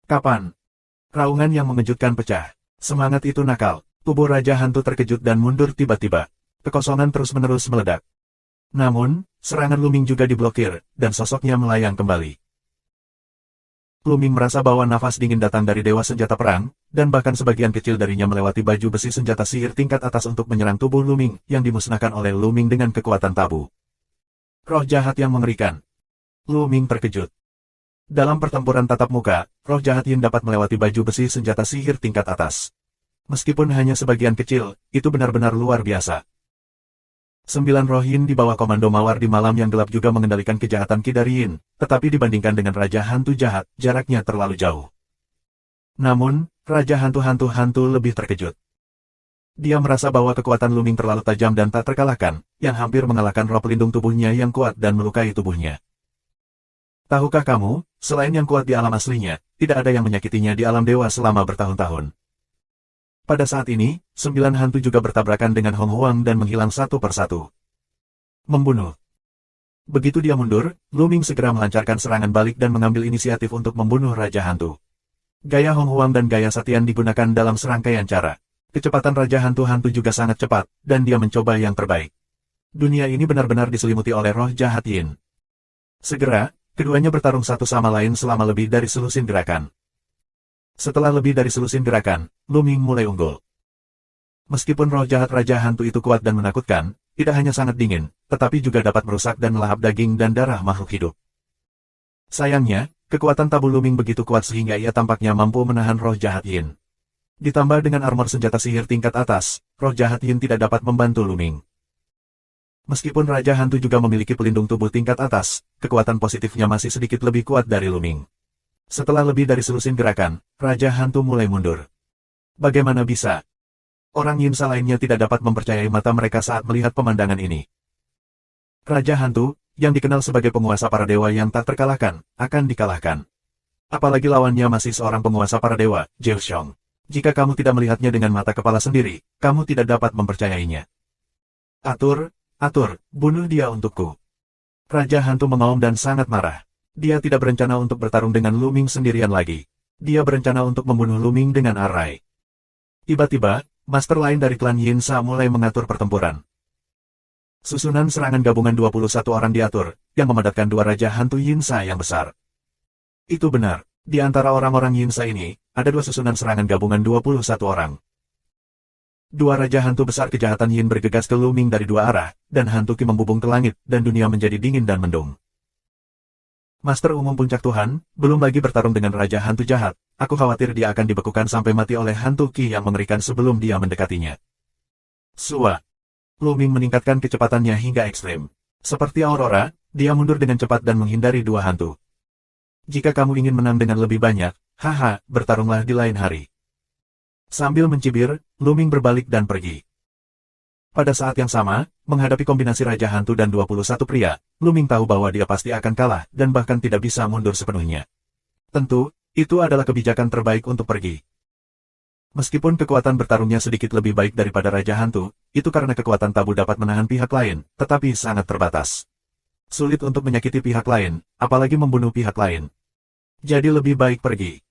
Kapan? Raungan yang mengejutkan pecah. Semangat itu nakal. Tubuh Raja Hantu terkejut dan mundur tiba-tiba. Kekosongan terus-menerus meledak. Namun, serangan Luming juga diblokir, dan sosoknya melayang kembali. Luming merasa bahwa nafas dingin datang dari Dewa Senjata Perang, dan bahkan sebagian kecil darinya melewati baju besi senjata sihir tingkat atas untuk menyerang tubuh Luming, yang dimusnahkan oleh Luming dengan kekuatan tabu. Roh jahat yang mengerikan. Luming terkejut. Dalam pertempuran tatap muka, roh jahat Yin dapat melewati baju besi senjata sihir tingkat atas. Meskipun hanya sebagian kecil, itu benar-benar luar biasa. 9 roh Yin di bawah komando Mawar di malam yang gelap juga mengendalikan kejahatan Ki dari Yin, tetapi dibandingkan dengan Raja Hantu jahat, jaraknya terlalu jauh. Namun, Raja Hantu lebih terkejut. Dia merasa bahwa kekuatan Luming terlalu tajam dan tak terkalahkan, yang hampir mengalahkan roh pelindung tubuhnya yang kuat dan melukai tubuhnya. Tahukah kamu, selain yang kuat di alam aslinya, tidak ada yang menyakitinya di alam dewa selama bertahun-tahun. Pada saat ini, 9 hantu juga bertabrakan dengan Hong Huang dan menghilang satu persatu. Membunuh. Begitu dia mundur, Luming segera melancarkan serangan balik dan mengambil inisiatif untuk membunuh Raja Hantu. Gaya Hong Huang dan gaya Satian digunakan dalam serangkaian cara. Kecepatan Raja Hantu juga sangat cepat, dan dia mencoba yang terbaik. Dunia ini benar-benar diselimuti oleh roh jahat Yin. Segera, keduanya bertarung satu sama lain selama lebih dari selusin gerakan. Setelah lebih dari selusin gerakan, Luming mulai unggul. Meskipun roh jahat Raja Hantu itu kuat dan menakutkan, tidak hanya sangat dingin, tetapi juga dapat merusak dan melahap daging dan darah makhluk hidup. Sayangnya, kekuatan tabu Luming begitu kuat sehingga ia tampaknya mampu menahan roh jahat Yin. Ditambah dengan armor senjata sihir tingkat atas, roh jahat Yin tidak dapat membantu Luming. Meskipun Raja Hantu juga memiliki pelindung tubuh tingkat atas, kekuatan positifnya masih sedikit lebih kuat dari Luming. Setelah lebih dari selusin gerakan, Raja Hantu mulai mundur. Bagaimana bisa? Orang Yinsa lainnya tidak dapat mempercayai mata mereka saat melihat pemandangan ini. Raja Hantu, yang dikenal sebagai penguasa para dewa yang tak terkalahkan, akan dikalahkan. Apalagi lawannya masih seorang penguasa para dewa, Zhou Xiong. Jika kamu tidak melihatnya dengan mata kepala sendiri, kamu tidak dapat mempercayainya. Atur, bunuh dia untukku. Raja Hantu mengaum dan sangat marah. Dia tidak berencana untuk bertarung dengan Luming sendirian lagi. Dia berencana untuk membunuh Luming dengan arai. Tiba-tiba, master lain dari klan Yinsa mulai mengatur pertempuran. Susunan serangan gabungan 21 orang diatur, yang memadatkan dua raja hantu Yinsa yang besar. Itu benar, di antara orang-orang Yinsa ini, ada dua susunan serangan gabungan 21 orang. Dua raja hantu besar kejahatan Yin bergegas ke Luming dari dua arah, dan hantu Qi membubung ke langit, dan dunia menjadi dingin dan mendung. Master Umum Puncak Tuhan, belum lagi bertarung dengan raja hantu jahat, aku khawatir dia akan dibekukan sampai mati oleh hantu Qi yang mengerikan sebelum dia mendekatinya. Sua. Luming meningkatkan kecepatannya hingga ekstrem. Seperti Aurora, dia mundur dengan cepat dan menghindari dua hantu. Jika kamu ingin menang dengan lebih banyak, haha, bertarunglah di lain hari. Sambil mencibir, Luming berbalik dan pergi. Pada saat yang sama, menghadapi kombinasi Raja Hantu dan 21 pria, Luming tahu bahwa dia pasti akan kalah dan bahkan tidak bisa mundur sepenuhnya. Tentu, itu adalah kebijakan terbaik untuk pergi. Meskipun kekuatan bertarungnya sedikit lebih baik daripada Raja Hantu, itu karena kekuatan tabu dapat menahan pihak lain, tetapi sangat terbatas. Sulit untuk menyakiti pihak lain, apalagi membunuh pihak lain. Jadi lebih baik pergi.